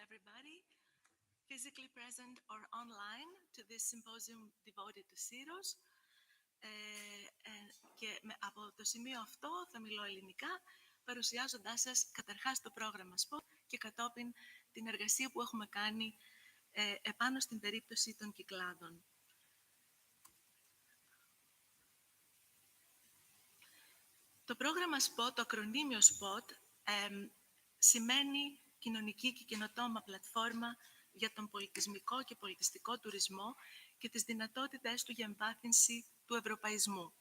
everybody, physically present or online, to this symposium devoted to Syros. Και από το σημείο αυτό θα μιλώ ελληνικά, παρουσιάζοντάς σας καταρχάς το πρόγραμμα SPOT και κατόπιν την εργασία που έχουμε κάνει επάνω στην περίπτωση των κυκλάδων. Το πρόγραμμα SPOT, το ακρονίμιο SPOT, σημαίνει κοινωνική και καινοτόμα πλατφόρμα για τον πολιτισμικό και πολιτιστικό τουρισμό και τις δυνατότητες του για εμβάθυνση του ευρωπαϊσμού.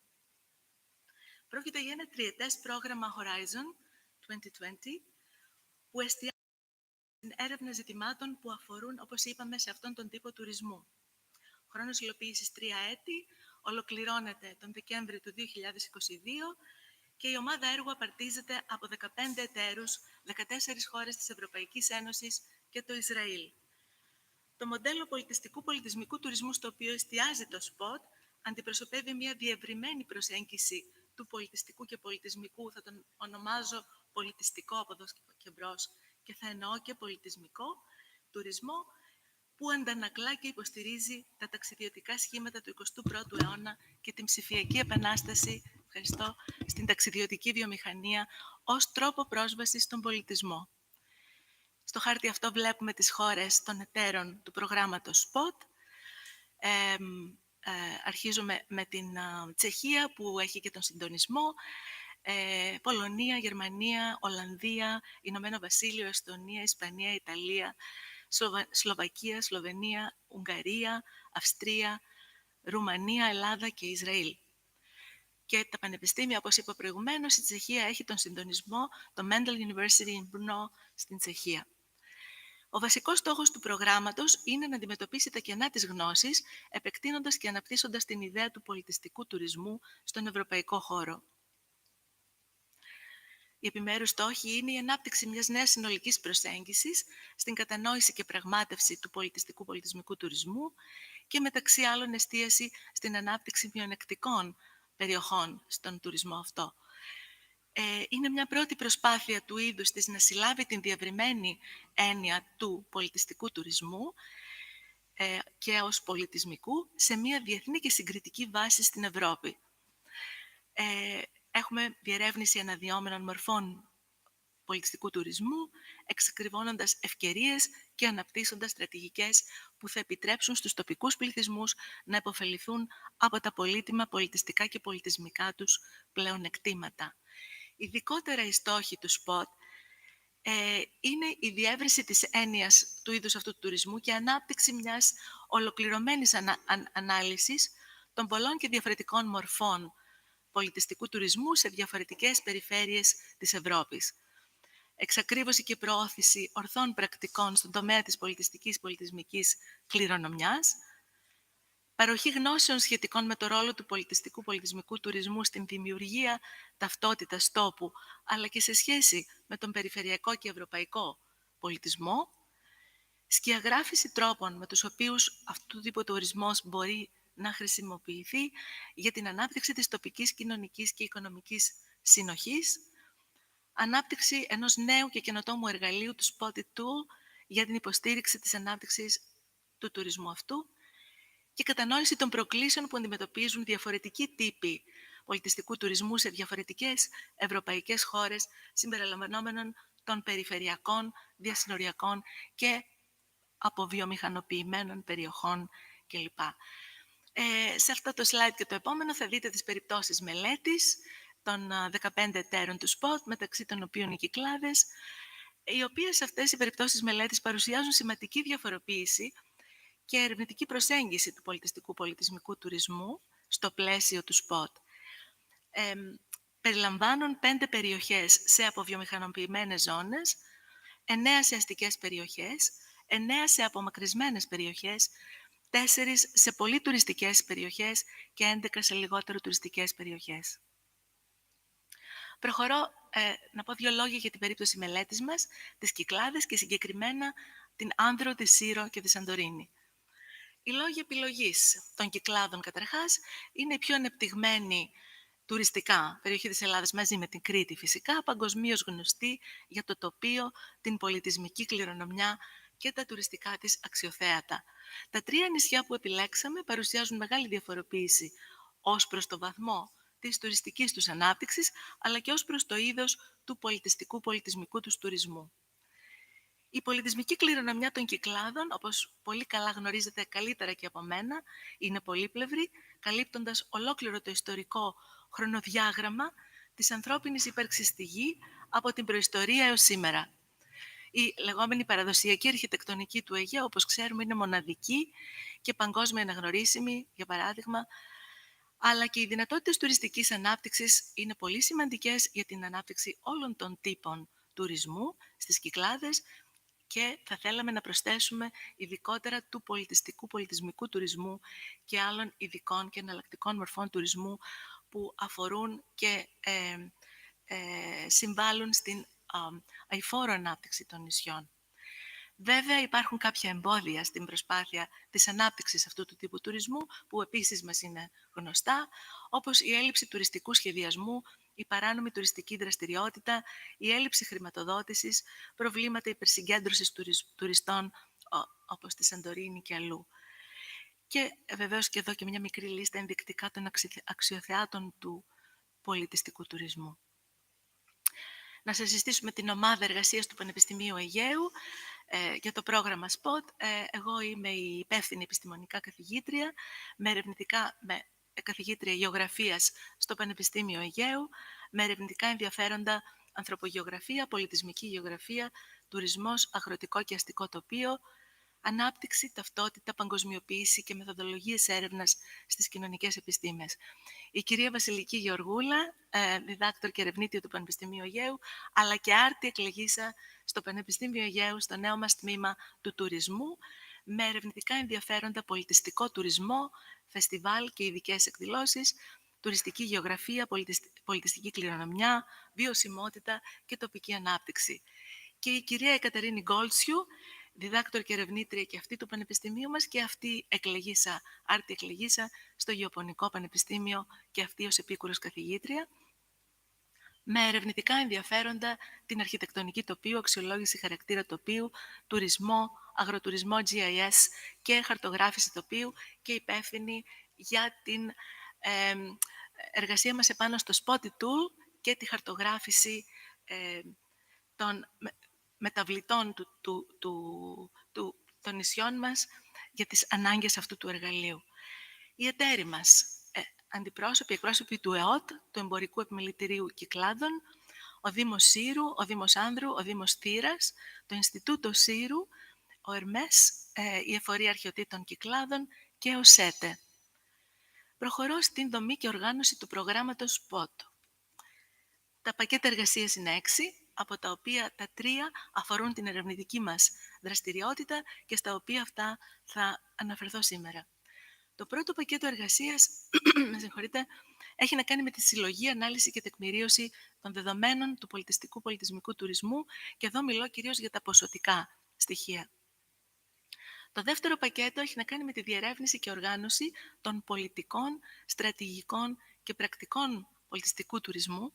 Πρόκειται για ένα τριετές πρόγραμμα Horizon 2020 που εστιάζει στην έρευνα ζητημάτων που αφορούν, όπως είπαμε, σε αυτόν τον τύπο τουρισμού. Χρόνος υλοποίησης 3 έτη, ολοκληρώνεται τον Δεκέμβρη του 2022 και η ομάδα έργου απαρτίζεται από 15 εταίρους, 14 χώρες της Ευρωπαϊκής Ένωσης και το Ισραήλ. Το μοντέλο πολιτιστικού-πολιτισμικού τουρισμού στο οποίο εστιάζει το SPOT αντιπροσωπεύει μια διευρυμένη προσέγγιση του πολιτιστικού και πολιτισμικού, θα τον ονομάζω πολιτιστικό από εδώ και μπρος και θα εννοώ και πολιτισμικό τουρισμό, που αντανακλά και υποστηρίζει τα ταξιδιωτικά σχήματα του 21ου αιώνα και την ψηφιακή επανάσταση, στην ταξιδιωτική βιομηχανία ως τρόπο πρόσβασης στον πολιτισμό. Στο χάρτη αυτό βλέπουμε τις χώρες των εταίρων του προγράμματος SPOT. Αρχίζουμε με την Τσεχία που έχει και τον συντονισμό, Πολωνία, Γερμανία, Ολλανδία, Ηνωμένο Βασίλειο, Εστονία, Ισπανία, Ιταλία, Σλοβακία, Σλοβενία, Ουγγαρία, Αυστρία, Ρουμανία, Ελλάδα και Ισραήλ. Και τα πανεπιστήμια, όπως είπα προηγουμένως, η Τσεχία έχει τον συντονισμό, το Mendel University in Brno στην Τσεχία. Ο βασικός στόχος του προγράμματος είναι να αντιμετωπίσει τα κενά της γνώσης, επεκτείνοντας και αναπτύσσοντας την ιδέα του πολιτιστικού τουρισμού στον ευρωπαϊκό χώρο. Οι επιμέρους στόχοι είναι η ανάπτυξη μιας νέας συνολικής προσέγγισης στην κατανόηση και πραγμάτευση του πολιτιστικού πολιτισμικού τουρισμού και μεταξύ άλλων εστίαση στην ανάπτυξη μειονεκτικών περιοχών στον τουρισμό αυτό. Είναι μια πρώτη προσπάθεια του είδους της να συλλάβει την διευρυμένη έννοια του πολιτιστικού τουρισμού και ως πολιτισμικού σε μια διεθνή και συγκριτική βάση στην Ευρώπη. Έχουμε διερεύνηση αναδυόμενων μορφών πολιτιστικού τουρισμού, εξακριβώνοντας ευκαιρίες και αναπτύσσοντας στρατηγικές που θα επιτρέψουν στους τοπικούς πληθυσμούς να υποφεληθούν από τα πολύτιμα πολιτιστικά και πολιτισμικά τους πλεονεκτήματα. Ειδικότερα οι στόχοι του SPOT είναι η διεύρυνση της έννοιας του είδους αυτού του τουρισμού και ανάπτυξη μιας ολοκληρωμένης ανάλυσης των πολλών και διαφορετικών μορφών πολιτιστικού τουρισμού σε διαφορετικές περιφέρειες της Ευρώπης. Εξακρίβωση και προώθηση ορθών πρακτικών στον τομέα της πολιτιστικής πολιτισμικής κληρονομιάς, παροχή γνώσεων σχετικών με το ρόλο του πολιτιστικού πολιτισμικού τουρισμού στην δημιουργία ταυτότητας τόπου, αλλά και σε σχέση με τον περιφερειακό και ευρωπαϊκό πολιτισμό, σκιαγράφηση τρόπων με τους οποίους αυτού του τύπου τουρισμός μπορεί να χρησιμοποιηθεί για την ανάπτυξη της τοπικής κοινωνικής και οικονομικής συνοχής, ανάπτυξη ενός νέου και καινοτόμου εργαλείου του Spotted Tool για την υποστήριξη της ανάπτυξης του τουρισμού αυτού και κατανόηση των προκλήσεων που αντιμετωπίζουν διαφορετικοί τύποι πολιτιστικού τουρισμού σε διαφορετικές ευρωπαϊκές χώρες, συμπεριλαμβανόμενων των περιφερειακών, διασυνοριακών και αποβιομηχανοποιημένων περιοχών κλπ. Σε αυτό το slide και το επόμενο θα δείτε τις περιπτώσεις μελέτης των 15 εταίρων του SPOT, μεταξύ των οποίων οι κυκλάδες, οι οποίες αυτές οι περιπτώσεις μελέτης παρουσιάζουν σημαντική διαφοροποίηση και ερευνητική προσέγγιση του πολιτιστικού πολιτισμικού τουρισμού στο πλαίσιο του SPOT. Περιλαμβάνουν 5 περιοχές σε αποβιομηχανοποιημένες ζώνες, 9 σε αστικές περιοχές, 9 σε απομακρυσμένες περιοχές, 4 σε πολύ τουριστικές περιοχές και 11 σε λιγότερο τουριστικές περιοχές. Προχωρώ να πω 2 λόγια για την περίπτωση μελέτης μας, τις Κυκλάδες και συγκεκριμένα την Άνδρο, τη Σύρο και τη Σαντορίνη. Οι λόγοι επιλογής των Κυκλάδων, καταρχάς, είναι η πιο ανεπτυγμένη τουριστικά περιοχή της Ελλάδας, μαζί με την Κρήτη φυσικά, παγκοσμίως γνωστή για το τοπίο, την πολιτισμική κληρονομιά και τα τουριστικά της αξιοθέατα. Τα 3 νησιά που επιλέξαμε παρουσιάζουν μεγάλη διαφοροποίηση ως προς το βαθμό της τουριστικής τους ανάπτυξης, αλλά και ως προς το είδος του πολιτιστικού πολιτισμικού τους τουρισμού. Η πολιτισμική κληρονομιά των Κυκλάδων, όπως πολύ καλά γνωρίζετε καλύτερα και από μένα, είναι πολύπλευρη, καλύπτοντας ολόκληρο το ιστορικό χρονοδιάγραμμα της ανθρώπινης ύπαρξης στη Γη από την προϊστορία έως σήμερα. Η λεγόμενη παραδοσιακή αρχιτεκτονική του Αιγαίου, όπως ξέρουμε, είναι μοναδική και παγκόσμια αναγνωρίσιμη, για παράδειγμα, αλλά και οι δυνατότητες τουριστικής ανάπτυξης είναι πολύ σημαντικές για την ανάπτυξη όλων των τύπων τουρισμού στις Κυκλάδες, και θα θέλαμε να προσθέσουμε ειδικότερα του πολιτιστικού πολιτισμικού τουρισμού και άλλων ειδικών και εναλλακτικών μορφών τουρισμού που αφορούν και συμβάλλουν στην αειφόρο ανάπτυξη των νησιών. Βέβαια υπάρχουν κάποια εμπόδια στην προσπάθεια της ανάπτυξης αυτού του τύπου τουρισμού, που επίσης μας είναι γνωστά, όπως η έλλειψη τουριστικού σχεδιασμού, η παράνομη τουριστική δραστηριότητα, η έλλειψη χρηματοδότησης, προβλήματα υπερσυγκέντρωσης τουριστών όπως στη Σαντορίνη και αλλού. Και βεβαίως και εδώ και μια μικρή λίστα ενδεικτικά των αξιοθεάτων του πολιτιστικού τουρισμού. Να σας συστήσουμε την ομάδα εργασίας του Πανεπιστημίου Αιγαίου για το πρόγραμμα SPOT. Εγώ είμαι η υπεύθυνη επιστημονικά καθηγήτρια, με καθηγήτρια γεωγραφίας στο Πανεπιστήμιο Αιγαίου, με ερευνητικά ενδιαφέροντα ανθρωπογεωγραφία, πολιτισμική γεωγραφία, τουρισμός, αγροτικό και αστικό τοπίο, ανάπτυξη, ταυτότητα, παγκοσμιοποίηση και μεθοδολογίες έρευνας στις κοινωνικές επιστήμες. Η κυρία Βασιλική Γεωργούλα, διδάκτορ και ερευνήτρια του Πανεπιστημίου Αιγαίου, αλλά και άρτη εκλεγήσα στο Πανεπιστήμιο Αιγαίου, στο νέο μας τμήμα του τουρισμού, με ερευνητικά ενδιαφέροντα πολιτιστικό τουρισμό, φεστιβάλ και ειδικές εκδηλώσεις, τουριστική γεωγραφία, πολιτιστική κληρονομιά, βιωσιμότητα και τοπική ανάπτυξη. Και η κυρία Εκατερίνη Γκόλτσιου, διδάκτορ και ερευνήτρια και αυτή του Πανεπιστημίου μας, και αυτή άρτη εκλεγήσα στο Γεωπονικό Πανεπιστήμιο και αυτή ως επίκουρος καθηγήτρια, με ερευνητικά ενδιαφέροντα την αρχιτεκτονική τοπίου, αξιολόγηση χαρακτήρα τοπίου, τουρισμό, αγροτουρισμό GIS και χαρτογράφηση τοπίου, και υπεύθυνη για την εργασία μας επάνω στο Spotty Tool και τη χαρτογράφηση των μεταβλητών των νησιών μας για τις ανάγκες αυτού του εργαλείου. Οι εταίροι μας, εκπρόσωποι του ΕΟΤ, του Εμπορικού Επιμελητηρίου Κυκλάδων, ο Δήμος Σύρου, ο Δήμος Άνδρου, ο Δήμος Θήρας, το Ινστιτούτο Σύρου, ο ΕΡΜΕΣ, η Εφορία Αρχαιοτήτων Κυκλάδων και ο ΣΕΤΕ. Προχωρώ στην δομή και οργάνωση του προγράμματος SPOT. Τα πακέτα εργασίας είναι 6, από τα οποία τα 3 αφορούν την ερευνητική μας δραστηριότητα και στα οποία αυτά θα αναφερθώ σήμερα. Το πρώτο πακέτο εργασίας έχει να κάνει με τη συλλογή, ανάλυση και τεκμηρίωση των δεδομένων του πολιτιστικού πολιτισμικού τουρισμού, και εδώ μιλώ κυρίως για τα ποσοτικά στοιχεία. Το δεύτερο πακέτο έχει να κάνει με τη διερεύνηση και οργάνωση των πολιτικών, στρατηγικών και πρακτικών πολιτιστικού τουρισμού.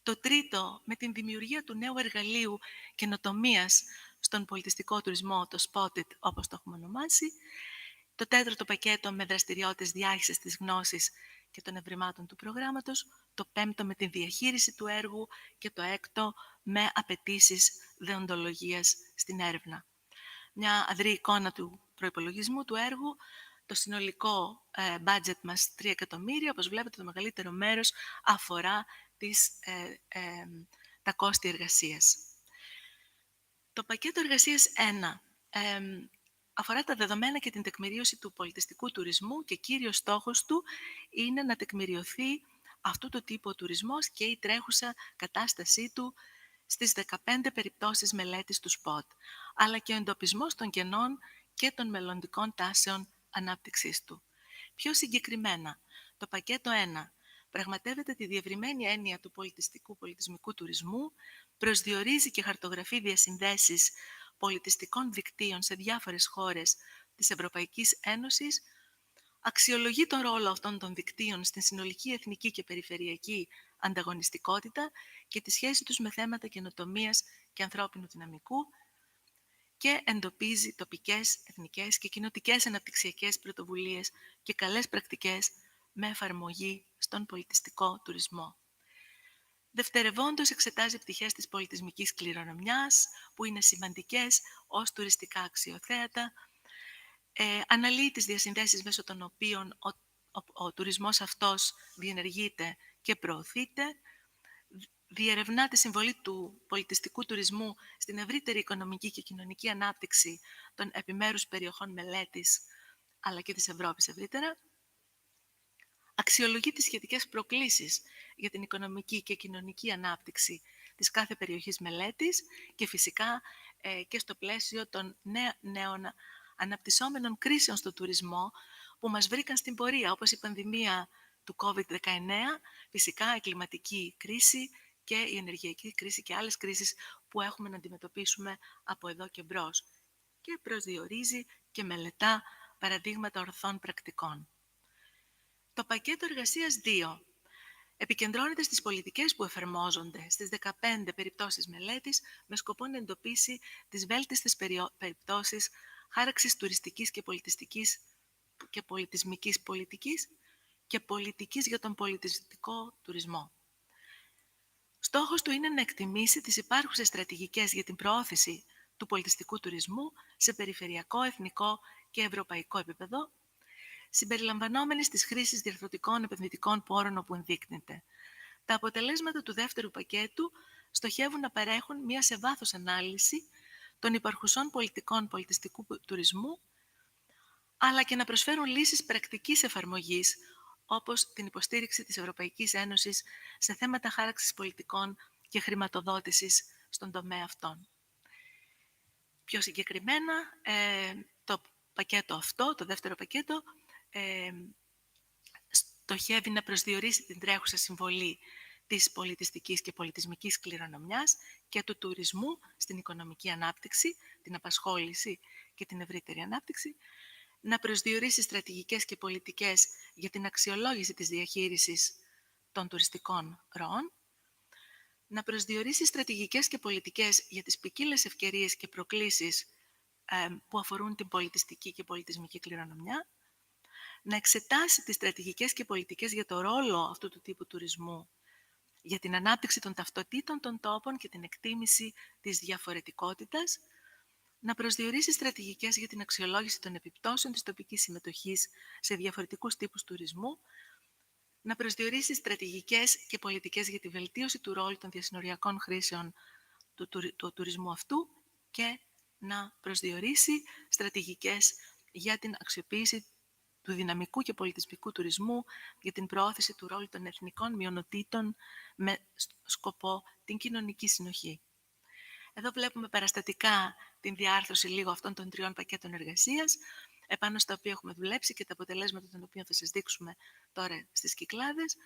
Το τρίτο με την δημιουργία του νέου εργαλείου καινοτομίας στον πολιτιστικό τουρισμό, το Spotted όπως το έχουμε ονομάσει. Το τέταρτο πακέτο με δραστηριότητες διάχυσης της γνώσης και των ευρημάτων του προγράμματος. Το πέμπτο με την διαχείριση του έργου και το έκτο με απαιτήσεις δεοντολογίας στην έρευνα. Μια αδρή εικόνα του προϋπολογισμού του έργου. Το συνολικό budget μας 3 εκατομμύρια, όπως βλέπετε το μεγαλύτερο μέρος αφορά τα κόστη εργασίας. Το πακέτο εργασίας 1 αφορά τα δεδομένα και την τεκμηρίωση του πολιτιστικού τουρισμού, και κύριος στόχος του είναι να τεκμηριωθεί αυτού του τύπου ο τουρισμός και η τρέχουσα κατάστασή του στις 15 περιπτώσεις μελέτης του SPOT, αλλά και ο εντοπισμός των κενών και των μελλοντικών τάσεων ανάπτυξής του. Πιο συγκεκριμένα, το πακέτο 1 πραγματεύεται τη διευρυμένη έννοια του πολιτιστικού πολιτισμικού τουρισμού, προσδιορίζει και χαρτογραφεί διασυνδέσεις πολιτιστικών δικτύων σε διάφορες χώρες της Ευρωπαϊκής Ένωσης, αξιολογεί τον ρόλο αυτών των δικτύων στην συνολική εθνική και περιφερειακή ανταγωνιστικότητα και τη σχέση τους με θέματα καινοτομίας και ανθρώπινου δυναμικού, και εντοπίζει τοπικές, εθνικές και κοινοτικές αναπτυξιακές πρωτοβουλίες και καλές πρακτικές με εφαρμογή στον πολιτιστικό τουρισμό. Δευτερευόντως εξετάζει πτυχές της πολιτισμικής κληρονομιάς, που είναι σημαντικές ως τουριστικά αξιοθέατα, αναλύει τις διασυνδέσεις μέσω των οποίων ο τουρισμός αυτός διενεργείται και προωθείται, διερευνά τη συμβολή του πολιτιστικού τουρισμού στην ευρύτερη οικονομική και κοινωνική ανάπτυξη των επιμέρους περιοχών μελέτης, αλλά και της Ευρώπης ευρύτερα, αξιολογεί τις σχετικές προκλήσεις για την οικονομική και κοινωνική ανάπτυξη της κάθε περιοχής μελέτης και φυσικά και στο πλαίσιο των νέων αναπτυσσόμενων κρίσεων στο τουρισμό που μας βρήκαν στην πορεία, όπως η πανδημία του COVID-19, φυσικά η κλιματική κρίση και η ενεργειακή κρίση και άλλες κρίσεις που έχουμε να αντιμετωπίσουμε από εδώ και μπρος, και προσδιορίζει και μελετά παραδείγματα ορθών πρακτικών. Το πακέτο εργασίας 2 επικεντρώνεται στις πολιτικές που εφαρμόζονται στις 15 περιπτώσεις μελέτης με σκοπό να εντοπίσει τις βέλτιστες περιπτώσεις χάραξης τουριστικής και πολιτιστικής και πολιτισμικής πολιτικής και πολιτικής για τον πολιτιστικό τουρισμό. Στόχος του είναι να εκτιμήσει τις υπάρχουσες στρατηγικές για την προώθηση του πολιτιστικού τουρισμού σε περιφερειακό, εθνικό και ευρωπαϊκό επίπεδο, συμπεριλαμβανόμενης της χρήσης διαρθρωτικών επενδυτικών πόρων όπου ενδείκνυται. Τα αποτελέσματα του δεύτερου πακέτου στοχεύουν να παρέχουν μία σε βάθος ανάλυση των υπαρχουσών πολιτικών πολιτιστικού τουρισμού, αλλά και να προσφέρουν λύσεις πρακτικής εφαρμογής, όπως την υποστήριξη της Ευρωπαϊκής Ένωσης σε θέματα χάραξης πολιτικών και χρηματοδότησης στον τομέα αυτών. Πιο συγκεκριμένα, το πακέτο αυτό, το δεύτερο πακέτο, στοχεύει να προσδιορίσει την τρέχουσα συμβολή της πολιτιστικής και πολιτισμικής κληρονομιάς και του τουρισμού στην οικονομική ανάπτυξη, την απασχόληση και την ευρύτερη ανάπτυξη, να προσδιορίσει στρατηγικές και πολιτικές για την αξιολόγηση της διαχείρισης των τουριστικών ροών, να προσδιορίσει στρατηγικές και πολιτικές για τις ποικίλες ευκαιρίες και προκλήσεις που αφορούν την πολιτιστική και πολιτισμική κληρονομιά, να εξετάσει τις στρατηγικές και πολιτικές για το ρόλο αυτού του τύπου τουρισμού για την ανάπτυξη των ταυτοτήτων των τόπων και την εκτίμηση της διαφορετικότητας, να προσδιορίσει στρατηγικές για την αξιολόγηση των επιπτώσεων της τοπικής συμμετοχής σε διαφορετικούς τύπους τουρισμού, να προσδιορίσει στρατηγικές και πολιτικές για τη βελτίωση του ρόλου των διασυνοριακών χρήσεων του τουρισμού αυτού και να προσδιορίσει στρατηγικές για την αξιοποίηση του δυναμικού και πολιτισμικού τουρισμού για την προώθηση του ρόλου των εθνικών μειονοτήτων με σκοπό την κοινωνική συνοχή. Εδώ βλέπουμε παραστατικά την διάρθρωση λίγο αυτών των 3 πακέτων εργασίας, επάνω στα οποία έχουμε δουλέψει και τα αποτελέσματα των οποίων θα σας δείξουμε τώρα στις κυκλάδες.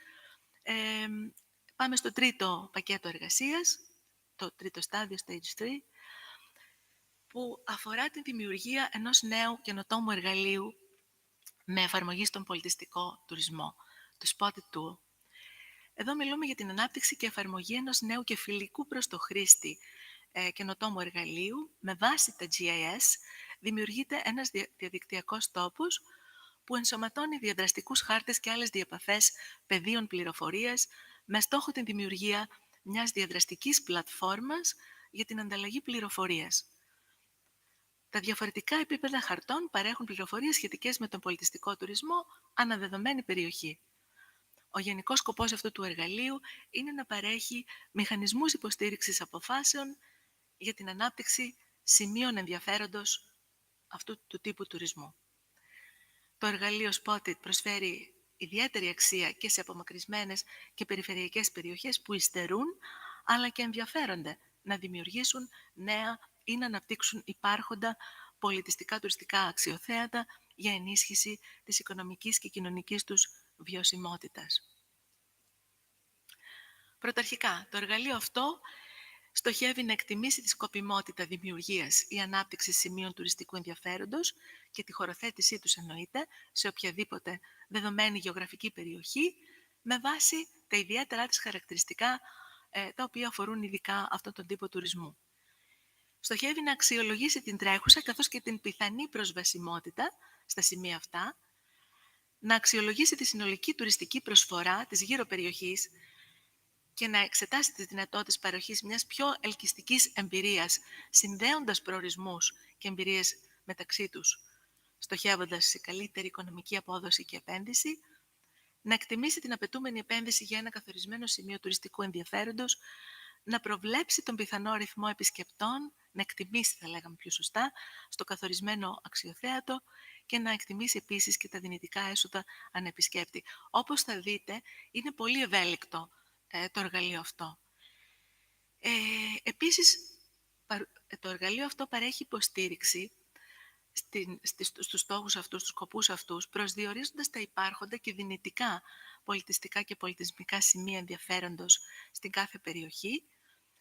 Πάμε στο τρίτο πακέτο εργασίας, το τρίτο στάδιο, stage 3, που αφορά τη δημιουργία ενός νέου καινοτόμου εργαλείου με εφαρμογή στον πολιτιστικό τουρισμό, το Spotted Tool. Εδώ μιλούμε για την ανάπτυξη και εφαρμογή ενός νέου και φιλικού προς το χρήστη καινοτόμου εργαλείου. Με βάση τα GIS δημιουργείται ένας διαδικτυακός τόπος που ενσωματώνει διαδραστικούς χάρτες και άλλες διαπαφές πεδίων πληροφορίας με στόχο την δημιουργία μιας διαδραστικής πλατφόρμας για την ανταλλαγή πληροφορίας. Τα διαφορετικά επίπεδα χαρτών παρέχουν πληροφορίες σχετικές με τον πολιτιστικό τουρισμό αναδεδομένη περιοχή. Ο γενικός σκοπός αυτού του εργαλείου είναι να παρέχει μηχανισμούς υποστήριξης αποφάσεων για την ανάπτυξη σημείων ενδιαφέροντος αυτού του τύπου τουρισμού. Το εργαλείο Spotted προσφέρει ιδιαίτερη αξία και σε απομακρυσμένες και περιφερειακές περιοχές που υστερούν, αλλά και ενδιαφέρονται να δημιουργήσουν νέα ή να αναπτύξουν υπάρχοντα πολιτιστικά τουριστικά αξιοθέατα για ενίσχυση της οικονομικής και κοινωνικής τους βιωσιμότητας. Πρωταρχικά, το εργαλείο αυτό στοχεύει να εκτιμήσει τη σκοπιμότητα δημιουργίας ή ανάπτυξης σημείων τουριστικού ενδιαφέροντος και τη χωροθέτησή τους εννοείται σε οποιαδήποτε δεδομένη γεωγραφική περιοχή με βάση τα ιδιαίτερα της χαρακτηριστικά τα οποία αφορούν ειδικά αυτόν τον τύπο τουρισμού. Στοχεύει να αξιολογήσει την τρέχουσα καθώς και την πιθανή προσβασιμότητα στα σημεία αυτά, να αξιολογήσει τη συνολική τουριστική προσφορά της γύρω περιοχής και να εξετάσει τις δυνατότητες παροχής μιας πιο ελκυστικής εμπειρίας, συνδέοντας προορισμούς και εμπειρίες μεταξύ τους, στοχεύοντας σε καλύτερη οικονομική απόδοση και επένδυση, να εκτιμήσει την απαιτούμενη επένδυση για ένα καθορισμένο σημείο τουριστικού ενδιαφέροντος, να προβλέψει τον πιθανό αριθμό επισκεπτών, να εκτιμήσει, θα λέγαμε πιο σωστά, στο καθορισμένο αξιοθέατο και να εκτιμήσει επίσης και τα δυνητικά έσοδα ανεπισκέπτη. Όπως θα δείτε, είναι πολύ ευέλικτο το εργαλείο αυτό. Επίσης, το εργαλείο αυτό παρέχει υποστήριξη στους στόχους αυτούς, στους σκοπούς αυτούς, προσδιορίζοντας τα υπάρχοντα και δυνητικά πολιτιστικά και πολιτισμικά σημεία ενδιαφέροντος στην κάθε περιοχή,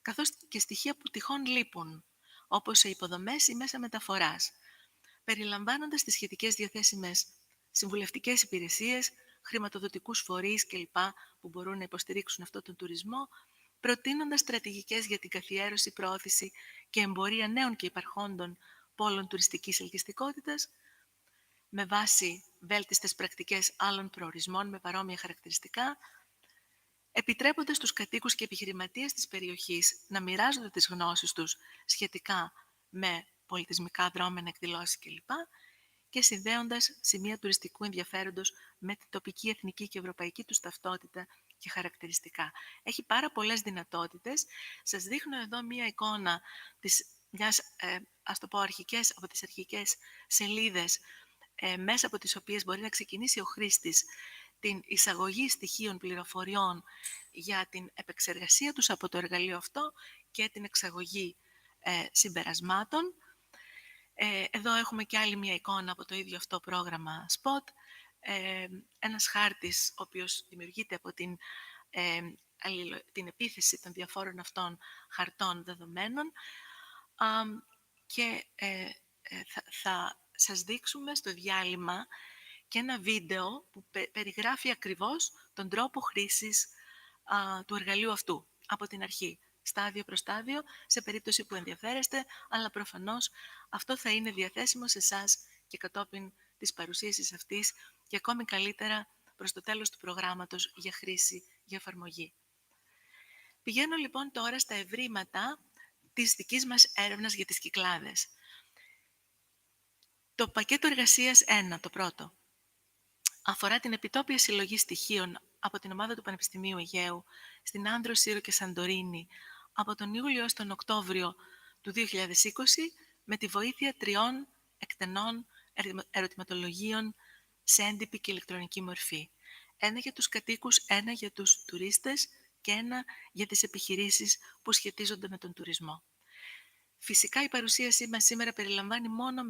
καθώς και στοιχεία που τυχόν λείπουν, όπως σε υποδομές ή μέσα μεταφοράς, περιλαμβάνοντας τις σχετικές διαθέσιμες συμβουλευτικές υπηρεσίες, χρηματοδοτικούς φορείς κλπ. Που μπορούν να υποστηρίξουν αυτόν τον τουρισμό, προτείνοντας στρατηγικές για την καθιέρωση, προώθηση και εμπορία νέων και υπαρχόντων πόλων τουριστικής ελκυστικότητας, με βάση βέλτιστες πρακτικές άλλων προορισμών με παρόμοια χαρακτηριστικά, επιτρέποντας στους κατοίκους και επιχειρηματίες της περιοχής να μοιράζονται τις γνώσεις τους σχετικά με πολιτισμικά δρόμενα, εκδηλώσεις κλπ. Και συνδέοντας σημεία τουριστικού ενδιαφέροντος με την τοπική, εθνική και ευρωπαϊκή τους ταυτότητα και χαρακτηριστικά. Έχει πάρα πολλές δυνατότητες. Σας δείχνω εδώ μία εικόνα από τις αρχικές σελίδες μέσα από τις οποίες μπορεί να ξεκινήσει ο χρήστης την εισαγωγή στοιχείων πληροφοριών για την επεξεργασία τους από το εργαλείο αυτό και την εξαγωγή συμπερασμάτων. Εδώ έχουμε και άλλη μία εικόνα από το ίδιο αυτό πρόγραμμα SPOT, ένας χάρτης ο οποίος δημιουργείται από την επίθεση των διαφόρων αυτών χαρτών δεδομένων και θα σας δείξουμε στο διάλειμμα και ένα βίντεο που περιγράφει ακριβώς τον τρόπο χρήσης του εργαλείου αυτού από την αρχή, στάδιο προς στάδιο, σε περίπτωση που ενδιαφέρεστε, αλλά προφανώς αυτό θα είναι διαθέσιμο σε εσάς και κατόπιν της παρουσίασης αυτής και ακόμη καλύτερα προς το τέλος του προγράμματος για χρήση, για εφαρμογή. Πηγαίνω λοιπόν τώρα στα ευρήματα της δικής μας έρευνας για τις Κυκλάδες. Το πακέτο εργασίας 1, το πρώτο, αφορά την επιτόπια συλλογή στοιχείων από την ομάδα του Πανεπιστημίου Αιγαίου στην Άνδρο, Σύρο και Σαντορίνη από τον Ιούλιο έως τον Οκτώβριο του 2020 με τη βοήθεια 3 εκτενών ερωτηματολογίων σε έντυπη και ηλεκτρονική μορφή. Ένα για τους κατοίκους, ένα για τους τουρίστες και ένα για τις επιχειρήσεις που σχετίζονται με τον τουρισμό. Φυσικά η παρουσίασή μας σήμερα περιλαμβάνει μόνο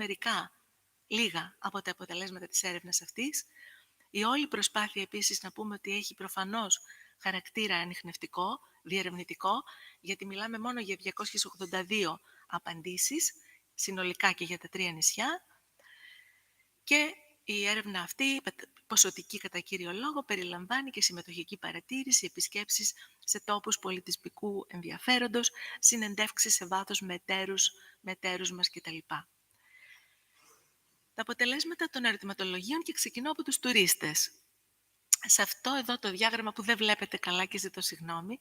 λίγα από τα αποτελέσματα της έρευνας αυτής. Η όλη προσπάθεια επίσης να πούμε ότι έχει προφανώς χαρακτήρα ανιχνευτικό, διερευνητικό, γιατί μιλάμε μόνο για 282 απαντήσεις, συνολικά και για τα 3 νησιά, και η έρευνα αυτή, ποσοτική κατά κύριο λόγο, περιλαμβάνει και συμμετοχική παρατήρηση, επισκέψεις σε τόπους πολιτισμικού ενδιαφέροντος, συνεντεύξεις σε βάθος με εταίρους μας κτλ. Τα αποτελέσματα των ερωτηματολογίων και ξεκινώ από τους τουρίστες. Σε αυτό εδώ το διάγραμμα που δεν βλέπετε καλά και ζητώ συγγνώμη,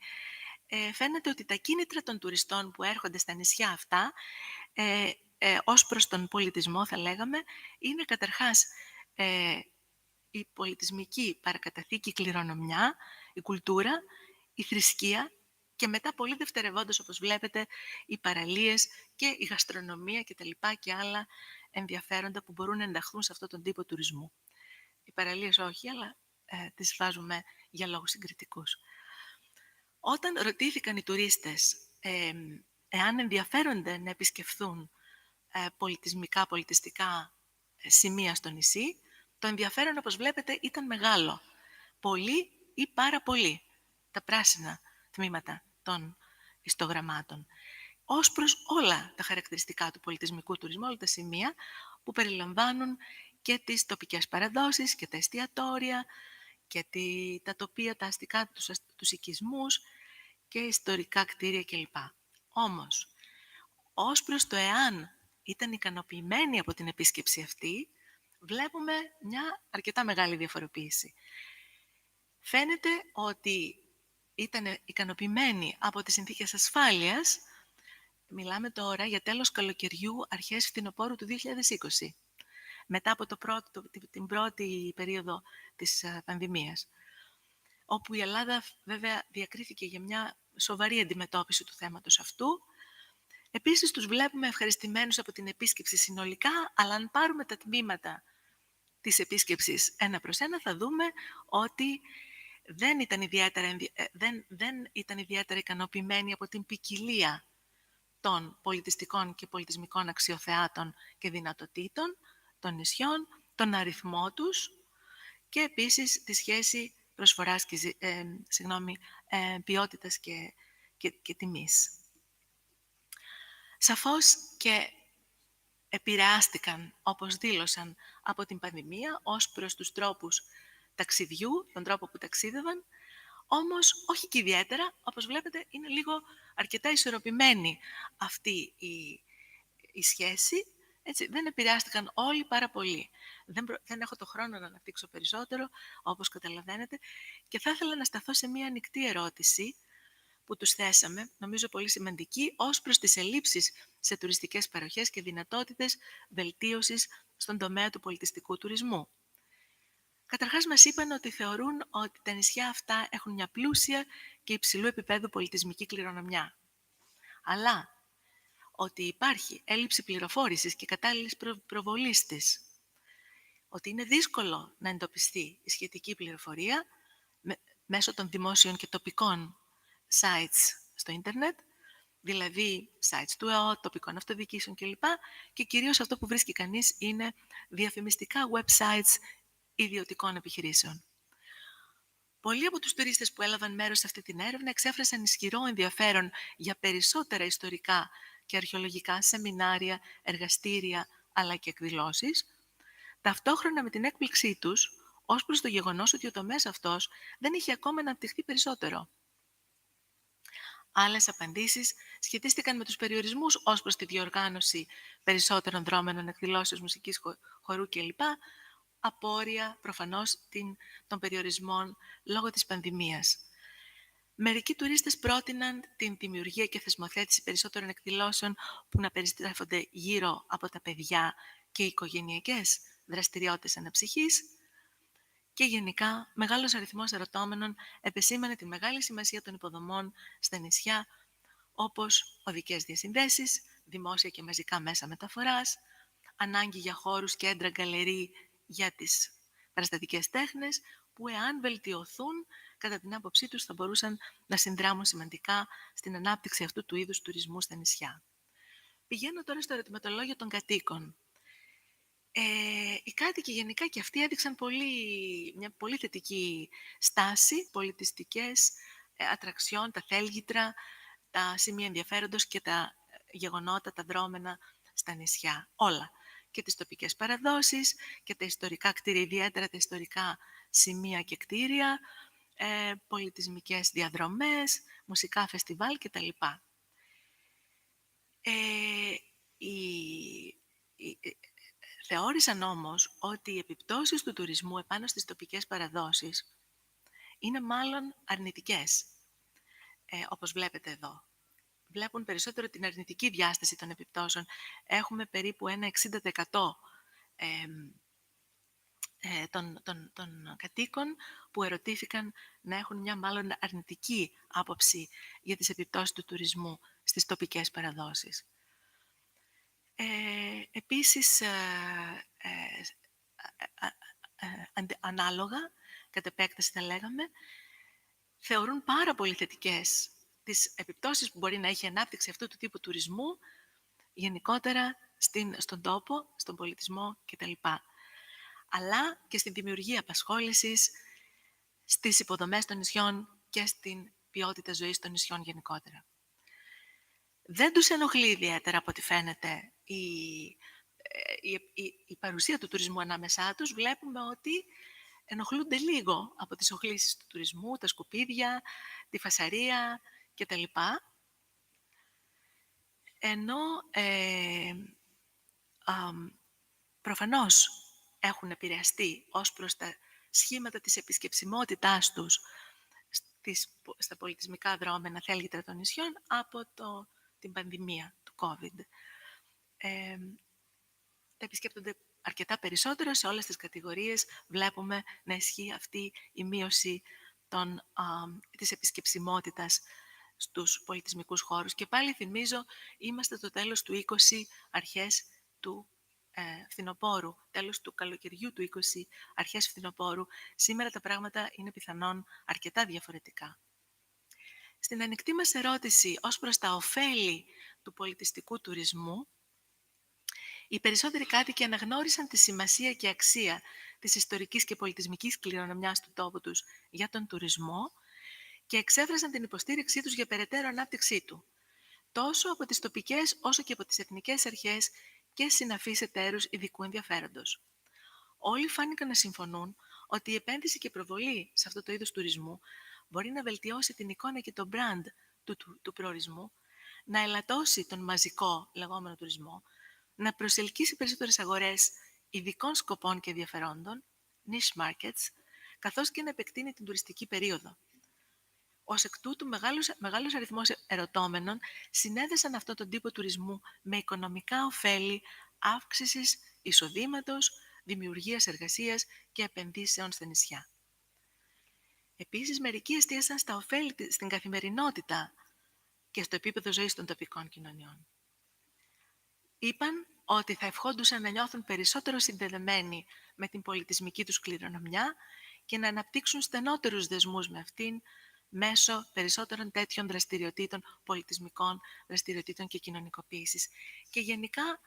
φαίνεται ότι τα κίνητρα των τουριστών που έρχονται στα νησιά αυτά, ως προς τον πολιτισμό θα λέγαμε, είναι καταρχάς η πολιτισμική παρακαταθήκη κληρονομιά, η κουλτούρα, η θρησκεία και μετά πολύ δευτερευόντως, όπως βλέπετε, οι παραλίες και η γαστρονομία και τα λοιπά και άλλα ενδιαφέροντα που μπορούν να ενταχθούν σε αυτόν τον τύπο τουρισμού. Οι παραλίες όχι, αλλά τις βάζουμε για λόγους συγκριτικούς. Όταν ρωτήθηκαν οι τουρίστες εάν ενδιαφέρονται να επισκεφθούν πολιτιστικά σημεία στο νησί, το ενδιαφέρον, όπως βλέπετε, ήταν μεγάλο. Πολύ ή πάρα πολύ. Τα πράσινα τμήματα των ιστογραμμάτων. Ως προς όλα τα χαρακτηριστικά του πολιτισμικού τουρισμού, όλα τα σημεία που περιλαμβάνουν και τις τοπικές παραδόσεις και τα εστιατόρια και τα τοπία, τα αστικά, τους οικισμούς και ιστορικά κτίρια κλπ. Όμως, Ως προς το εάν ήταν ικανοποιημένοι από την επίσκεψη αυτή, βλέπουμε μια αρκετά μεγάλη διαφοροποίηση. Φαίνεται ότι ήταν ικανοποιημένοι από τις συνθήκες ασφάλειας. Μιλάμε τώρα για τέλος καλοκαιριού, αρχές φθινοπόρου του 2020, μετά από την πρώτη περίοδο της πανδημίας, όπου η Ελλάδα βέβαια διακρίθηκε για μια σοβαρή αντιμετώπιση του θέματος αυτού. Επίσης τους βλέπουμε ευχαριστημένους από την επίσκεψη συνολικά, αλλά αν πάρουμε τα τμήματα της επίσκεψης ένα προς ένα, θα δούμε ότι δεν ήταν ιδιαίτερα ικανοποιημένοι από την ποικιλία των πολιτιστικών και πολιτισμικών αξιοθεάτων και δυνατοτήτων των νησιών, τον αριθμό τους και επίσης τη σχέση προσφοράς και ποιότητας και τιμής. Σαφώς και επηρεάστηκαν, όπως δήλωσαν, από την πανδημία ως προς τους τρόπους ταξιδιού, τον τρόπο που ταξίδευαν, όμως όχι και ιδιαίτερα. Όπως βλέπετε, είναι λίγο αρκετά ισορροπημένη αυτή η σχέση. Έτσι, δεν επηρεάστηκαν όλοι πάρα πολύ. Δεν έχω το χρόνο να αναπτύξω περισσότερο, όπως καταλαβαίνετε, και θα ήθελα να σταθώ σε μία ανοιχτή ερώτηση που τους θέσαμε, νομίζω πολύ σημαντική, ως προς τις ελλείψεις σε τουριστικές παροχές και δυνατότητες βελτίωσης στον τομέα του πολιτιστικού τουρισμού. Καταρχάς μας είπαν ότι θεωρούν ότι τα νησιά αυτά έχουν μια πλούσια και υψηλού επίπεδου πολιτισμική κληρονομιά. Αλλά ότι υπάρχει έλλειψη πληροφόρησης και κατάλληλης προβολής της. Ότι είναι δύσκολο να εντοπιστεί η σχετική πληροφορία μέσω των δημόσιων και τοπικών sites στο ίντερνετ, δηλαδή sites του ΕΟ, τοπικών αυτοδιοικήσεων κλπ. Και κυρίως αυτό που βρίσκει κανείς είναι διαφημιστικά websites ιδιωτικών επιχειρήσεων. Πολλοί από τους τουρίστες που έλαβαν μέρος σε αυτή την έρευνα εξέφρασαν ισχυρό ενδιαφέρον για περισσότερα ιστορικά και αρχαιολογικά σεμινάρια, εργαστήρια αλλά και εκδηλώσεις, ταυτόχρονα με την έκπληξή τους ως προς το γεγονός ότι ο τομέας αυτός δεν είχε ακόμα αναπτυχθεί περισσότερο. Άλλες απαντήσεις σχετίστηκαν με τους περιορισμούς ως προς τη διοργάνωση περισσότερων δρόμενων εκδηλώσεων μουσικής, χορού κλπ. Απόρρια προφανώς των περιορισμών λόγω της πανδημίας. Μερικοί τουρίστες πρότειναν την δημιουργία και θεσμοθέτηση περισσότερων εκδηλώσεων που να περιστρέφονται γύρω από τα παιδιά και οικογενειακές δραστηριότητες αναψυχής. Και γενικά, μεγάλος αριθμός ερωτώμενων επεσήμανε τη μεγάλη σημασία των υποδομών στα νησιά, όπως οδικές διασυνδέσεις, δημόσια και μαζικά μέσα μεταφοράς, ανάγκη για χώρους, κέντρα, γκαλερί για τις παραστατικές τέχνες, που εάν βελτιωθούν, κατά την άποψή τους, θα μπορούσαν να συνδράμουν σημαντικά στην ανάπτυξη αυτού του είδους τουρισμού στα νησιά. Πηγαίνω τώρα στο ερωτηματολόγιο των κατοίκων. Οι κάτοικοι γενικά και αυτοί έδειξαν μια πολύ θετική στάση, πολιτιστικές ατραξιών, τα θέλγητρα, τα σημεία ενδιαφέροντος και τα γεγονότα, τα δρόμενα στα νησιά. Όλα. Και τις τοπικές παραδόσεις και τα ιστορικά κτίρια, ιδιαίτερα τα ιστορικά σημεία και κτίρια, πολιτισμικές διαδρομές, μουσικά φεστιβάλ κτλ. Θεώρησαν όμως ότι οι επιπτώσεις του τουρισμού επάνω στις τοπικές παραδόσεις είναι μάλλον αρνητικές, όπως βλέπετε εδώ. Βλέπουν περισσότερο την αρνητική διάσταση των επιπτώσεων. Έχουμε περίπου ένα 60% των κατοίκων που ερωτήθηκαν να έχουν μια μάλλον αρνητική άποψη για τις επιπτώσεις του τουρισμού στις τοπικές παραδόσεις. Επίσης, ανάλογα, κατ' επέκταση θα λέγαμε, θεωρούν πάρα πολύ θετικές τις επιπτώσεις που μπορεί να έχει η ανάπτυξη αυτού του τύπου τουρισμού γενικότερα στον τόπο, στον πολιτισμό κτλ. Αλλά και στην δημιουργία απασχόλησης, στις υποδομές των νησιών και στην ποιότητα ζωής των νησιών γενικότερα. Δεν τους ενοχλεί ιδιαίτερα από ό,τι φαίνεται η παρουσία του τουρισμού ανάμεσά τους. Βλέπουμε ότι ενοχλούνται λίγο από τις οχλήσεις του τουρισμού, τα σκουπίδια, τη φασαρία κτλ. ενώ προφανώς έχουν επηρεαστεί ως προς τα σχήματα της επισκεψιμότητάς τους στα πολιτισμικά δρόμενα θέλγητρα των νησιών από την πανδημία του COVID. Τα επισκέπτονται αρκετά περισσότερο σε όλες τις κατηγορίες. Βλέπουμε να ισχύει αυτή η μείωση της επισκεψιμότητας στους πολιτισμικούς χώρους. Και πάλι θυμίζω, είμαστε στο τέλος του 20, αρχές του φθινοπόρου, τέλος του καλοκαιριού του 20, αρχές φθινοπόρου. Σήμερα τα πράγματα είναι πιθανόν αρκετά διαφορετικά. Στην ανοιχτή μας ερώτηση ως προς τα ωφέλη του πολιτιστικού τουρισμού, οι περισσότεροι κάτοικοι αναγνώρισαν τη σημασία και αξία της ιστορικής και πολιτισμικής κληρονομιάς του τόπου τους για τον τουρισμό και εξέφρασαν την υποστήριξή τους για περαιτέρω ανάπτυξή του, τόσο από τις τοπικές όσο και από τις εθνικές αρχές και συναφείς εταίρους ειδικού ενδιαφέροντος. Όλοι φάνηκαν να συμφωνούν ότι η επένδυση και προβολή σε αυτό το είδος τουρισμού μπορεί να βελτιώσει την εικόνα και το brand του προορισμού, να ελαττώσει τον μαζικό λεγόμενο τουρισμό, να προσελκύσει περισσότερες αγορές ειδικών σκοπών και ενδιαφερόντων, niche markets, καθώς και να επεκτείνει την τουριστική περίοδο. Ως εκ τούτου, μεγάλος αριθμός ερωτώμενων συνέδεσαν αυτόν τον τύπο τουρισμού με οικονομικά ωφέλη αύξησης εισοδήματος, δημιουργίας εργασίας και επενδύσεων στα νησιά. Επίσης, μερικοί εστίασαν στα ωφέλη στην καθημερινότητα και στο επίπεδο ζωής των τοπικών κοινωνιών. Είπαν ότι θα ευχόντουσαν να νιώθουν περισσότερο συνδεδεμένοι με την πολιτισμική τους κληρονομιά και να αναπτύξουν στενότερους δεσμούς με αυτήν μέσω περισσότερων τέτοιων δραστηριοτήτων, πολιτισμικών δραστηριοτήτων και κοινωνικοποίησης. Και γενικά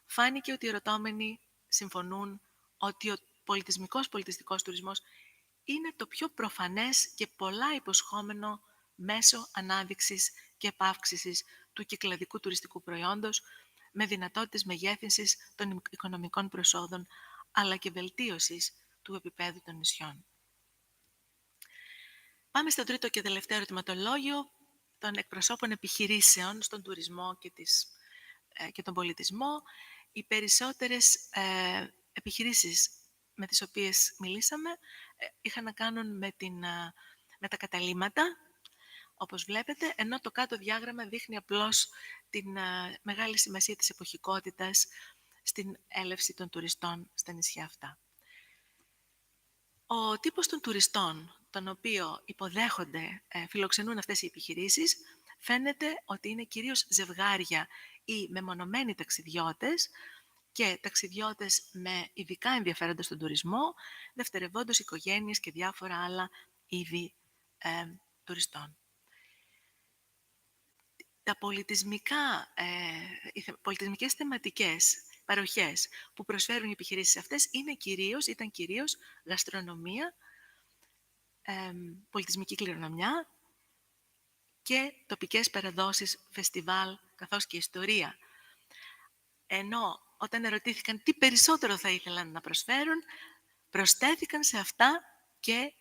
φάνηκε ότι οι ερωτώμενοι συμφωνούν ότι ο πολιτιστικός τουρισμός είναι το πιο προφανές και πολλά υποσχόμενο μέσο ανάδειξης και επαύξησης του κυκλαδικού τουριστικού προϊόντος, με δυνατότητες μεγέθυνσης των οικονομικών προσόδων, αλλά και βελτίωσης του επίπεδου των νησιών. Πάμε στο τρίτο και τελευταίο ερωτηματολόγιο των εκπροσώπων επιχειρήσεων στον τουρισμό και τον πολιτισμό. Οι περισσότερες επιχειρήσεις με τις οποίες μιλήσαμε είχαν να κάνουν με τα καταλύματα, όπως βλέπετε, ενώ το κάτω διάγραμμα δείχνει απλώς την μεγάλη σημασία της εποχικότητας στην έλευση των τουριστών στα νησιά αυτά. Ο τύπος των τουριστών, τον οποίο υποδέχονται, φιλοξενούν αυτές οι επιχειρήσεις, φαίνεται ότι είναι κυρίως ζευγάρια ή μεμονωμένοι ταξιδιώτες και ταξιδιώτες με ειδικά ενδιαφέροντα στον τουρισμό, δευτερευόντως οικογένειες και διάφορα άλλα είδη τουριστών. Τα οι πολιτισμικές θεματικές παροχές που προσφέρουν οι επιχειρήσεις αυτές ήταν κυρίως γαστρονομία, πολιτισμική κληρονομιά και τοπικές παραδόσεις, φεστιβάλ, καθώς και ιστορία. Ενώ όταν ερωτήθηκαν τι περισσότερο θα ήθελαν να προσφέρουν, προσθέθηκαν σε αυτά και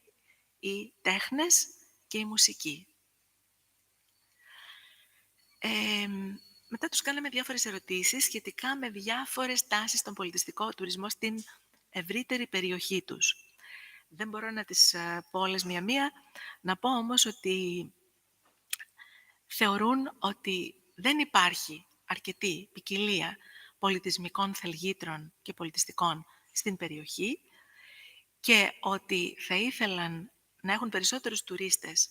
οι τέχνες και η μουσική. Μετά τους κάναμε διάφορες ερωτήσεις σχετικά με διάφορες τάσεις στον πολιτιστικό τουρισμό στην ευρύτερη περιοχή τους. Δεν μπορώ να τις πω όλες μία-μία, να πω όμως ότι θεωρούν ότι δεν υπάρχει αρκετή ποικιλία πολιτισμικών θελγήτρων και πολιτιστικών στην περιοχή και ότι θα ήθελαν να έχουν περισσότερους τουρίστες,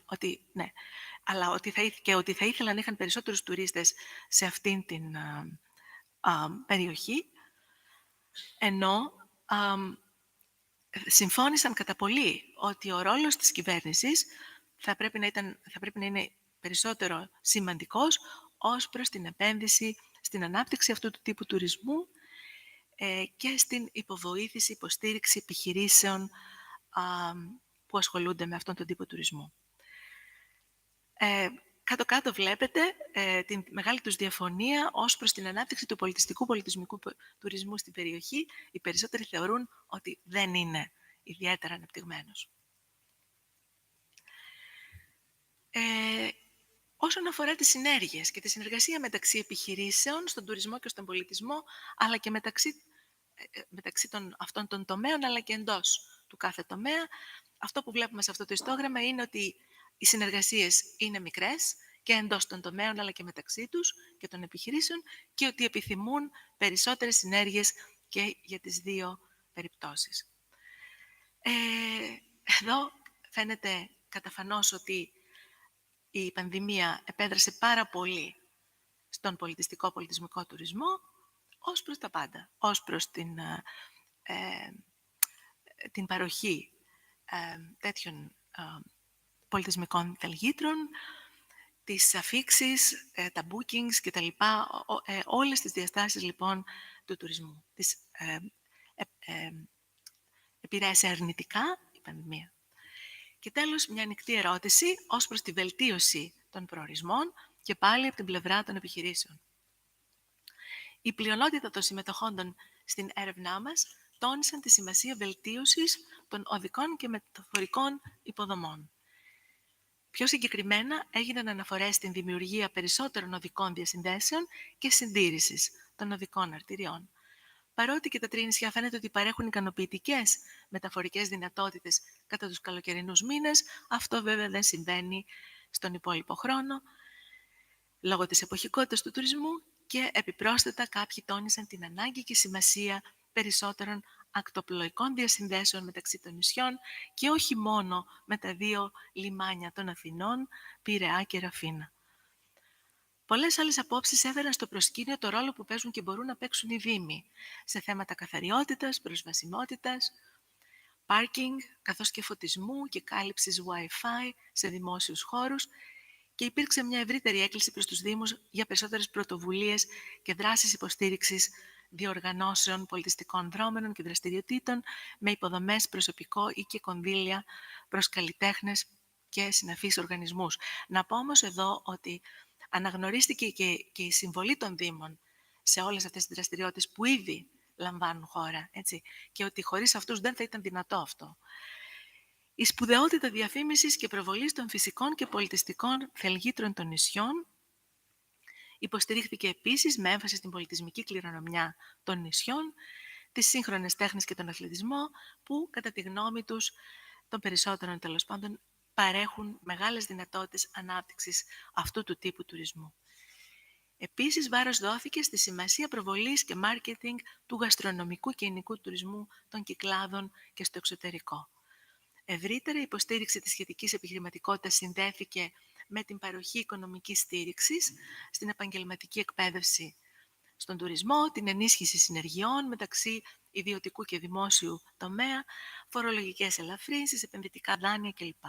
ότι θα ήθελαν να είχαν περισσότερους τουρίστες σε αυτήν την περιοχή, ενώ συμφώνησαν κατά πολύ ότι ο ρόλος της κυβέρνησης θα πρέπει να είναι περισσότερο σημαντικός ως προς την επένδυση στην ανάπτυξη αυτού του τύπου τουρισμού και στην υποβοήθηση, υποστήριξη επιχειρήσεων που ασχολούνται με αυτόν τον τύπο τουρισμού. Κάτω-κάτω βλέπετε την μεγάλη τους διαφωνία ως προς την ανάπτυξη του πολιτισμικού τουρισμού στην περιοχή. Οι περισσότεροι θεωρούν ότι δεν είναι ιδιαίτερα αναπτυγμένος. Όσον αφορά τις συνέργειες και τη συνεργασία μεταξύ επιχειρήσεων, στον τουρισμό και στον πολιτισμό, αλλά και μεταξύ αυτών των τομέων, αλλά και εντός του κάθε τομέα, αυτό που βλέπουμε σε αυτό το ιστόγραμμα είναι ότι οι συνεργασίες είναι μικρές και εντός των τομέων, αλλά και μεταξύ τους και των επιχειρήσεων, και ότι επιθυμούν περισσότερες συνέργειες και για τις δύο περιπτώσεις. Εδώ φαίνεται καταφανώς ότι η πανδημία επέδρασε πάρα πολύ στον πολιτιστικό-πολιτισμικό τουρισμό, ως προς τα πάντα. Ως προς την παροχή τέτοιων πολιτισμικών θελγήτρων, τις αφίξεις, τα bookings και τα λοιπά, όλες τις διαστάσεις λοιπόν του τουρισμού. Επηρέασε αρνητικά η πανδημία. Και τέλος, μια ανοιχτή ερώτηση ως προς τη βελτίωση των προορισμών και πάλι από την πλευρά των επιχειρήσεων. Η πλειονότητα των συμμετοχόντων στην έρευνά μας τόνισαν τη σημασία βελτίωσης των οδικών και μεταφορικών υποδομών. Πιο συγκεκριμένα, έγιναν αναφορές στην δημιουργία περισσότερων οδικών διασυνδέσεων και συντήρησης των οδικών αρτηριών. Παρότι και τα τρία νησιά φαίνεται ότι παρέχουν ικανοποιητικές μεταφορικές δυνατότητες κατά τους καλοκαιρινούς μήνες, αυτό βέβαια δεν συμβαίνει στον υπόλοιπο χρόνο, λόγω της εποχικότητας του τουρισμού, και επιπρόσθετα κάποιοι τόνισαν την ανάγκη και σημασία περισσότερων ακτοπλοϊκών διασυνδέσεων μεταξύ των νησιών και όχι μόνο με τα δύο λιμάνια των Αθηνών, Πειραιά και Ραφίνα. Πολλές άλλες απόψεις έφεραν στο προσκήνιο το ρόλο που παίζουν και μπορούν να παίξουν οι δήμοι σε θέματα καθαριότητας, προσβασιμότητας, πάρκινγκ, καθώς και φωτισμού και κάλυψης Wi-Fi σε δημόσιους χώρους, και υπήρξε μια ευρύτερη έκκληση προς τους Δήμους για περισσότερες πρωτοβουλίες και δράσεις υποστήριξης διοργανώσεων πολιτιστικών δρόμενων και δραστηριοτήτων με υποδομές, προσωπικό ή και κονδύλια προς καλλιτέχνες και συναφείς οργανισμούς. Να πω όμως εδώ ότι αναγνωρίστηκε και η συμβολή των Δήμων σε όλες αυτές τις δραστηριότητες που ήδη λαμβάνουν χώρα, έτσι, και ότι χωρίς αυτούς δεν θα ήταν δυνατό αυτό. Η σπουδαιότητα διαφήμισης και προβολής των φυσικών και πολιτιστικών θελγήτρων των νησιών υποστηρίχθηκε επίσης με έμφαση στην πολιτισμική κληρονομιά των νησιών, τις σύγχρονες τέχνες και τον αθλητισμό, που κατά τη γνώμη τους, των περισσότερων τέλος πάντων, παρέχουν μεγάλες δυνατότητες ανάπτυξης αυτού του τύπου τουρισμού. Επίσης, βάρος δόθηκε στη σημασία προβολής και μάρκετινγκ του γαστρονομικού και εινικού τουρισμού των Κυκλάδων και στο εξωτερικό. Ευρύτερα, η υποστήριξη της σχετικής επιχειρηματικότητας συνδέθηκε με την παροχή οικονομικής στήριξης στην επαγγελματική εκπαίδευση στον τουρισμό, την ενίσχυση συνεργειών μεταξύ ιδιωτικού και δημόσιου τομέα, φορολογικές ελαφρύνσεις, επενδυτικά δάνεια κλπ.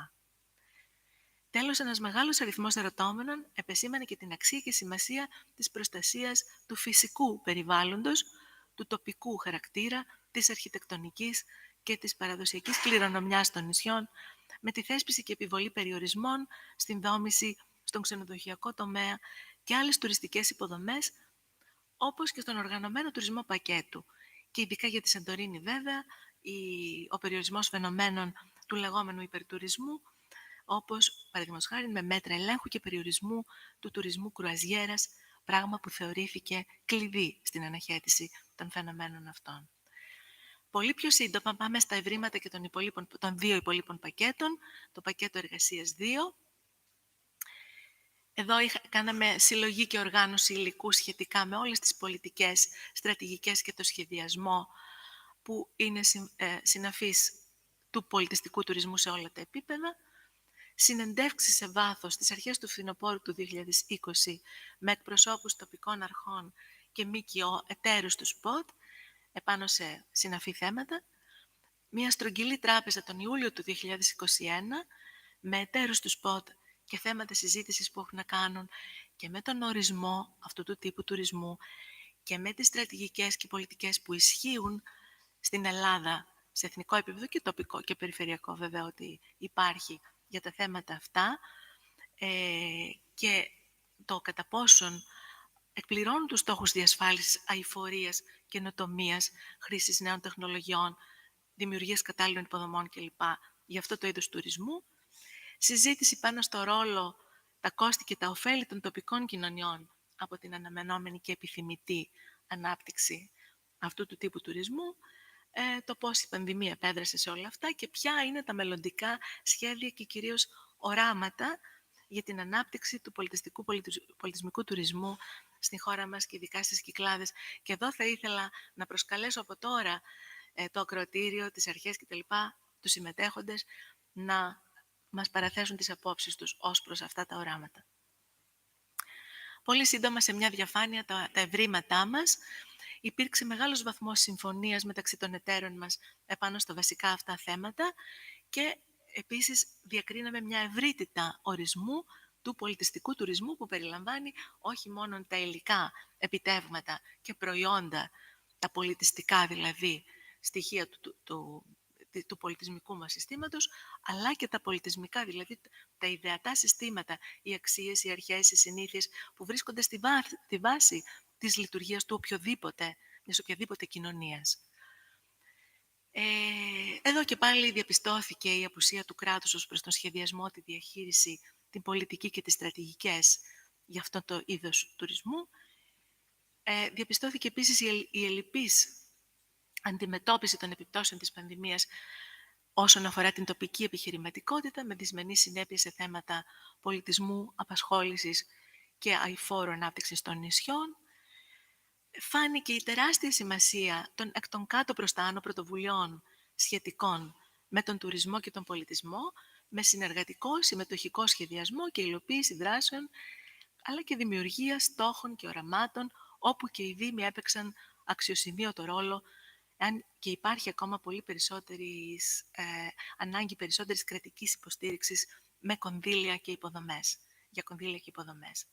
Τέλος, ένας μεγάλος αριθμός ερωτώμενων επεσήμανε και την αξία και σημασία της προστασίας του φυσικού περιβάλλοντος, του τοπικού χαρακτήρα, της αρχιτεκτονικής και της παραδοσιακής κληρονομιάς των νησιών, με τη θέσπιση και επιβολή περιορισμών στην δόμηση, στον ξενοδοχειακό τομέα και άλλες τουριστικές υποδομές, όπως και στον οργανωμένο τουρισμό πακέτου. Και ειδικά για τη Σαντορίνη, βέβαια, ο περιορισμός φαινομένων του λεγόμενου υπερτουρισμού, όπως παραδείγματος χάρη με μέτρα ελέγχου και περιορισμού του τουρισμού κρουαζιέρας, πράγμα που θεωρήθηκε κλειδί στην αναχέτηση των φαινομένων αυτών. Πολύ πιο σύντομα πάμε στα ευρήματα και των δύο υπολείπων πακέτων, το πακέτο εργασίας 2. Εδώ κάναμε συλλογή και οργάνωση υλικού σχετικά με όλες τις πολιτικές, στρατηγικές και το σχεδιασμό που είναι συναφείς του πολιτιστικού τουρισμού σε όλα τα επίπεδα. Συνεντεύξεις σε βάθος στις αρχές του φθινοπόρου του 2020 με εκπροσώπους τοπικών αρχών και ΜΚΟ εταίρους του ΣΠΟΤ επάνω σε συναφή θέματα. Μια στρογγυλή τράπεζα τον Ιούλιο του 2021 με εταίρους του ΣΠΟΤ και θέματα συζήτησης που έχουν να κάνουν και με τον ορισμό αυτού του τύπου τουρισμού και με τις στρατηγικές και πολιτικές που ισχύουν στην Ελλάδα σε εθνικό επίπεδο και τοπικό και περιφερειακό, βέβαια, ότι υπάρχει για τα θέματα αυτά, και το κατά πόσον εκπληρώνουν τους στόχους διασφάλισης αειφορίας, καινοτομίας, χρήσης νέων τεχνολογιών, δημιουργίας κατάλληλων υποδομών κλπ. Για αυτό το είδος τουρισμού. Συζήτηση πάνω στο ρόλο τα κόστη και τα ωφέλη των τοπικών κοινωνιών από την αναμενόμενη και επιθυμητή ανάπτυξη αυτού του τύπου τουρισμού, το πώς η πανδημία επέδρασε σε όλα αυτά και ποια είναι τα μελλοντικά σχέδια και κυρίως οράματα για την ανάπτυξη του πολιτισμικού τουρισμού στην χώρα μας και ειδικά στις Κυκλάδες. Και εδώ θα ήθελα να προσκαλέσω από τώρα το ακροατήριο, τις αρχές κτλ, τους συμμετέχοντες, να μας παραθέσουν τις απόψεις τους ως προς αυτά τα οράματα. Πολύ σύντομα σε μια διαφάνεια τα ευρήματά μας. Υπήρξε μεγάλος βαθμός συμφωνίας μεταξύ των εταίρων μας επάνω στα βασικά αυτά θέματα και επίσης διακρίναμε μια ευρύτητα ορισμού του πολιτιστικού τουρισμού που περιλαμβάνει όχι μόνο τα υλικά επιτεύγματα και προϊόντα, τα πολιτιστικά δηλαδή στοιχεία του πολιτισμικού μας συστήματος, αλλά και τα πολιτισμικά, δηλαδή τα ιδεατά συστήματα, οι αξίες, οι αρχές, οι συνήθειες που βρίσκονται στη βάση της λειτουργίας του μιας οποιαδήποτε κοινωνίας. Εδώ και πάλι διαπιστώθηκε η απουσία του κράτους ως προς τον σχεδιασμό, τη διαχείριση, την πολιτική και τις στρατηγικές για αυτό το είδος τουρισμού. Διαπιστώθηκε επίσης η ελλειπής αντιμετώπιση των επιπτώσεων της πανδημίας όσον αφορά την τοπική επιχειρηματικότητα, με δυσμενείς συνέπειες σε θέματα πολιτισμού, απασχόλησης και αειφόρου ανάπτυξης των νησιών. Φάνηκε η τεράστια σημασία των εκ των κάτω προς τα άνω πρωτοβουλειών σχετικών με τον τουρισμό και τον πολιτισμό, με συνεργατικό, συμμετοχικό σχεδιασμό και υλοποίηση δράσεων, αλλά και δημιουργία στόχων και οραμάτων, όπου και οι Δήμοι έπαιξαν αξιοσημείωτο ρόλο, αν και υπάρχει ακόμα πολύ ανάγκη περισσότερης κρατικής υποστήριξης με κονδύλια και υποδομές, για κονδύλια και υποδομές.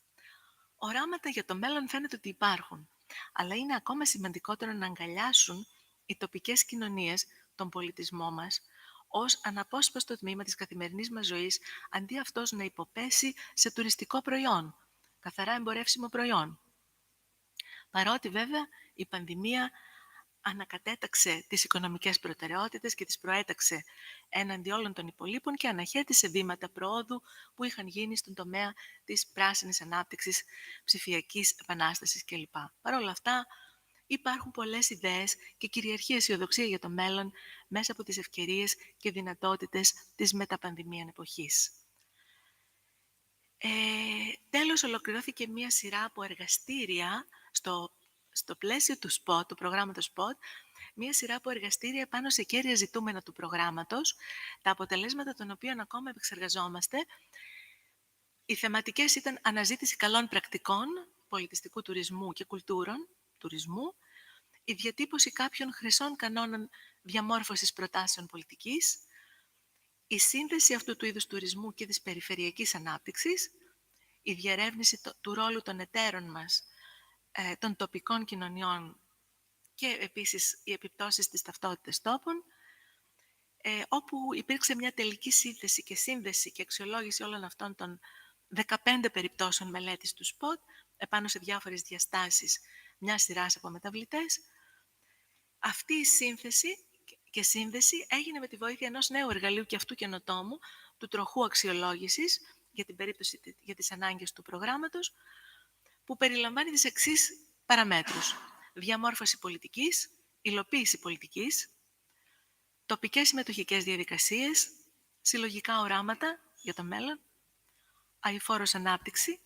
Οράματα για το μέλλον φαίνεται ότι υπάρχουν, αλλά είναι ακόμα σημαντικότερο να αγκαλιάσουν οι τοπικές κοινωνίες τον πολιτισμό μας ως αναπόσπαστο τμήμα της καθημερινής μας ζωής, αντί αυτός να υποπέσει σε τουριστικό προϊόν, καθαρά εμπορεύσιμο προϊόν. Παρότι βέβαια η πανδημία ανακατέταξε τις οικονομικές προτεραιότητες και τις προέταξε έναντι όλων των υπολείπων και αναχέτησε βήματα προόδου που είχαν γίνει στον τομέα της πράσινης ανάπτυξης, ψηφιακής επανάστασης κλπ. Παρ' όλα αυτά, υπάρχουν πολλές ιδέες και κυριαρχεί αισιοδοξία για το μέλλον μέσα από τις ευκαιρίες και δυνατότητες της μεταπανδημίαν εποχής. Τέλος, ολοκληρώθηκε μία σειρά από εργαστήρια στο πλαίσιο του προγράμματος SPOT, μία σειρά από εργαστήρια πάνω σε κέρια ζητούμενα του προγράμματος, τα αποτελέσματα των οποίων ακόμα επεξεργαζόμαστε. Οι θεματικές ήταν αναζήτηση καλών πρακτικών, πολιτιστικού τουρισμού και κουλτούρων τουρισμού, η διατύπωση κάποιων χρυσών κανόνων διαμόρφωσης προτάσεων πολιτικής, η σύνδεση αυτού του είδους τουρισμού και της περιφερειακής ανάπτυξης, η διερεύνηση του ρόλου των εταίρων μας, των τοπικών κοινωνιών και επίσης οι επιπτώσεις της ταυτότητας τόπων, όπου υπήρξε μια τελική σύνδεση και αξιολόγηση όλων αυτών των 15 περιπτώσεων μελέτης του SPOT επάνω σε διάφορες διαστάσεις μιας σειράς από μεταβλητές. Αυτή η σύνδεση έγινε με τη βοήθεια ενός νέου εργαλείου και αυτού καινοτόμου, του τροχού αξιολόγησης για τις ανάγκες του προγράμματος, που περιλαμβάνει τις εξής παραμέτρους: διαμόρφωση πολιτικής, υλοποίηση πολιτικής, τοπικές συμμετοχικές διαδικασίες, συλλογικά οράματα για το μέλλον, αειφόρος ανάπτυξη,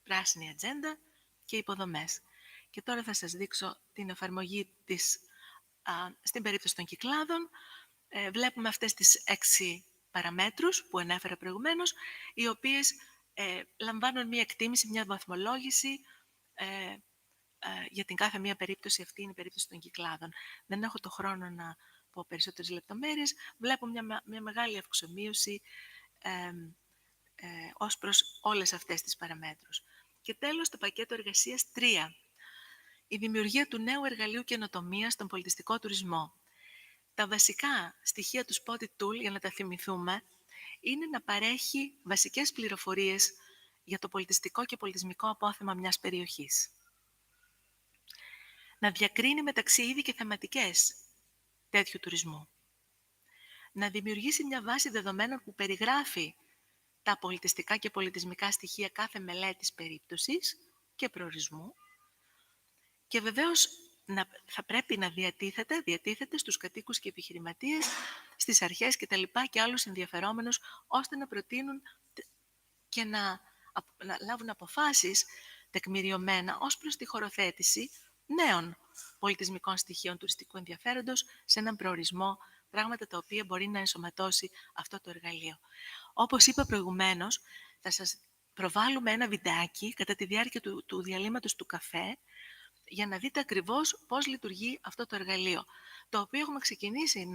πράσινη ατζέντα και υποδομές. Και τώρα θα σας δείξω την εφαρμογή στην περίπτωση των Κυκλάδων. Βλέπουμε αυτές τις 6 παραμέτρους που ανέφερα προηγουμένως, οι οποίες λαμβάνουν μία εκτίμηση, μια βαθμολόγηση για την κάθε μία περίπτωση. Αυτή είναι η περίπτωση των Κυκλάδων. Δεν έχω το χρόνο να πω περισσότερες λεπτομέρειες. Βλέπω μια μεγάλη αυξομοίωση ως προς όλες αυτές τις παραμέτρους. Και τέλος, το πακέτο εργασίας 3. Η δημιουργία του νέου εργαλείου καινοτομίας στον πολιτιστικό τουρισμό. Τα βασικά στοιχεία του Spotted Tool, για να τα θυμηθούμε, είναι να παρέχει βασικές πληροφορίες για το πολιτιστικό και πολιτισμικό απόθεμα μιας περιοχής. Να διακρίνει μεταξύ είδη και θεματικές τέτοιου τουρισμού. Να δημιουργήσει μια βάση δεδομένων που περιγράφει τα πολιτιστικά και πολιτισμικά στοιχεία κάθε μελέτης περίπτωσης και προορισμού και βεβαίως θα πρέπει να διατίθεται στους κατοίκους και επιχειρηματίες, στις αρχές και τα λοιπά και άλλους ενδιαφερόμενους, ώστε να προτείνουν και να λάβουν αποφάσεις τεκμηριωμένα ως προς τη χωροθέτηση νέων πολιτισμικών στοιχείων τουριστικού ενδιαφέροντος σε έναν προορισμό, πράγματα τα οποία μπορεί να ενσωματώσει αυτό το εργαλείο. Όπως είπα προηγουμένως, θα σας προβάλλουμε ένα βιντεάκι κατά τη διάρκεια του διαλύματος του καφέ, για να δείτε ακριβώς πώς λειτουργεί αυτό το εργαλείο, το οποίο έχουμε ξεκινήσει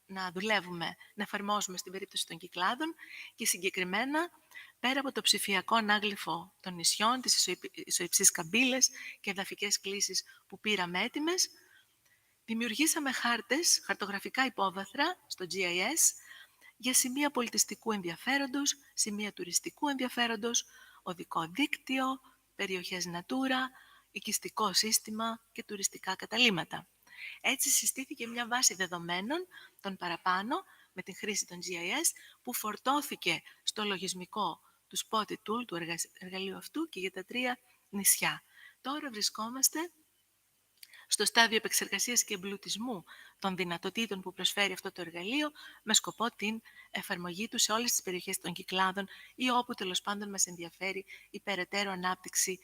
να δουλεύουμε, να εφαρμόζουμε στην περίπτωση των Κυκλάδων και συγκεκριμένα πέρα από το ψηφιακό ανάγλυφο των νησιών, τις ισοϊψείς καμπύλες και εδαφικές κλήσεις που πήραμε έτοιμες, δημιουργήσαμε χαρτογραφικά υπόβαθρα στο GIS για σημεία πολιτιστικού ενδιαφέροντος, σημεία τουριστικού ενδιαφέροντος, οδικό δίκτυο, περιοχές Natura, οικιστικό σύστημα και τουριστικά καταλύματα. Έτσι συστήθηκε μια βάση δεδομένων των παραπάνω με την χρήση των GIS που φορτώθηκε στο λογισμικό του Spotted Tool, του εργαλείου αυτού και για τα 3 νησιά. Τώρα βρισκόμαστε στο στάδιο επεξεργασίας και εμπλουτισμού των δυνατοτήτων που προσφέρει αυτό το εργαλείο με σκοπό την εφαρμογή του σε όλες τις περιοχές των Κυκλάδων ή όπου τέλος πάντων μας ενδιαφέρει η περαιτέρω ανάπτυξη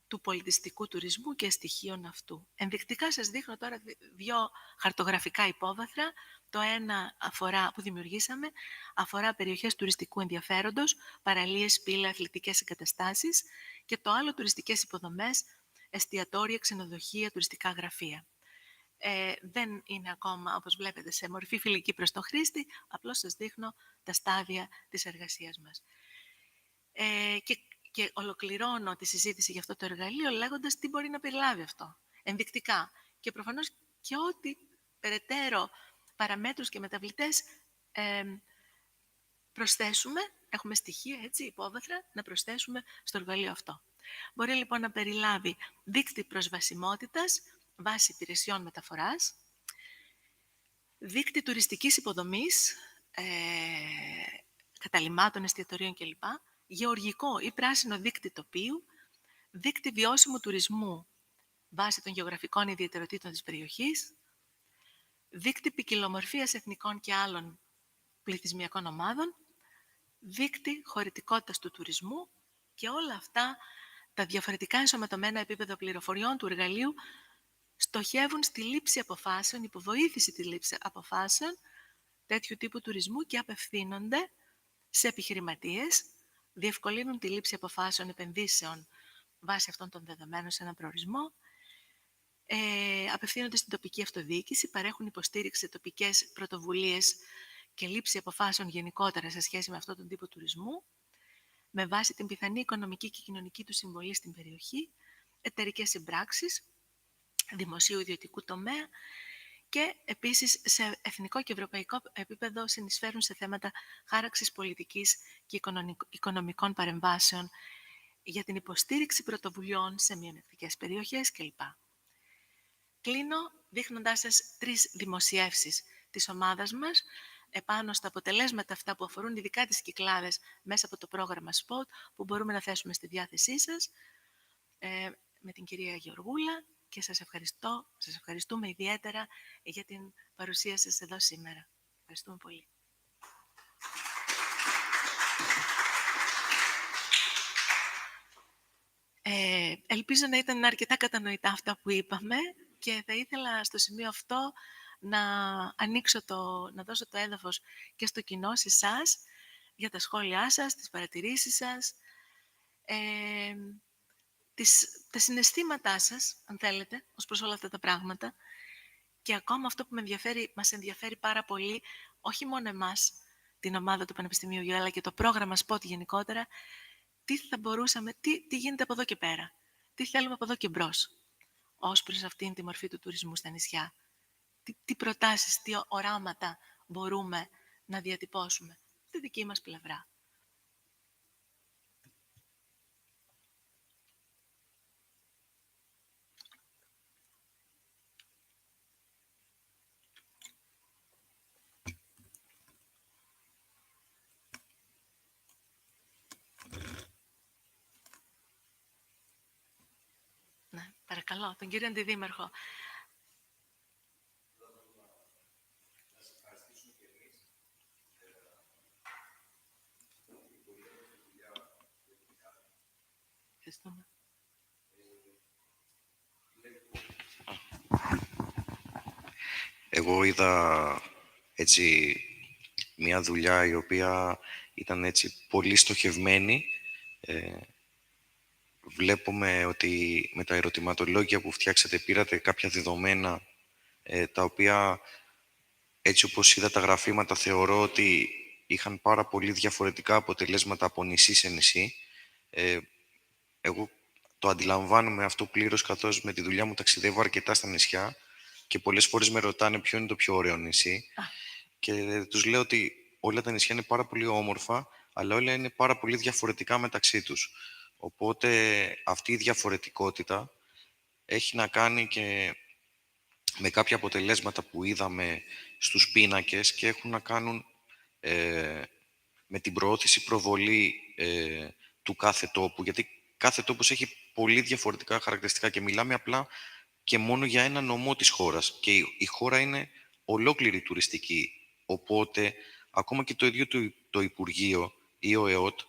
του πολιτιστικού τουρισμού και στοιχείων αυτού. Ενδεικτικά σας δείχνω τώρα 2 χαρτογραφικά υπόβαθρα. Το ένα που δημιουργήσαμε αφορά περιοχές τουριστικού ενδιαφέροντος, παραλίες, πύλα, αθλητικές εγκαταστάσεις και το άλλο τουριστικές υποδομές, εστιατόρια, ξενοδοχεία, τουριστικά γραφεία. Δεν είναι ακόμα, όπως βλέπετε, σε μορφή φιλική προς τον χρήστη, απλώς σας δείχνω τα στάδια της εργασίας μας. Και ολοκληρώνω τη συζήτηση για αυτό το εργαλείο λέγοντας τι μπορεί να περιλάβει αυτό. Ενδεικτικά και προφανώς και ό,τι περαιτέρω παραμέτρους και μεταβλητές προσθέσουμε, έχουμε στοιχεία, έτσι, υπόβαθρα, να προσθέσουμε στο εργαλείο αυτό. Μπορεί λοιπόν να περιλάβει δείκτη προσβασιμότητας βάσει υπηρεσιών μεταφοράς, δείκτη τουριστικής υποδομής, καταλυμάτων, εστιατορίων κλπ, γεωργικό ή πράσινο δείκτη τοπίου, δείκτη βιώσιμου τουρισμού βάσει των γεωγραφικών ιδιαιτεροτήτων της περιοχής, δείκτη ποικιλομορφίας εθνικών και άλλων πληθυσμιακών ομάδων, δείκτη χωρητικότητας του τουρισμού και όλα αυτά τα διαφορετικά ενσωματωμένα επίπεδα πληροφοριών του εργαλείου στοχεύουν στη λήψη αποφάσεων, υποβοήθηση τη λήψη αποφάσεων τέτοιου τύπου τουρισμού και απευθύνονται σε επιχειρηματίες, διευκολύνουν τη λήψη αποφάσεων επενδύσεων βάσει αυτών των δεδομένων σε έναν προορισμό, απευθύνονται στην τοπική αυτοδιοίκηση, παρέχουν υποστήριξη σε τοπικές πρωτοβουλίες και λήψη αποφάσεων γενικότερα σε σχέση με αυτόν τον τύπο τουρισμού, με βάση την πιθανή οικονομική και κοινωνική του συμβολή στην περιοχή, εταιρικές συμπράξεις, δημοσίου ιδιωτικού τομέα και επίσης σε εθνικό και ευρωπαϊκό επίπεδο συνεισφέρουν σε θέματα χάραξης πολιτικής και οικονομικών παρεμβάσεων για την υποστήριξη πρωτοβουλειών σε μειονεκτικές περιοχές κλπ. Κλείνω δείχνοντάς σας 3 δημοσιεύσεις της ομάδας μας επάνω στα αποτελέσματα αυτά που αφορούν ειδικά τις Κυκλάδες μέσα από το πρόγραμμα SPOT που μπορούμε να θέσουμε στη διάθεσή σας με την κυρία Γεωργούλα και σας ευχαριστούμε ιδιαίτερα για την παρουσία σας εδώ σήμερα. Ευχαριστούμε πολύ. Ελπίζω να ήταν αρκετά κατανοητά αυτά που είπαμε και θα ήθελα στο σημείο αυτό να δώσω το έδαφος και στο κοινό, σε εσάς, για τα σχόλιά σας, τις παρατηρήσεις σας, τα συναισθήματά σας, αν θέλετε, ως προς όλα αυτά τα πράγματα. Και ακόμα αυτό που μας ενδιαφέρει πάρα πολύ, όχι μόνο εμάς, την ομάδα του Πανεπιστημίου ΙΟΕ, αλλά και το πρόγραμμα SPOT γενικότερα, τι γίνεται από εδώ και πέρα, τι θέλουμε από εδώ και μπρος, ως προς αυτήν τη μορφή του τουρισμού στα νησιά. Τι προτάσεις, τι οράματα μπορούμε να διατυπώσουμε στη δική μας πλευρά. Παρακαλώ, τον κύριο Αντιδήμαρχο. Ευχαριστούμε. Εγώ είδα έτσι μια δουλειά η οποία ήταν έτσι πολύ στοχευμένη. Βλέπουμε ότι με τα ερωτηματολόγια που φτιάξατε πήρατε κάποια δεδομένα τα οποία έτσι όπως είδα τα γραφήματα θεωρώ ότι είχαν πάρα πολύ διαφορετικά αποτελέσματα από νησί σε νησί. Εγώ το αντιλαμβάνομαι αυτό πλήρως καθώς με τη δουλειά μου ταξιδεύω αρκετά στα νησιά και πολλές φορές με ρωτάνε ποιο είναι το πιο ωραίο νησί και τους λέω ότι όλα τα νησιά είναι πάρα πολύ όμορφα, αλλά όλα είναι πάρα πολύ διαφορετικά μεταξύ τους. Οπότε αυτή η διαφορετικότητα έχει να κάνει και με κάποια αποτελέσματα που είδαμε στους πίνακες και έχουν να κάνουν με την προώθηση προβολή του κάθε τόπου, γιατί κάθε τόπος έχει πολύ διαφορετικά χαρακτηριστικά και μιλάμε απλά και μόνο για ένα νομό της χώρας και η χώρα είναι ολόκληρη τουριστική. Οπότε, ακόμα και το ίδιο το Υπουργείο ή ο ΕΟΤ,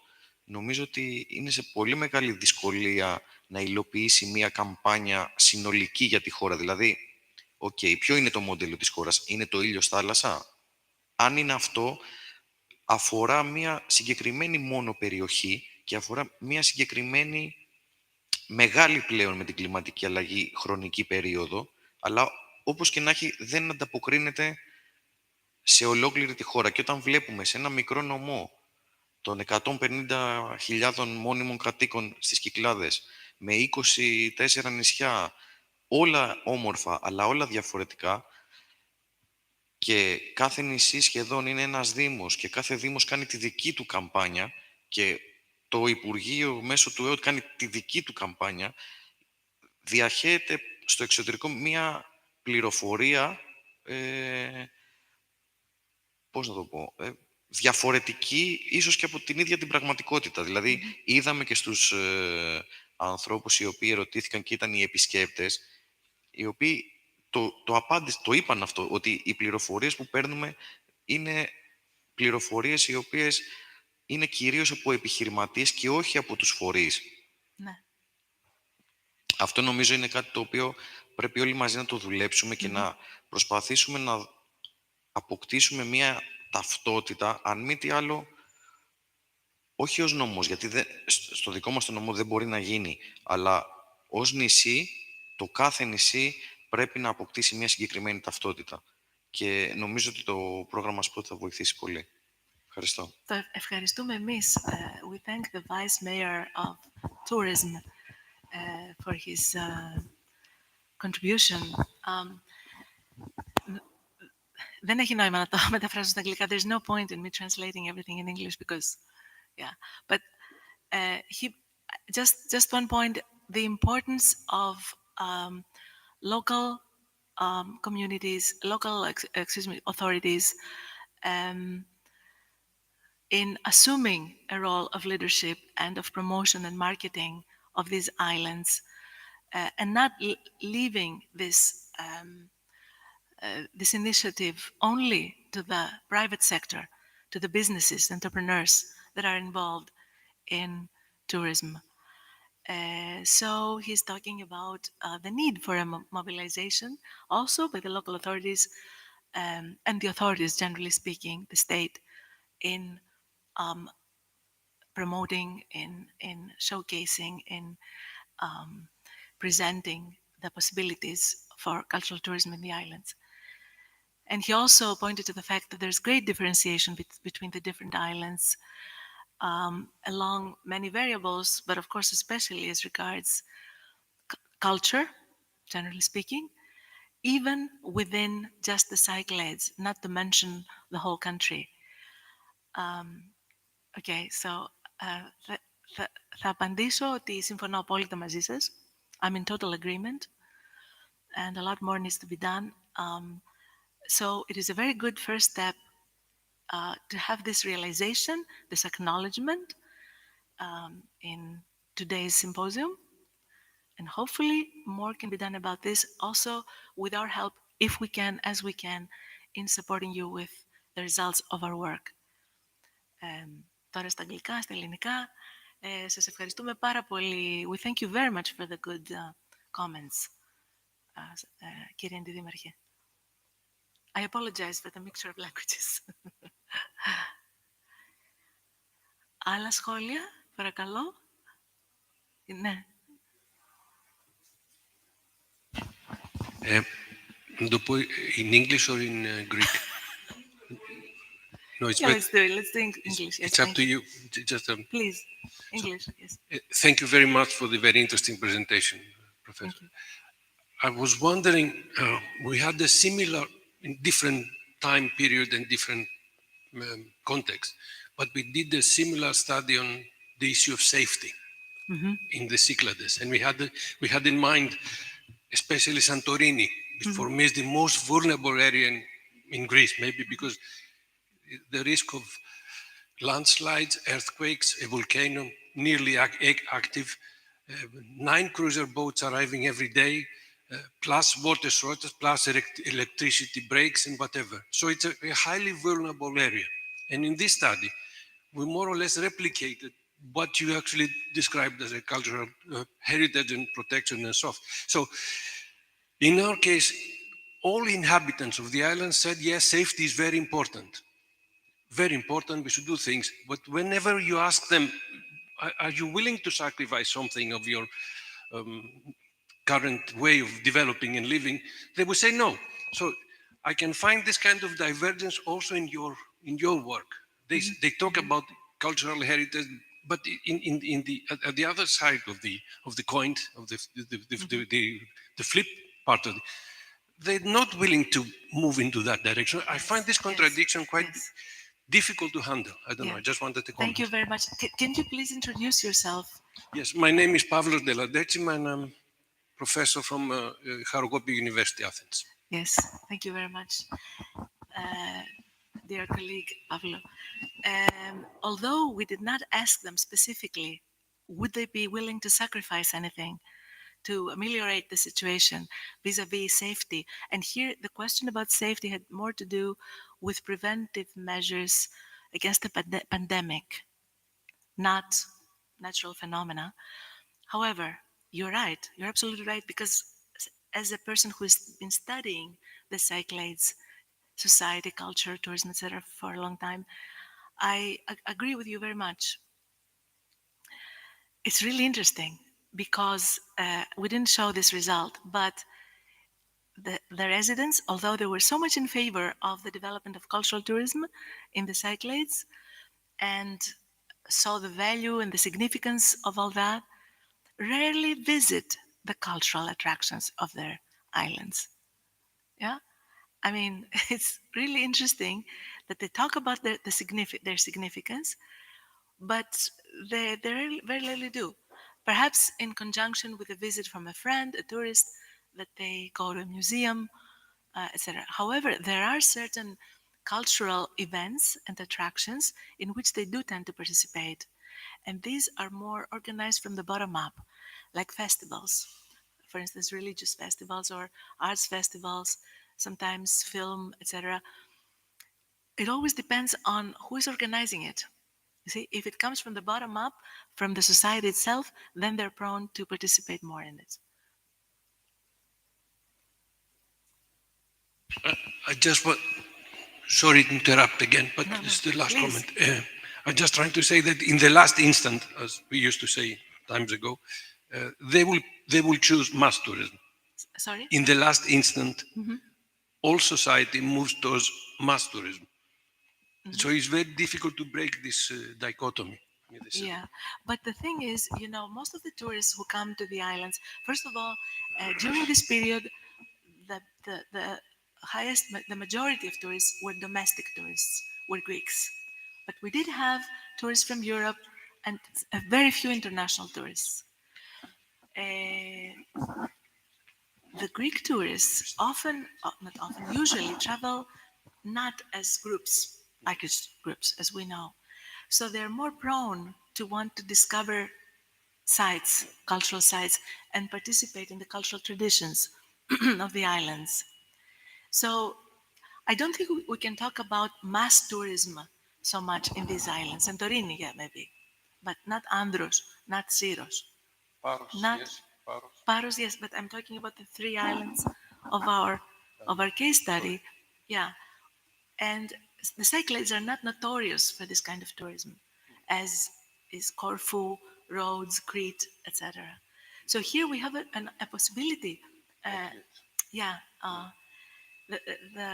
νομίζω ότι είναι σε πολύ μεγάλη δυσκολία να υλοποιήσει μια καμπάνια συνολική για τη χώρα. Δηλαδή, ποιο είναι το μοντέλο της χώρας, είναι το ήλιος θάλασσα. Αν είναι αυτό, αφορά μια συγκεκριμένη μόνο περιοχή και αφορά μια συγκεκριμένη μεγάλη πλέον με την κλιματική αλλαγή χρονική περίοδο, αλλά όπως και να έχει δεν ανταποκρίνεται σε ολόκληρη τη χώρα. Και όταν βλέπουμε σε ένα μικρό νομό των 150.000 μόνιμων κατοίκων στις Κυκλάδες, με 24 νησιά, όλα όμορφα, αλλά όλα διαφορετικά, και κάθε νησί σχεδόν είναι ένας δήμος και κάθε δήμος κάνει τη δική του καμπάνια και το Υπουργείο μέσω του ΕΟΤ κάνει τη δική του καμπάνια, διαχέεται στο εξωτερικό μία πληροφορία, πώς να το πω, διαφορετική ίσως και από την ίδια την πραγματικότητα. Δηλαδή, είδαμε και στους ανθρώπους οι οποίοι ερωτήθηκαν και ήταν οι επισκέπτες, οι οποίοι το είπαν αυτό, ότι οι πληροφορίες που παίρνουμε είναι πληροφορίες οι οποίες είναι κυρίως από επιχειρηματίες και όχι από τους φορείς. Ναι. Αυτό νομίζω είναι κάτι το οποίο πρέπει όλοι μαζί να το δουλέψουμε και να προσπαθήσουμε να αποκτήσουμε μία ταυτότητα, αν μη τι άλλο, όχι ως νομός, γιατί στο δικό μας το νομό δεν μπορεί να γίνει, αλλά ως νησί, το κάθε νησί πρέπει να αποκτήσει μία συγκεκριμένη ταυτότητα. Και νομίζω ότι το πρόγραμμα Spot θα βοηθήσει πολύ. Ευχαριστώ. Ευχαριστούμε εμείς. We thank the Vice Mayor of Tourism for his contribution. Δεν έχει νόημα να το μεταφράσω στα αγγλικά. There's no point in me translating everything in English because, yeah. But just one point, the importance of local communities, local, authorities in assuming a role of leadership and of promotion and marketing of these islands and not leaving this initiative only to the private sector, to the businesses, entrepreneurs that are involved in tourism. So he's talking about the need for a mobilization also by the local authorities and the authorities, generally speaking, the state, in promoting, in showcasing, in presenting the possibilities for cultural tourism in the islands. And he also pointed to the fact that there's great differentiation between the different islands along many variables, but of course, especially as regards culture, generally speaking, even within just the Cyclades, not to mention the whole country. Okay, so θα απαντήσω ότι συμφωνώ απόλυτα μαζί σας. I'm in total agreement, and a lot more needs to be done. So it is a very good first step to have this realization, this acknowledgement in today's symposium, And hopefully more can be done about this also with our help, if we can, as we can, in supporting you with the results of our work. Τώρα στα αγγλικά, στα ελληνικά, σας ευχαριστούμε πάρα πολύ. We thank you very much for the good comments, κύριε Αντιδήμαρχε. I apologize for the mixture of languages. Άλλα σχόλια, παρακαλώ. Ναι. Το πω in English or in Greek? No, it's Yeah, better. let's do English. Yes, It's up thank to you. Just Please, English, yes. thank you very much for the very interesting presentation, Professor. Thank you. I was wondering, we had a similar in different time period and different context, but we did a similar study on the issue of safety in the Cyclades, and we had in mind, especially Santorini, which for me is the most vulnerable area in Greece, maybe because the risk of landslides, earthquakes, a volcano nearly active, 9 cruiser boats arriving every day, plus water shortages, plus electricity breaks and whatever. So it's a highly vulnerable area. And in this study, we more or less replicated what you actually described as a cultural heritage and protection and so forth. So in our case, all inhabitants of the island said, yes, safety is very important. Very important, we should do things. But whenever you ask them, are you willing to sacrifice something of your current way of developing and living, they will say no. So I can find this kind of divergence also in your work. They talk about cultural heritage, but at the other side of the coin, of the flip part of it, they're not willing to move into that direction. I find this contradiction quite difficult to handle. I don't know. I just wanted to comment. Thank you very much. Can you please introduce yourself? Yes, my name is Pavlos Deladecima, and I'm professor from Harogopi University, Athens. Yes, thank you very much, dear colleague Pavlo. Although we did not ask them specifically, would they be willing to sacrifice anything to ameliorate the situation vis-a-vis safety? And here the question about safety had more to do with preventive measures against the pandemic, not natural phenomena. However, you're right. You're absolutely right, because as a person who has been studying the Cyclades, society, culture, tourism, etc., for a long time, I agree with you very much. It's really interesting because we didn't show this result, but the residents, although they were so much in favor of the development of cultural tourism in the Cyclades and saw the value and the significance of all that, rarely visit the cultural attractions of their islands. Yeah, I mean, it's really interesting that they talk about their significance, but they very rarely do. Perhaps in conjunction with a visit from a friend, a tourist, that they go to a museum, etc. However, there are certain cultural events and attractions in which they do tend to participate. And these are more organized from the bottom up, like festivals. For instance, religious festivals or arts festivals, sometimes film, etc. It always depends on who is organizing it. You see, if it comes from the bottom up, from the society itself, then they're prone to participate more in it. I just want, sorry to interrupt again, but No, this is the last please. comment. I'm just trying to say that in the last instant, as we used to say times ago, they will choose mass tourism. Sorry? In the last instant, all society moves towards mass tourism. So it's very difficult to break this dichotomy. Yeah, but the thing is, most of the tourists who come to the islands, first of all, during this period, the highest, the majority of tourists were domestic tourists, were Greeks. But we did have tourists from Europe and very few international tourists. The Greek tourists not often, usually travel not as groups, packaged groups, as we know. So they're more prone to want to discover sites, cultural sites, and participate in the cultural traditions of the islands. So I don't think we can talk about mass tourism so much in these islands. Santorini, yeah, maybe, but not Andros, not Syros, Paros, not yes, Paros. Paros. Yes, but I'm talking about the three islands of our case study. Yeah, and the Cyclades are not notorious for this kind of tourism, as is Corfu, Rhodes, Crete, etc. So here we have a possibility, uh, yeah, the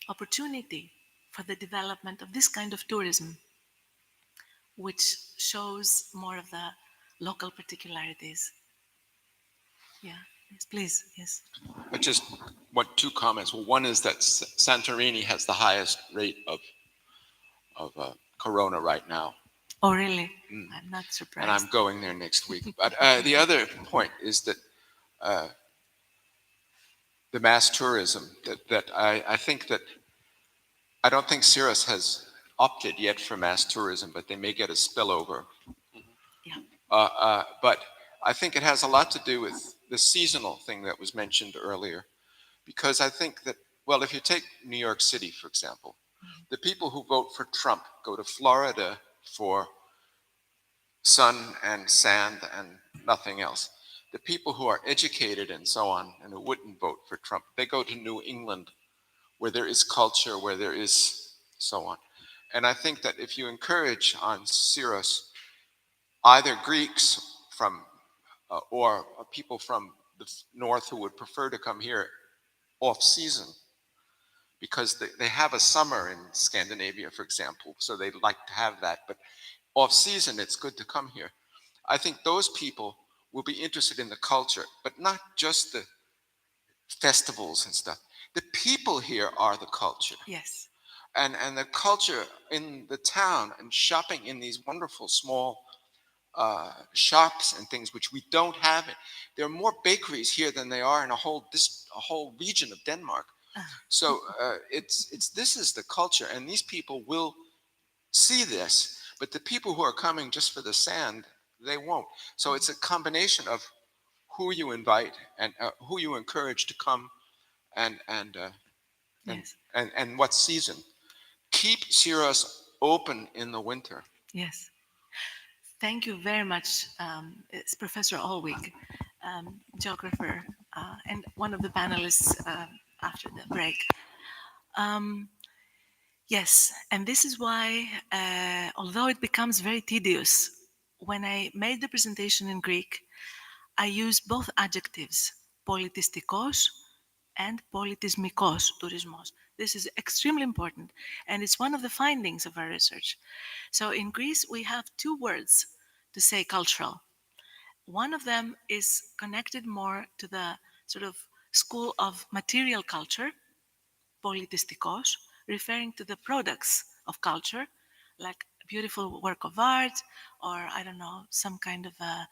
opportunity for the development of this kind of tourism, which shows more of the local particularities. Yeah, yes, please, yes. I just want two comments. Well, one is that Santorini has the highest rate of corona right now, Oh, really? Mm. I'm not and I'm surprised. going there next week. But the other point is that the mass tourism that I think that I don't think Cirrus has opted yet for mass tourism, but they may get a spillover. Yeah. But I think it has a lot to do with the seasonal thing that was mentioned earlier, because I think that, well, if you take New York City, for example, the people who vote for Trump go to Florida for sun and sand and nothing else. The people who are educated and so on and who wouldn't vote for Trump, they go to New England where there is culture, where there is so on. And I think that if you encourage on Syros either Greeks from or people from the north who would prefer to come here off season, because they have a summer in Scandinavia, for example, so they like to have that. But off season, it's good to come here. I think those people will be interested in the culture, but not just the festivals and stuff. The people here are the culture. Yes. And the culture in the town and shopping in these wonderful small shops and things which we don't have. There are more bakeries here than they are in a whole region of Denmark. So it's this is the culture, and these people will see this. But the people who are coming just for the sand, they won't. So it's a combination of who you invite and who you encourage to come, and and uh, and, Yes. and what season. Keep Syros open in the winter. Yes. Thank you very much, it's Professor Alwig, geographer, and one of the panelists after the break. Um, yes, and this is why, although it becomes very tedious, when I made the presentation in Greek, I used both adjectives, politistikos and politismikos tourismos. This is extremely important, and it's one of the findings of our research. So in Greece, we have two words to say cultural. One of them is connected more to the sort of school of material culture, politistikos, referring to the products of culture, like a beautiful work of art, or I don't know, some kind of a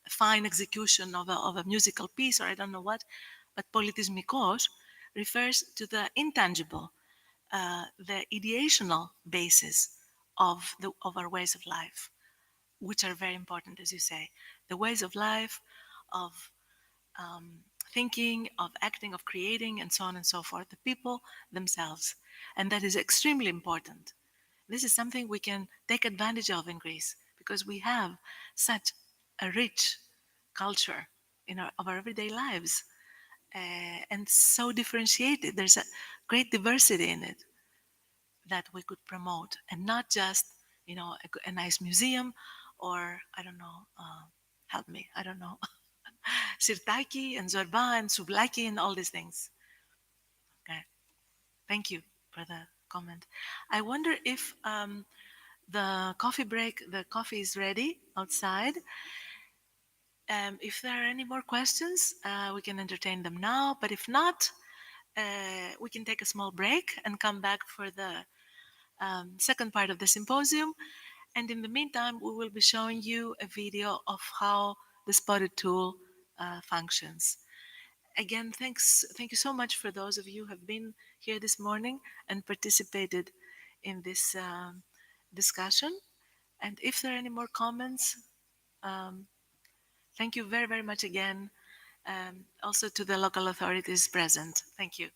fine execution of a musical piece, or I don't know what. But politismikos refers to the intangible, the ideational basis of our ways of life, which are very important, as you say. The ways of life, of thinking, of acting, of creating, and so on and so forth. The people themselves. And that is extremely important. This is something we can take advantage of in Greece because we have such a rich culture of our everyday lives, and so differentiated. There's a great diversity in it that we could promote, and not just a nice museum, or I don't know, help me, I don't know, sirtaki and zorba and souvlaki and all these things. Okay, thank you for the comment. I wonder if the coffee break, the coffee is ready outside. If there are any more questions, we can entertain them now. But if not, we can take a small break and come back for the second part of the symposium. And in the meantime, we will be showing you a video of how the spotted tool functions. Again, thank you so much for those of you who have been here this morning and participated in this discussion. And if there are any more comments, um, Thank you very, very much again. Also to the local authorities present. Thank you.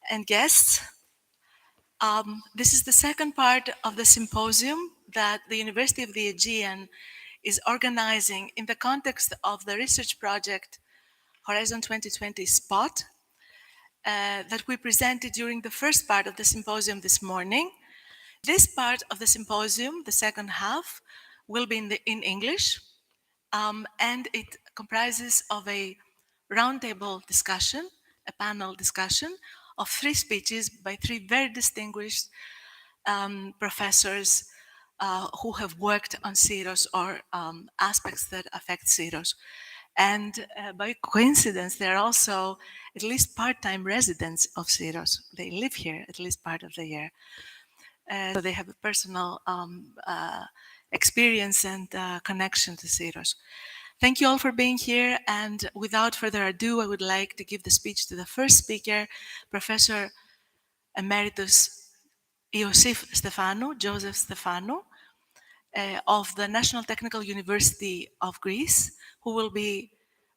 and guests. This is the second part of the symposium that the University of the Aegean is organizing in the context of the research project Horizon 2020 SPOT that we presented during the first part of the symposium this morning. This part of the symposium, the second half, will be in English, and it comprises of a roundtable discussion, a panel discussion of 3 speeches by 3 very distinguished professors who have worked on Syros or aspects that affect Syros. And by coincidence, they're also at least part-time residents of Syros. They live here at least part of the year. So they have a personal experience and connection to Syros. Thank you all for being here. And without further ado, I would like to give the speech to the first speaker, Professor Emeritus Joseph Stefanou, of the National Technical University of Greece, who will be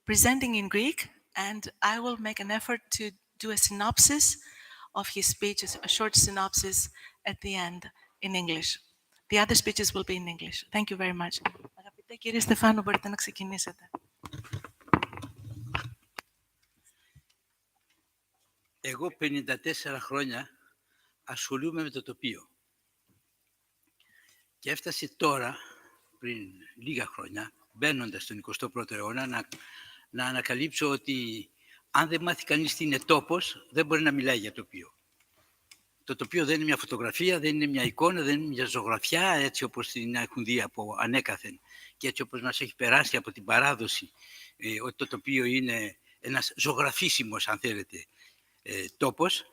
presenting in Greek, and I will make an effort to do a synopsis of his speech, a short synopsis at the end in English. The other speeches will be in English. Thank you very much. Αγαπητέ κύριε Στεφάνου, μπορείτε να ξεκινήσετε. Εγώ 54 χρόνια ασχολούμαι με το τοπίο. Και έφτασε τώρα, πριν λίγα χρόνια, μπαίνοντας στον 21ο αιώνα, να ανακαλύψω ότι αν δεν μάθει κανείς τι είναι τόπος, δεν μπορεί να μιλάει για τοπίο. Το τοπίο δεν είναι μια φωτογραφία, δεν είναι μια εικόνα, δεν είναι μια ζωγραφιά, έτσι όπως την έχουν δει από ανέκαθεν και έτσι όπως μας έχει περάσει από την παράδοση, ότι το τοπίο είναι ένας ζωγραφίσιμος, αν θέλετε, τόπος,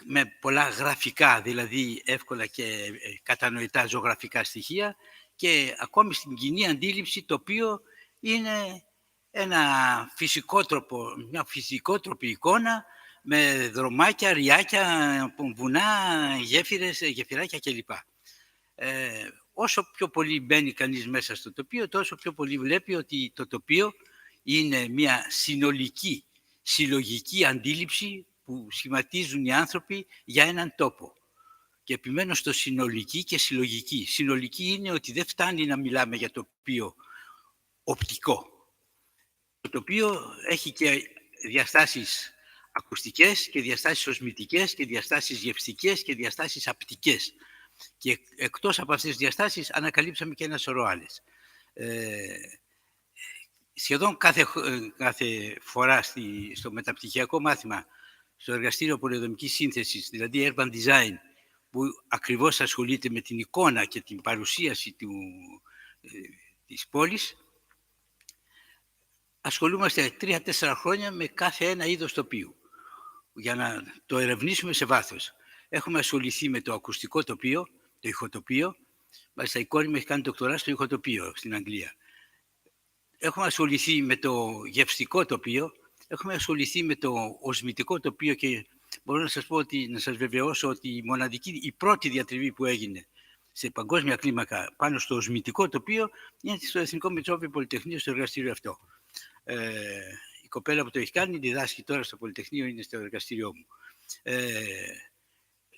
με πολλά γραφικά, δηλαδή εύκολα και κατανοητά ζωγραφικά στοιχεία, και ακόμη στην κοινή αντίληψη τοπίο είναι ένα μια φυσικότροπη εικόνα με δρομάκια, ριάκια, βουνά, γέφυρες, γεφυράκια κλπ. Όσο πιο πολύ μπαίνει κανείς μέσα στο τοπίο, τόσο πιο πολύ βλέπει ότι το τοπίο είναι μια συνολική, συλλογική αντίληψη που σχηματίζουν οι άνθρωποι για έναν τόπο. Και επιμένω στο συνολική και συλλογική. Συνολική είναι ότι δεν φτάνει να μιλάμε για τοπίο οπτικό. Το τοπίο έχει και διαστάσεις ακουστικές και διαστάσεις οσμητικές και διαστάσεις γευστικές και διαστάσεις απτικές. Και εκτός από αυτές τις διαστάσεις ανακαλύψαμε και ένα σωρό άλλες. Σχεδόν κάθε φορά στο μεταπτυχιακό μάθημα, στο εργαστήριο πολεοδομικής σύνθεσης, δηλαδή urban design, που ακριβώς ασχολείται με την εικόνα και την παρουσίαση της πόλης, ασχολούμαστε 3-4 χρόνια με κάθε ένα είδος τοπίου, για να το ερευνήσουμε σε βάθος. Έχουμε ασχοληθεί με το ακουστικό τοπίο, το ηχοτοπίο. Μάλιστα η κόρη μου έχει κάνει δοκτορά στο ηχοτοπίο στην Αγγλία. Έχουμε ασχοληθεί με το γευστικό τοπίο, έχουμε ασχοληθεί με το οσμητικό τοπίο και μπορώ να σας πω να σας βεβαιώσω ότι η πρώτη διατριβή που έγινε σε παγκόσμια κλίμακα πάνω στο οσμητικό τοπίο είναι στο Εθνικό Μετσόβιο Πολυτεχνείο, στο εργαστήριο αυτό. Η κοπέλα που το έχει κάνει διδάσκει τώρα στο Πολυτεχνείο, είναι στο εργαστήριό μου.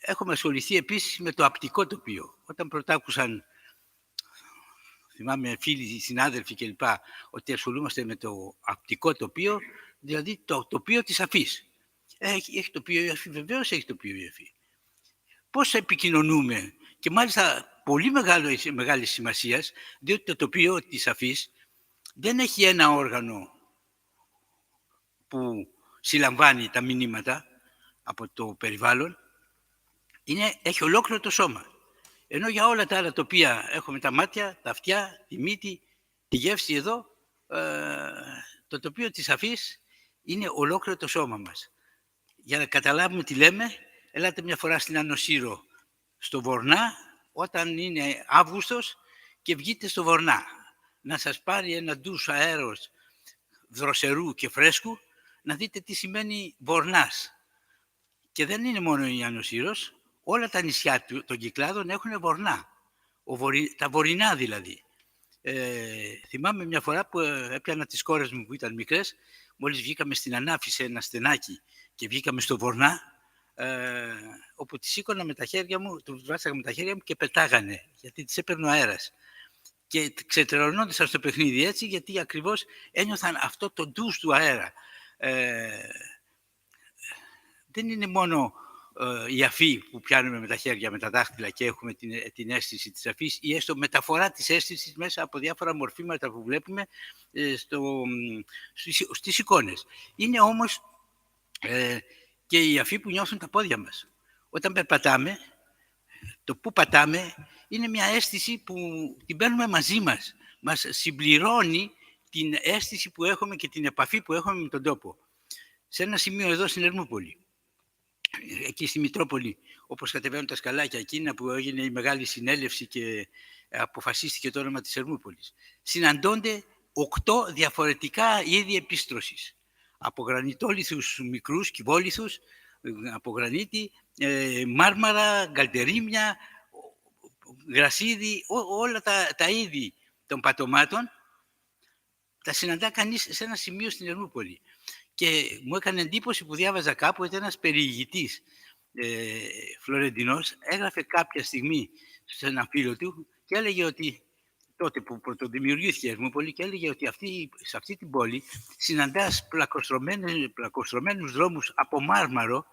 Έχουμε ασχοληθεί επίσης με το απτικό τοπίο. Όταν πρωτάκουσαν, θυμάμαι φίλοι, συνάδελφοι κλπ, ότι ασχολούμαστε με το απτικό τοπίο, δηλαδή το τοπίο της αφής. Έχει τοπίο η αφή, βεβαίως έχει τοπίο η αφή. Πώς επικοινωνούμε, και μάλιστα πολύ μεγάλη σημασία, διότι το τοπίο της αφής δεν έχει ένα όργανο που συλλαμβάνει τα μηνύματα από το περιβάλλον, έχει ολόκληρο το σώμα. Ενώ για όλα τα άλλα τοπία έχουμε τα μάτια, τα αυτιά, τη μύτη, τη γεύση εδώ, το τοπίο της αφής είναι ολόκληρο το σώμα μας. Για να καταλάβουμε τι λέμε, ελάτε μια φορά στην Άνω Σύρο, στο Βορνά, όταν είναι Αύγουστος και βγείτε στο Βορνά. Να σας πάρει ένα ντους αέρος δροσερού και φρέσκου, να δείτε τι σημαίνει Βορνάς. Και δεν είναι μόνο η Άνω Σύρος, όλα τα νησιά των Κυκλάδων έχουν Βορνά, τα βορεινά δηλαδή. Θυμάμαι μια φορά που έπιανα τις κόρες μου που ήταν μικρές, μόλις βγήκαμε στην Ανάφη σε ένα στενάκι και βγήκαμε στο Βορνά, όπου τις σήκωνα με τα χέρια μου, τους βάσαγα με τα χέρια μου και πετάγανε, γιατί τις έπαιρνε ο αέρας. Και ξετρελωνόντουσαν στο παιχνίδι έτσι, γιατί ακριβώς ένιωθαν αυτό το ντους του αέρα. Δεν είναι μόνο η αφή που πιάνουμε με τα χέρια, με τα δάχτυλα και έχουμε την αίσθηση της αφής, ή έστω μεταφορά της αίσθησης μέσα από διάφορα μορφήματα που βλέπουμε στις εικόνες. Είναι όμως και η αφή που νιώθουν τα πόδια μας. Όταν περπατάμε, το που πατάμε είναι μια αίσθηση που την παίρνουμε μαζί μας. Μας συμπληρώνει την αίσθηση που έχουμε και την επαφή που έχουμε με τον τόπο. Σε ένα σημείο εδώ στην Ερμούπολη, εκεί στη Μητρόπολη, όπως κατεβαίνουν τα σκαλάκια εκείνα που έγινε η μεγάλη συνέλευση και αποφασίστηκε το όνομα της Ερμούπολης, συναντώνται 8 διαφορετικά είδη επίστρωσης. Από γρανιτόλιθους μικρούς, κυβόλιθους, από γρανίτη, μάρμαρα, γκαλτερίμια, γρασίδι, όλα τα είδη των πατωμάτων τα συναντά κανείς σε ένα σημείο στην Ερμούπολη. Και μου έκανε εντύπωση που διάβαζα κάπου ότι ένας περιηγητής Φλωρεντινός έγραφε κάποια στιγμή σε ένα φίλο του και έλεγε ότι τότε που πρωτοδημιουργήθηκε η Ερμούπολη, και έλεγε ότι σε αυτή την πόλη συναντάς πλακοστρωμένους δρόμους από μάρμαρο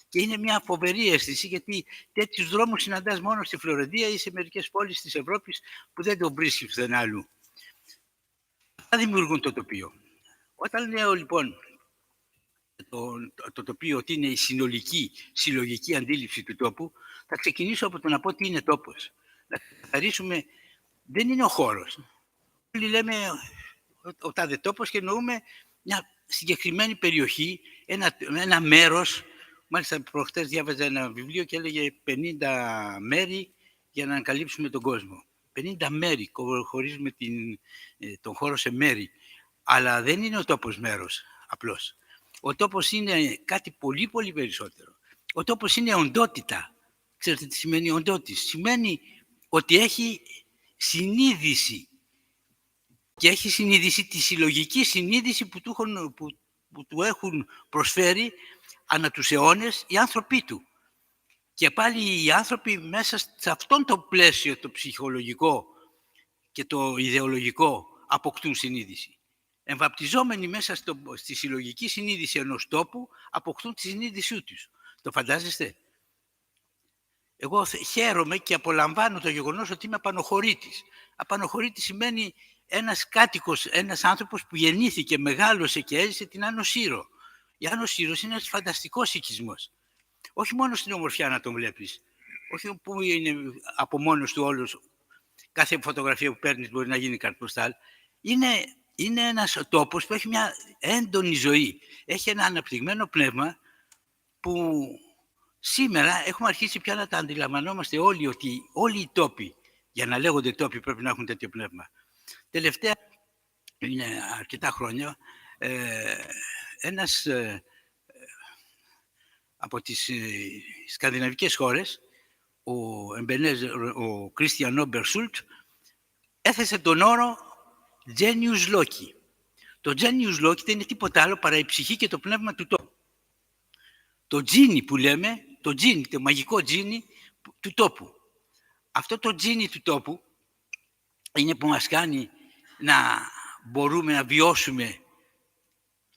και είναι μια φοβερή αίσθηση, γιατί τέτοιους δρόμους συναντάς μόνο στη Φλωρεντία ή σε μερικές πόλεις της Ευρώπης που δεν το βρίσκεις πουθενά αλλού. Αυτά δημιουργούν το τοπίο. Όταν λέω λοιπόν το τοπίο ότι είναι η συλλογική αντίληψη του τόπου, θα ξεκινήσω από το να πω τι είναι τόπος. Να καθαρίσουμε, δεν είναι ο χώρος. Όλοι λέμε ο τάδε τόπος και εννοούμε μια συγκεκριμένη περιοχή, ένα μέρος. Μάλιστα προχτές διάβαζα ένα βιβλίο και έλεγε 50 μέρη για να ανακαλύψουμε τον κόσμο. 50 μέρη, χωρίζουμε τον χώρο σε μέρη. Αλλά δεν είναι ο τόπος μέρος απλώς. Ο τόπος είναι κάτι πολύ πολύ περισσότερο. Ο τόπος είναι οντότητα. Ξέρετε τι σημαίνει οντότης? Σημαίνει ότι έχει συνείδηση. Και έχει συνείδηση, τη συλλογική συνείδηση που του έχουν προσφέρει ανά τους αιώνες οι άνθρωποι του. Και πάλι οι άνθρωποι μέσα σε αυτόν το πλαίσιο το ψυχολογικό και το ιδεολογικό αποκτούν συνείδηση. Εμβαπτιζόμενοι μέσα στη συλλογική συνείδηση ενός τόπου, αποκτούν τη συνείδησή τους. Το φαντάζεστε? Εγώ χαίρομαι και απολαμβάνω το γεγονός ότι είμαι απανοχωρήτης. Απανοχωρήτης σημαίνει ένας κάτοικος, ένας άνθρωπος που γεννήθηκε, μεγάλωσε και έζησε την Άνω Σύρο. Η Άνω Σύρος είναι ένας φανταστικός οικισμός. Όχι μόνο στην ομορφιά να τον βλέπεις, όχι που είναι από μόνος του όλος, κάθε φωτογραφία που παίρνεις μπορεί να γίνει καρτποστάλ. Είναι ένας τόπος που έχει μια έντονη ζωή. Έχει ένα αναπτυγμένο πνεύμα που σήμερα έχουμε αρχίσει πια να τα αντιλαμβανόμαστε όλοι, ότι όλοι οι τόποι, για να λέγονται τόποι, πρέπει να έχουν τέτοιο πνεύμα. Τελευταία, είναι αρκετά χρόνια, ένας από τις σκανδιναβικές χώρες, ο Κρίστιαν Όμπερσουλτ, έθεσε τον όρο Genius Loci. Το Genius Loci δεν είναι τίποτα άλλο παρά η ψυχή και το πνεύμα του τόπου. Το τζίνι που λέμε, το μαγικό τζίνι του τόπου. Αυτό το τζίνι του τόπου είναι που μας κάνει να μπορούμε να βιώσουμε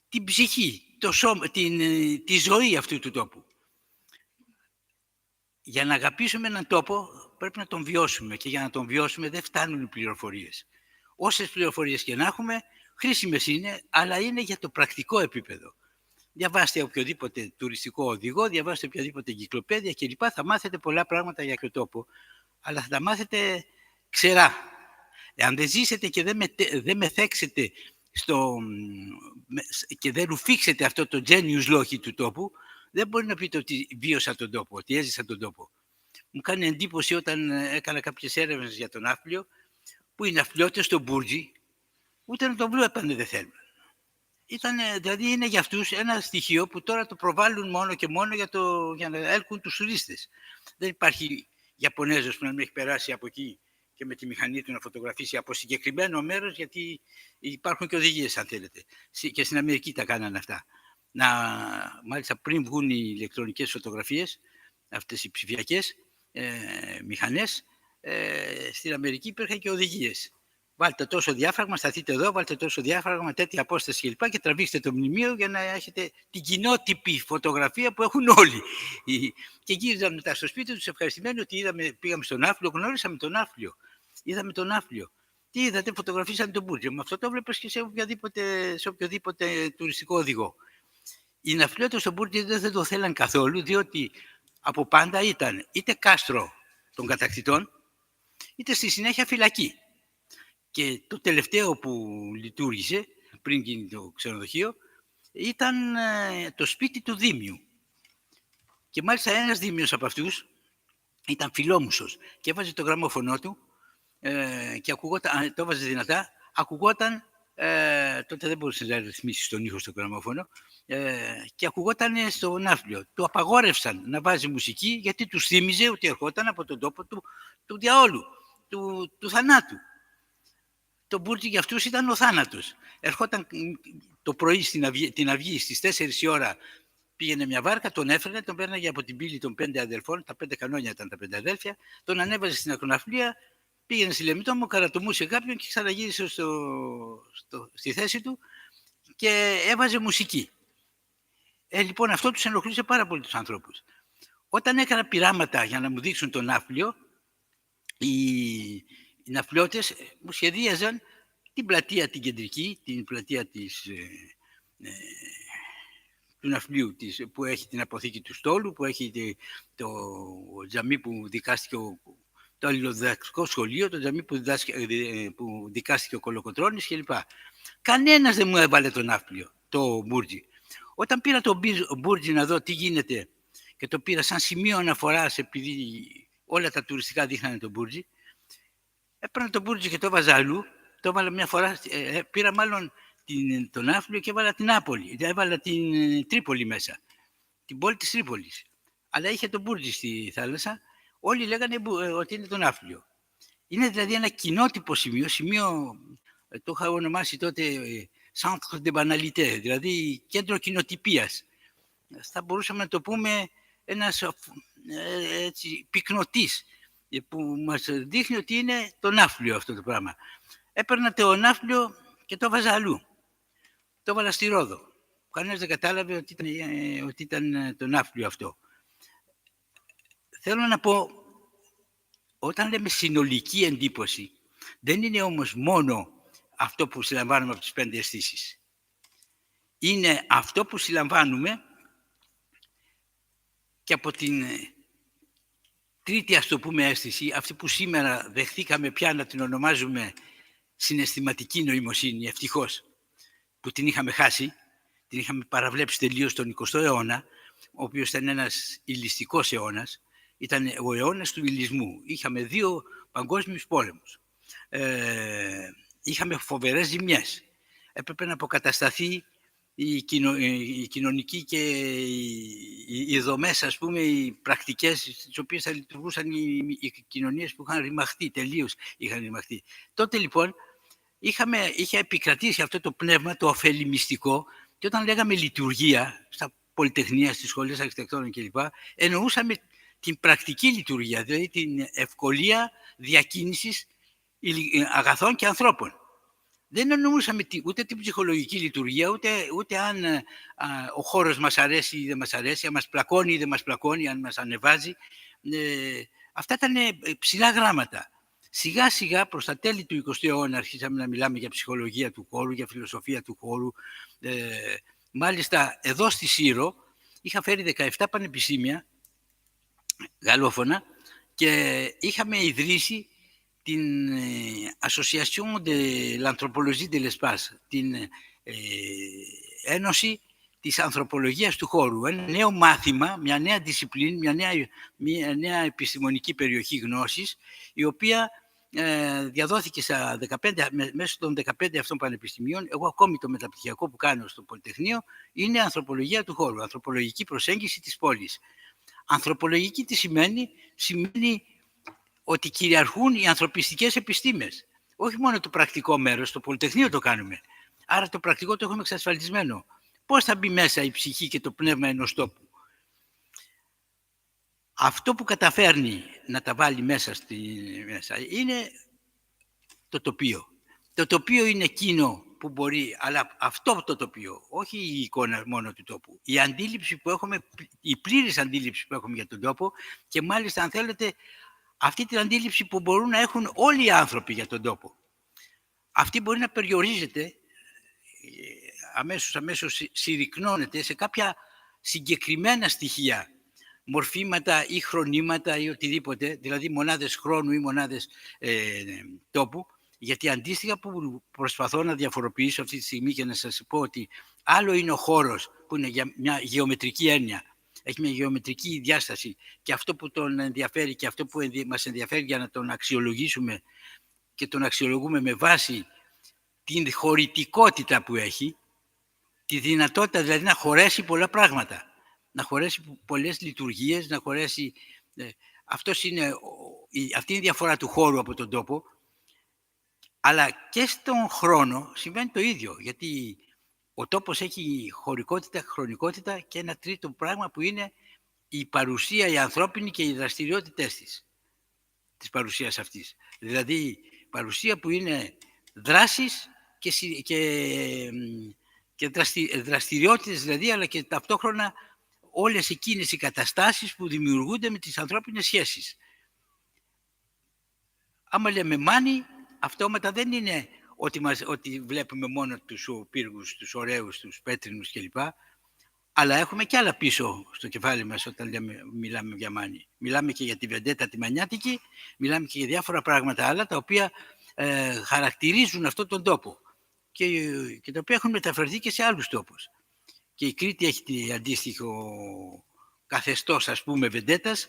την ψυχή, τη ζωή αυτού του τόπου. Για να αγαπήσουμε έναν τόπο πρέπει να τον βιώσουμε, και για να τον βιώσουμε δεν φτάνουν οι πληροφορίες. Όσες πληροφορίες και να έχουμε, χρήσιμες είναι, αλλά είναι για το πρακτικό επίπεδο. Διαβάστε οποιοδήποτε τουριστικό οδηγό, διαβάστε οποιαδήποτε εγκυκλοπαίδεια κλπ. Θα μάθετε πολλά πράγματα για κάποιο τόπο, αλλά θα τα μάθετε ξερά. Εάν δεν ζήσετε και δεν μεθέξετε και δεν ρουφήξετε αυτό το genius loci του τόπου, δεν μπορεί να πείτε ότι βίωσα τον τόπο, ότι έζησα τον τόπο. Μου κάνει εντύπωση όταν έκανα κάποιες έρευνες για τον ναύπλιο, που οι ναυπλιώτες στο Μπούρτζι ούτε να τον βλέπανε δεν θέλουν. Δηλαδή είναι για αυτούς ένα στοιχείο που τώρα το προβάλλουν μόνο και μόνο για να έλκουν τους τουρίστες. Δεν υπάρχει Ιαπωνέζος που να μην έχει περάσει από εκεί και με τη μηχανή του να φωτογραφίσει από συγκεκριμένο μέρος, γιατί υπάρχουν και οδηγίες αν θέλετε. Και στην Αμερική τα κάνανε αυτά. Μάλιστα πριν βγουν οι ηλεκτρονικές φωτογραφίες, αυτές οι ψηφιακές μηχανές, στην Αμερική υπήρχαν και οδηγίες. Βάλτε τόσο διάφραγμα, σταθείτε εδώ, βάλτε τόσο διάφραγμα, τέτοια απόσταση κλπ. Και τραβήξτε το μνημείο για να έχετε την κοινότυπη φωτογραφία που έχουν όλοι. Και γύριζαν μετά στο σπίτι τους ευχαριστημένοι ότι πήγαμε στον Άφλιο, γνώρισαμε τον Άφλιο. Είδαμε τον Άφλιο. Τι είδατε, φωτογραφίσατε τον Μπούρτζι. Με αυτό το βλέπεις και σε οποιοδήποτε τουριστικό οδηγό. Οι ναυπλιώτες στον Μπούρτζι δεν το θέλαν καθόλου, διότι από πάντα ήταν είτε κάστρο των κατακτητών, είτε στη συνέχεια φυλακή. Και το τελευταίο που λειτουργήσε πριν γίνει το ξενοδοχείο ήταν το σπίτι του Δήμιου. Και μάλιστα ένας Δήμιος από αυτούς ήταν φιλόμουσος και έβαζε το γραμμόφωνο του και ακουγόταν, το έβαζε δυνατά, ακουγόταν, τότε δεν μπορούσε να ρυθμίσει τον ήχο στο γραμμόφωνο, και ακουγόταν στο ναύπλιο. Του απαγόρευσαν να βάζει μουσική γιατί τους θύμιζε ότι ερχόταν από τον τόπο του διαόλου, του θανάτου. Το Μπούρτζι για αυτούς ήταν ο θάνατος. Ερχόταν το πρωί την αυγή στις 4 η ώρα, πήγαινε μια βάρκα, τον έφερνε, τον πέρναγε από την πύλη των 5 αδελφών, τα 5 κανόνια ήταν τα 5 αδέλφια, τον ανέβαζε στην ακροναυπλία, πήγαινε στη Λεμιτόμο, καρατομούσε κάποιον και ξαναγύρισε στη θέση του και έβαζε μουσική. Λοιπόν, αυτό τους ενοχλούσε πάρα πολύ τους ανθρώπους. Όταν έκανα πειράματα για να μου δείξουν τον ναύπλιο, οι ναυπλιώτες μου σχεδίαζαν την πλατεία την κεντρική, την πλατεία του ναυπλίου που έχει την αποθήκη του στόλου, που έχει το τζαμί που δικάστηκε το αλληλοδιδακτικό σχολείο, το τζαμί που δικάστηκε ο Κολοκοτρώνης κλπ. Κανένας δεν μου έβαλε το ναύπλιο, το Μπούρτζι. Όταν πήρα το Μπούρτζι να δω τι γίνεται και το πήρα σαν σημείο αναφοράς, επειδή όλα τα τουριστικά δείχνανε το Μπούρτζι, έπαιρνα το Μπούρτζι και το έβαζα αλλού. Το έβαλα μια φορά, πήρα μάλλον τον ναύπλιο και έβαλα την Νάπολη. Έβαλα την Τρίπολη μέσα, την πόλη της Τρίπολης. Αλλά είχε το Μπούρτζι στη θάλασσα. Όλοι λέγανε ότι είναι το ναύπλιο. Είναι δηλαδή ένα κοινότυπο σημείο, το είχα ονομάσει τότε Centre de Banalité, δηλαδή κέντρο κοινοτυπίας. Θα μπορούσαμε να το πούμε ένας πυκνοτής που μας δείχνει ότι είναι το ναύπλιο αυτό το πράγμα. Έπαιρνα το ναύπλιο και το έβαζα αλλού. Το έβαλα στη Ρόδο. Κανένας δεν κατάλαβε ότι ήταν το ναύπλιο αυτό. Θέλω να πω, όταν λέμε συνολική εντύπωση, δεν είναι όμως μόνο αυτό που συλλαμβάνουμε από τις 5 αισθήσεις. Είναι αυτό που συλλαμβάνουμε και από την τρίτη, ας το πούμε, αίσθηση, αυτή που σήμερα δεχθήκαμε πια να την ονομάζουμε συναισθηματική νοημοσύνη, ευτυχώς που την είχαμε χάσει, την είχαμε παραβλέψει τελείως τον 20ο αιώνα, ο οποίος ήταν ένας υλιστικός αιώνας, ήταν ο αιώνας του υλισμού. Είχαμε 2 παγκόσμιους πόλεμους. Είχαμε φοβερές ζημιές. Έπρεπε να αποκατασταθεί η κοινωνική και οι δομές, ας πούμε, οι πρακτικές στις οποίες θα λειτουργούσαν οι κοινωνίες που είχαν ρημαχτεί, τελείως είχαν ρημαχτεί. Τότε λοιπόν είχε επικρατήσει αυτό το πνεύμα, το ωφελημιστικό, και όταν λέγαμε λειτουργία στα πολυτεχνία, στις σχολές αρχιτεκτόνων κλπ, εννοούσαμε την πρακτική λειτουργία, δηλαδή την ευκολία διακίνησης αγαθών και ανθρώπων. Δεν εννοούσαμε ούτε την ψυχολογική λειτουργία, ούτε αν ο χώρος μας αρέσει ή δεν μας αρέσει, αν μας πλακώνει ή δεν μας πλακώνει, αν μας ανεβάζει. Αυτά ήταν ψηλά γράμματα. Σιγά σιγά προς τα τέλη του 20ου αιώνα αρχίσαμε να μιλάμε για ψυχολογία του χώρου, για φιλοσοφία του χώρου. Μάλιστα εδώ στη Σύρο είχα φέρει 17 πανεπιστήμια γαλλόφωνα και είχαμε ιδρύσει την Association de l'Anthropologie de l'Espace, την Ένωση της Ανθρωπολογίας του Χώρου. Ένα νέο μάθημα, μια νέα discipline, μια νέα επιστημονική περιοχή γνώσης, η οποία διαδόθηκε μέσω των 15 αυτών πανεπιστημίων. Εγώ ακόμη το μεταπτυχιακό που κάνω στο Πολυτεχνείο είναι ανθρωπολογία του χώρου, ανθρωπολογική προσέγγιση της πόλης. Ανθρωπολογική τι σημαίνει? Σημαίνει ότι κυριαρχούν οι ανθρωπιστικές επιστήμες. Όχι μόνο το πρακτικό μέρος, το Πολυτεχνείο το κάνουμε. Άρα το πρακτικό το έχουμε εξασφαλισμένο. Πώς θα μπει μέσα η ψυχή και το πνεύμα ενός τόπου? Αυτό που καταφέρνει να τα βάλει μέσα είναι το τοπίο. Το τοπίο είναι εκείνο που μπορεί, αλλά αυτό το τοπίο, όχι η εικόνα μόνο του τόπου. Η αντίληψη που έχουμε, η πλήρης αντίληψη που έχουμε για τον τόπο, και μάλιστα αν θέλετε αυτή την αντίληψη που μπορούν να έχουν όλοι οι άνθρωποι για τον τόπο. Αυτή μπορεί να περιορίζεται, αμέσως συρρυκνώνεται σε κάποια συγκεκριμένα στοιχεία, μορφήματα ή χρονήματα ή οτιδήποτε, δηλαδή μονάδες χρόνου ή μονάδες τόπου, γιατί αντίστοιχα που προσπαθώ να διαφοροποιήσω αυτή τη στιγμή και να σας πω ότι άλλο είναι ο χώρος που είναι για μια γεωμετρική έννοια, έχει μια γεωμετρική διάσταση, και αυτό που τον ενδιαφέρει και αυτό που μας ενδιαφέρει για να τον αξιολογήσουμε, και τον αξιολογούμε με βάση την χωρητικότητα που έχει, τη δυνατότητα δηλαδή να χωρέσει πολλά πράγματα, να χωρέσει πολλές λειτουργίες, να χωρέσει... αυτή είναι η διαφορά του χώρου από τον τόπο, αλλά και στον χρόνο συμβαίνει το ίδιο, γιατί ο τόπος έχει χωρικότητα, χρονικότητα και ένα τρίτο πράγμα που είναι η παρουσία η ανθρώπινη και οι δραστηριότητες της παρουσίας αυτής. Δηλαδή παρουσία που είναι δράσεις και δραστηριότητες δηλαδή, αλλά και ταυτόχρονα όλες εκείνες οι καταστάσεις που δημιουργούνται με τις ανθρώπινες σχέσεις. Άμα λέμε μάνι, αυτόματα δεν είναι ότι βλέπουμε μόνο τους πύργους, τους ωραίους, τους πέτρινους κλπ. Αλλά έχουμε και άλλα πίσω στο κεφάλι μας όταν μιλάμε για μάνι. Μιλάμε και για τη βεντέτα τη μανιάτικη, μιλάμε και για διάφορα πράγματα άλλα τα οποία χαρακτηρίζουν αυτόν τον τόπο και τα οποία έχουν μεταφερθεί και σε άλλους τόπους. Και η Κρήτη έχει αντίστοιχο καθεστώς, ας πούμε, βεντέτας.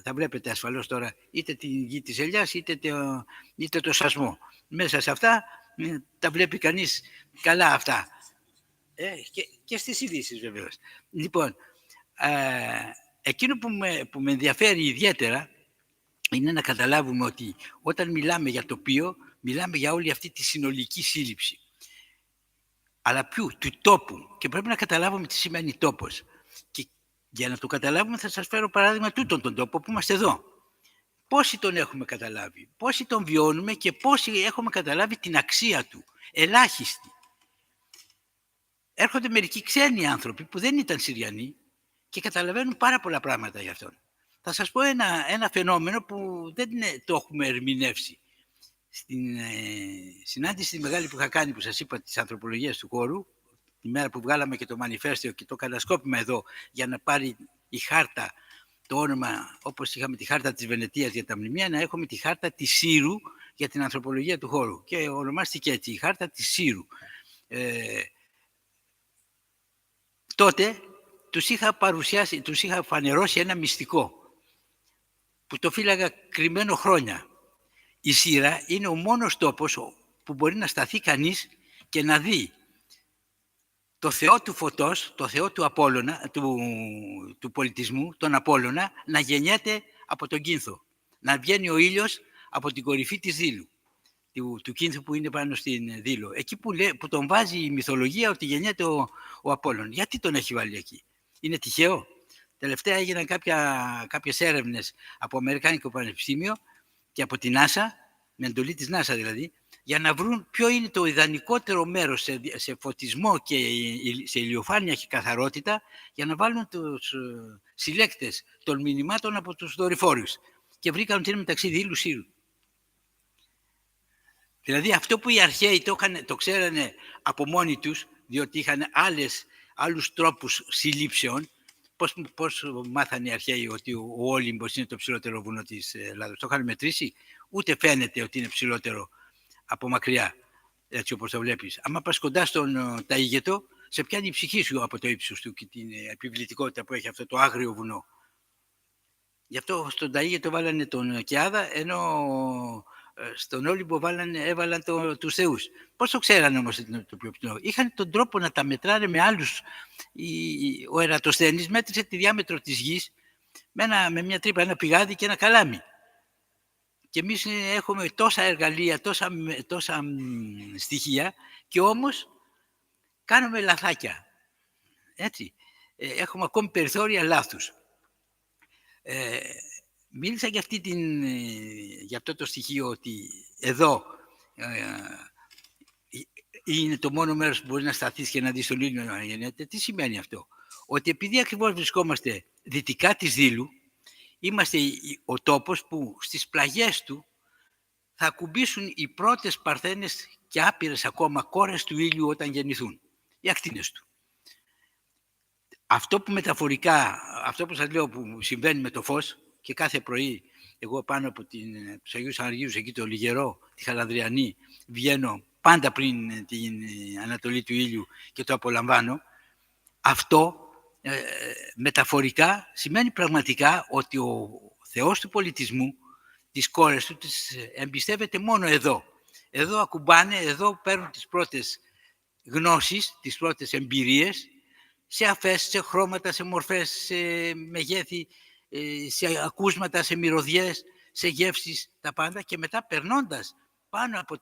Θα βλέπετε ασφαλώς τώρα είτε τη γη της ελιάς είτε το σασμό. Μέσα σε αυτά τα βλέπει κανείς καλά αυτά. Και στις ειδήσεις βεβαίως. Λοιπόν, εκείνο που με ενδιαφέρει ιδιαίτερα είναι να καταλάβουμε ότι όταν μιλάμε για τοπίο, μιλάμε για όλη αυτή τη συνολική σύλληψη. Αλλά ποιου? Του τόπου. Και πρέπει να καταλάβουμε τι σημαίνει τόπος. Και για να το καταλάβουμε θα σας φέρω παράδειγμα τούτον τον τόπο που είμαστε εδώ. Πόσοι τον έχουμε καταλάβει, πόσοι τον βιώνουμε και πόσοι έχουμε καταλάβει την αξία του. Ελάχιστοι. Έρχονται μερικοί ξένοι άνθρωποι που δεν ήταν Συριανοί και καταλαβαίνουν πάρα πολλά πράγματα για αυτόν. Θα σας πω ένα φαινόμενο που δεν το έχουμε ερμηνεύσει. Στην συνάντηση τη μεγάλη που είχα κάνει, που σας είπα, της ανθρωπολογίας του χώρου, τη μέρα που βγάλαμε και το μανιφέστιο και το κατασκόπημα εδώ για να πάρει η χάρτα το όνομα, όπως είχαμε τη χάρτα της Βενετίας για τα μνημεία, να έχουμε τη χάρτα της Σύρου για την ανθρωπολογία του χώρου. Και ονομάστηκε έτσι, η χάρτα της Σύρου. Τότε τους είχα φανερώσει ένα μυστικό που το φύλαγα κρυμμένο χρόνια. Η Σύρα είναι ο μόνος τόπος που μπορεί να σταθεί κανείς και να δει το Θεό του φωτός, το Θεό του Απόλλωνα, του πολιτισμού, τον Απόλλωνα, να γεννιέται από τον Κίνθο. Να βγαίνει ο ήλιος από την κορυφή της Δήλου, του Κίνθου που είναι πάνω στην Δήλο. Εκεί που τον βάζει η μυθολογία ότι γεννιέται ο Απόλλων. Γιατί τον έχει βάλει εκεί? Είναι τυχαίο? Τελευταία έγιναν κάποιες έρευνες από Αμερικάνικο Πανεπιστήμιο και από την NASA, με εντολή της NASA δηλαδή, για να βρουν ποιο είναι το ιδανικότερο μέρος σε φωτισμό και σε ηλιοφάνεια και καθαρότητα, για να βάλουν τους συλλέκτες των μηνυμάτων από τους δορυφόρους. Και βρήκαν ότι είναι μεταξύ Δήλου Σύρου. Δηλαδή αυτό που οι αρχαίοι το ξέρανε από μόνοι τους, διότι είχαν άλλους τρόπους συλλήψεων. Πώς μάθανε οι αρχαίοι ότι ο Όλυμπος είναι το ψηλότερο βουνό της Ελλάδος? Το είχαν μετρήσει? Ούτε φαίνεται ότι είναι ψηλότερο από μακριά, έτσι όπως το βλέπεις. Άμα πας κοντά στον Ταΐγετο, σε πιάνει η ψυχή σου από το ύψος του και την επιβλητικότητα που έχει αυτό το άγριο βουνό. Γι' αυτό στον Ταΐγετο βάλανε τον Κιάδα, ενώ στον Όλυμπο έβαλαν τους θεούς. Πώς το ξέρανε όμως ότι είναι το πιο ψηλό? Είχαν τον τρόπο να τα μετράνε με άλλους. Ο Ερατοσθένης μέτρησε τη διάμετρο της γης με μια τρύπα, ένα πηγάδι και ένα καλάμι. Και εμείς έχουμε τόσα εργαλεία, τόσα στοιχεία, και όμως κάνουμε λαθάκια. Έτσι. Έχουμε ακόμη περιθώρια λάθους. Μίλησα για, για αυτό το στοιχείο ότι εδώ είναι το μόνο μέρος που μπορεί να σταθείς και να δεις τον ήλιο να γεννιέται. Τι σημαίνει αυτό? Ότι επειδή ακριβώς βρισκόμαστε δυτικά της Δήλου, είμαστε ο τόπος που στις πλαγιές του θα ακουμπήσουν οι πρώτες παρθένες και άπειρες ακόμα κόρες του ήλιου όταν γεννηθούν, οι ακτίνες του. Αυτό που μεταφορικά, αυτό που σας λέω που συμβαίνει με το φως, και κάθε πρωί εγώ πάνω από τους Αγίους Αναργίους, εκεί το Λιγερό, τη Χαλανδριανή, βγαίνω πάντα πριν την ανατολή του ήλιου και το απολαμβάνω, αυτό μεταφορικά σημαίνει πραγματικά ότι ο Θεός του πολιτισμού, τις κόρες του, τις εμπιστεύεται μόνο εδώ. Εδώ ακουμπάνε, εδώ παίρνουν τις πρώτες γνώσεις, τις πρώτες εμπειρίες, σε αφές, σε χρώματα, σε μορφές, σε μεγέθη, σε ακούσματα, σε μυρωδιές, σε γεύσεις, τα πάντα, και μετά περνώντας πάνω από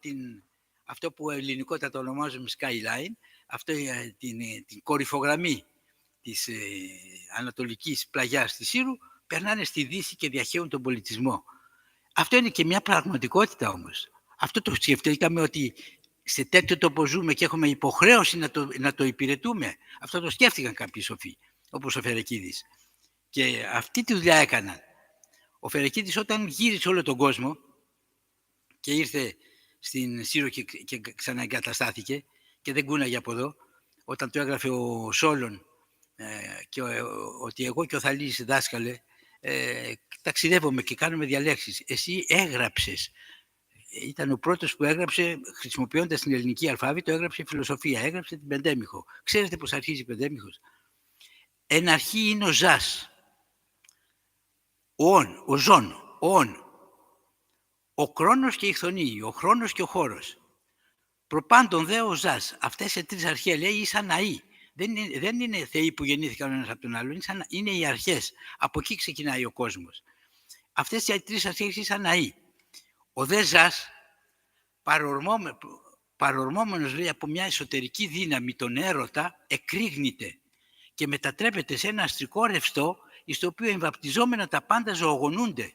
αυτό που ελληνικότατα ονομάζουμε skyline, την κορυφογραμμή της ανατολικής πλαγιάς της Σύρου, περνάνε στη Δύση και διαχέουν τον πολιτισμό. Αυτό είναι και μια πραγματικότητα όμως. Αυτό το σκεφτήκαμε, ότι σε τέτοιο τόπο ζούμε και έχουμε υποχρέωση να το υπηρετούμε. Αυτό το σκέφτηκαν κάποιοι σοφοί, όπως ο Φερεκίδης. Και αυτή τη δουλειά έκαναν. Ο Φερεκίδης όταν γύρισε όλο τον κόσμο και ήρθε στην Σύρο και ξαναεγκαταστάθηκε και δεν κούναγε από εδώ, όταν το έγραφε ο Σόλων, και ότι εγώ και ο Θαλής δάσκαλε ταξιδεύομαι και κάνουμε διαλέξεις. Εσύ έγραψες. Ήταν ο πρώτος που έγραψε, χρησιμοποιώντας την ελληνική αλφάβητο, έγραψε φιλοσοφία, έγραψε την Πεντέμιχο. Ξέρετε πώς αρχίζει η Πεντέμιχος? Εν αρχή είναι ο Ζας, ο Ζων, ο Κρόνος και η Χθονή, ο Χρόνος και ο Χώρος. Προπάντων δε ο Ζας. Αυτές οι τρεις αρχές, λέει, ήσαν ναοί. Δεν είναι θεοί που γεννήθηκαν ο ένας από τον άλλον, είναι οι αρχές. Από εκεί ξεκινάει ο κόσμος. Αυτές οι τρεις αρχές ήσαν ναοί. Ο δε Ζας, παρορμόμενος, λέει, από μια εσωτερική δύναμη, τον έρωτα, εκρήγνεται και μετατρέπεται σε ένα αστρικό ρευστό, στο οποίο εμβαπτιζόμενα τα πάντα ζωογονούνται.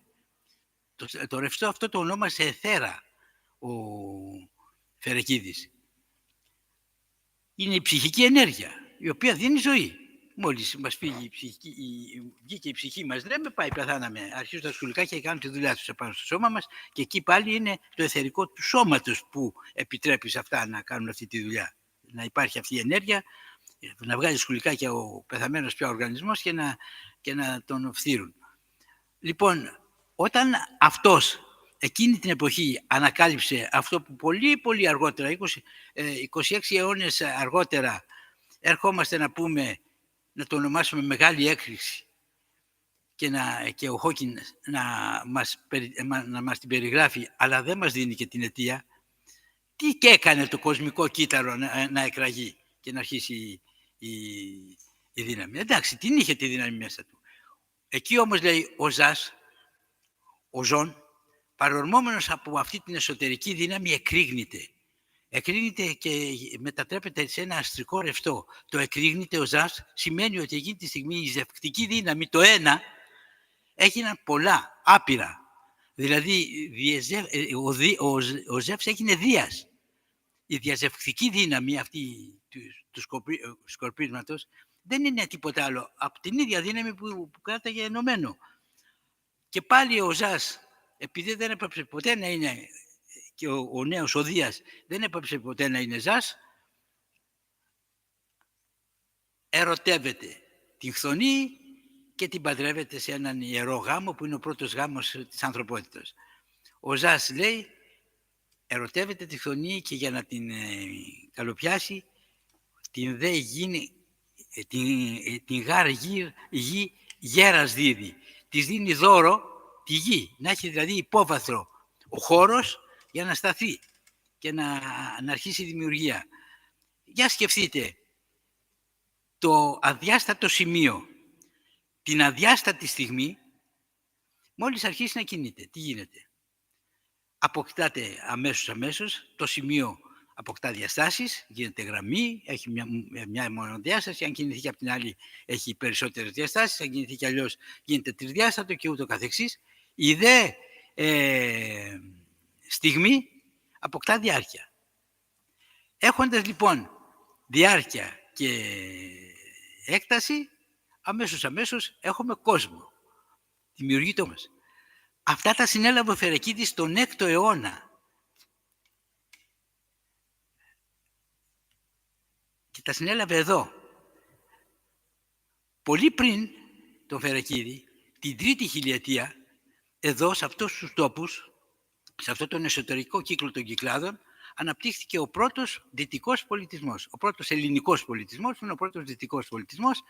Το ρευστό αυτό το ονόμασε αιθέρα ο Φερεκίδης. Είναι η ψυχική ενέργεια, η οποία δίνει ζωή. Μόλις μας φύγει βγήκε η ψυχή μας, λέμε, πάει, πεθάναμε. Αρχίζουν τα σκουλικάκια και κάνουν τη δουλειά τους επάνω στο σώμα μας, και εκεί πάλι είναι το εθερικό του σώματος που επιτρέπει σε αυτά να κάνουν αυτή τη δουλειά. Να υπάρχει αυτή η ενέργεια, να βγάζει σκουλικάκια ο πεθαμένος πια οργανισμός και να τον φθείρουν. Λοιπόν, όταν αυτός εκείνη την εποχή ανακάλυψε αυτό που πολύ πολύ αργότερα, 26 αιώνες αργότερα, ερχόμαστε να πούμε, να το ονομάσουμε μεγάλη έκρηξη, και ο Χόκιν να μας την περιγράφει, αλλά δεν μας δίνει και την αιτία. Τι και έκανε το κοσμικό κύτταρο να εκραγεί και να αρχίσει η δύναμη? Εντάξει, την είχε τη δύναμη μέσα του. Εκεί όμως, λέει, ο Ζας, ο Ζων, παρορμόμενος από αυτή την εσωτερική δύναμη, εκρήγνεται. Εκρήγνεται και μετατρέπεται σε ένα αστρικό ρευστό. Το εκρήγνεται ο Ζας σημαίνει ότι εκείνη τη στιγμή η ζευκτική δύναμη, το ένα, έγιναν πολλά, άπειρα. Δηλαδή ο Ζεύς έγινε Δίας. Η διαζευκτική δύναμη αυτή του σκορπίσματος δεν είναι τίποτα άλλο από την ίδια δύναμη που κράταγε ενωμένο. Και πάλι ο Ζας, επειδή δεν έπαψε ποτέ να είναι, και ο νέος ο Δίας δεν έπαψε ποτέ να είναι Ζας, ερωτεύεται την Χθονή και την παντρεύεται σε έναν ιερό γάμο που είναι ο πρώτος γάμος της ανθρωπότητας. Ο Ζας, λέει, ερωτεύεται τη Χθονή και για να την καλοπιάσει την γάρ γη γέρας δίδει. Της δίνει δώρο τη γη, να έχει δηλαδή υπόβαθρο ο χώρος για να σταθεί και να αρχίσει η δημιουργία. Για σκεφτείτε το αδιάστατο σημείο, την αδιάστατη στιγμή, μόλις αρχίσει να κινείται, τι γίνεται? Αποκτάται αμέσως το σημείο αποκτά διαστάσεις, γίνεται γραμμή, έχει μια μονοδιάσταση, αν κινηθεί και από την άλλη έχει περισσότερες διαστάσεις, αν κινηθεί και αλλιώς γίνεται τρισδιάστατο και ούτω καθεξής. Η δε στιγμή αποκτά διάρκεια. Έχοντας λοιπόν διάρκεια και έκταση, αμέσως έχουμε κόσμο. Δημιουργεί το μας. Αυτά τα συνέλαβε ο Φερεκίδης τον 6ο αιώνα. Και τα συνέλαβε εδώ. Πολύ πριν τον Φερεκίδη, την 3η χιλιετία, εδώ σε αυτούς τους τόπους, σε αυτόν τον εσωτερικό κύκλο των Κυκλάδων, αναπτύχθηκε ο πρώτος δυτικός πολιτισμός. Ο πρώτος ελληνικός πολιτισμός είναι ο πρώτος δυτικός πολιτισμός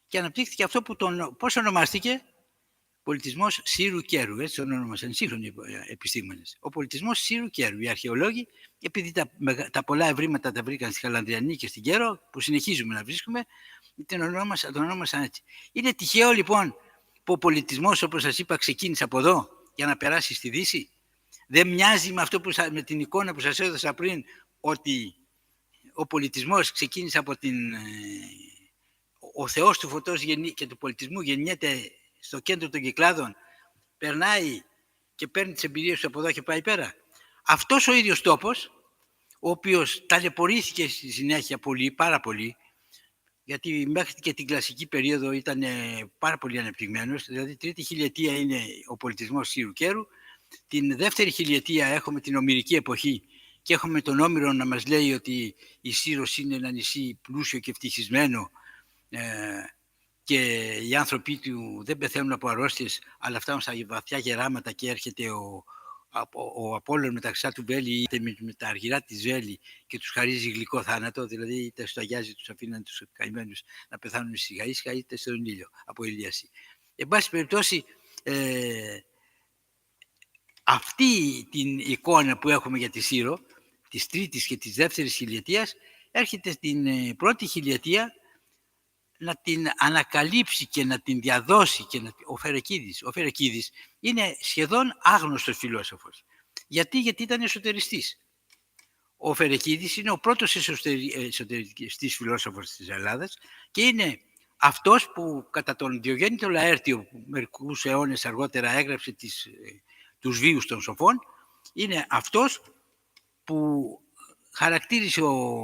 και αναπτύχθηκε αυτό που πώς ονομάστηκε? Πολιτισμός Σύρου Κέρου, έτσι τον ονόμασαν σύγχρονοι επιστήμονες. Ο πολιτισμός Σύρου Κέρου. Οι αρχαιολόγοι, επειδή τα πολλά ευρήματα τα βρήκαν στη Χαλανδριανή και στην Κέρο, που συνεχίζουμε να βρίσκουμε, τον ονόμασαν έτσι. Είναι τυχαίο λοιπόν που ο πολιτισμός, όπως σας είπα, ξεκίνησε από εδώ για να περάσει στη Δύση? Δεν μοιάζει με αυτό με την εικόνα που σας έδωσα πριν, ότι ο πολιτισμός ξεκίνησε από ο Θεός του φωτός και του πολιτισμού γεννιέται στο κέντρο των Κυκλάδων, περνάει και παίρνει τις εμπειρίες του από εδώ και πάει πέρα. Αυτός ο ίδιος τόπος, ο οποίος ταλαιπωρήθηκε στη συνέχεια πάρα πολύ, γιατί μέχρι και την κλασική περίοδο ήταν πάρα πολύ ανεπτυγμένος, δηλαδή τρίτη χιλιετία είναι ο πολιτισμός Σύρου Κέρου, την δεύτερη χιλιετία έχουμε την ομηρική εποχή και έχουμε τον Όμηρο να μας λέει ότι η Σύρος είναι ένα νησί πλούσιο και ευτυχισμένο και οι άνθρωποι του δεν πεθαίνουν από αρρώστιες, αλλά φτάνουν στα βαθιά γεράματα και έρχεται ο Απόλλων με τα χρυσά του βέλη είτε με τα αργυρά της βέλη και τους χαρίζει γλυκό θάνατο, δηλαδή είτε στο αγιάζει τους αφήναν τους καημένους να πεθάνουν στη γαΐσκα είτε στον ήλιο από ηλίαση. Εν πάση περιπτώσει, αυτή την εικόνα που έχουμε για τη Σύρο, της τρίτης και της δεύτερης χιλιετίας, έρχεται στην πρώτη χιλιετία να την ανακαλύψει και να την διαδώσει ο Φερεκίδης. Ο Φερεκίδης είναι σχεδόν άγνωστος φιλόσοφος. Γιατί ήταν εσωτεριστής. Ο Φερεκίδης είναι ο πρώτος εσωτεριστής φιλόσοφος της Ελλάδας και είναι αυτός που κατά τον Διογέννη τον Λαέρτιο, που μερικούς αιώνες αργότερα έγραψε τους βίους των σοφών, είναι αυτός που χαρακτήρισε ο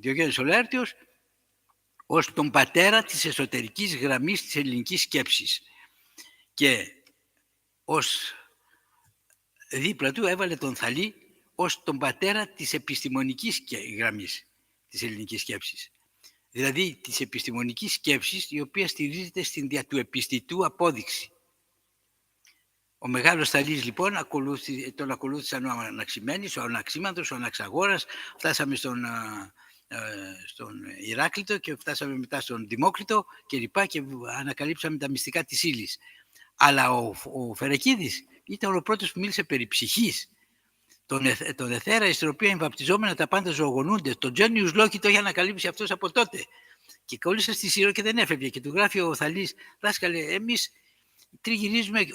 Διογέννης ο Λαέρτιος ως τον πατέρα της εσωτερικής γραμμής της ελληνικής σκέψης και ως δίπλα του έβαλε τον Θαλή ως τον πατέρα της επιστημονικής γραμμής της ελληνικής σκέψης. Δηλαδή της επιστημονικής σκέψης η οποία στηρίζεται στην δια του επιστητού απόδειξη. Ο μεγάλος Θαλής λοιπόν τον ακολούθησαν ο Αναξημένης, ο Αναξίμαντος, ο Αναξαγόρας, φτάσαμε στον Ηράκλειτο και φτάσαμε μετά στον Δημόκριτο και λοιπά και ανακαλύψαμε τα μυστικά της ύλης. Αλλά ο Φερεκίδης ήταν ο πρώτος που μίλησε περί ψυχής. Τον εθέρα στην οποία εμβαπτιζόμενα τα πάντα ζωογονούνται. Τον Genius Loci το είχε ανακαλύψει αυτός από τότε. Και κόλλησε στη Σύρο και δεν έφευγε. Και του γράφει ο Θαλής, δάσκαλε, εμείς τριγυρίζουμε,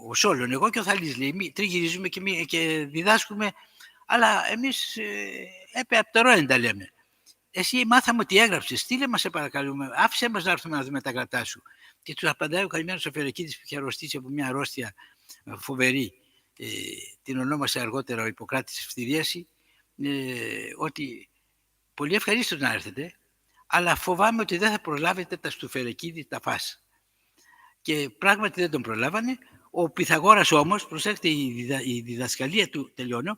ο Σόλων, εγώ και ο Θαλής λέει, τριγυρίζουμε και διδάσκουμε, αλλά εμείς επεαπτερόεν τα λέμε. Εσύ μάθαμε ότι έγραψες, στείλε μας σε παρακαλούμε, άφησέ μας να έρθουμε να δούμε τα γραπτά σου. Και του απαντάει ο καημένος ο Φερεκίδης που είχε αρρωστήσει από μια αρρώστια φοβερή, την ονόμασε αργότερα ο Ιπποκράτης Ευθυρίαση, ότι πολύ ευχαρίστως να έρθετε, αλλά φοβάμαι ότι δεν θα προλάβετε τα του Φερεκίδη τα φας. Και πράγματι δεν τον προλάβανε. Ο Πυθαγόρας όμως, προσέξτε η διδασκαλία του, τελειώνω,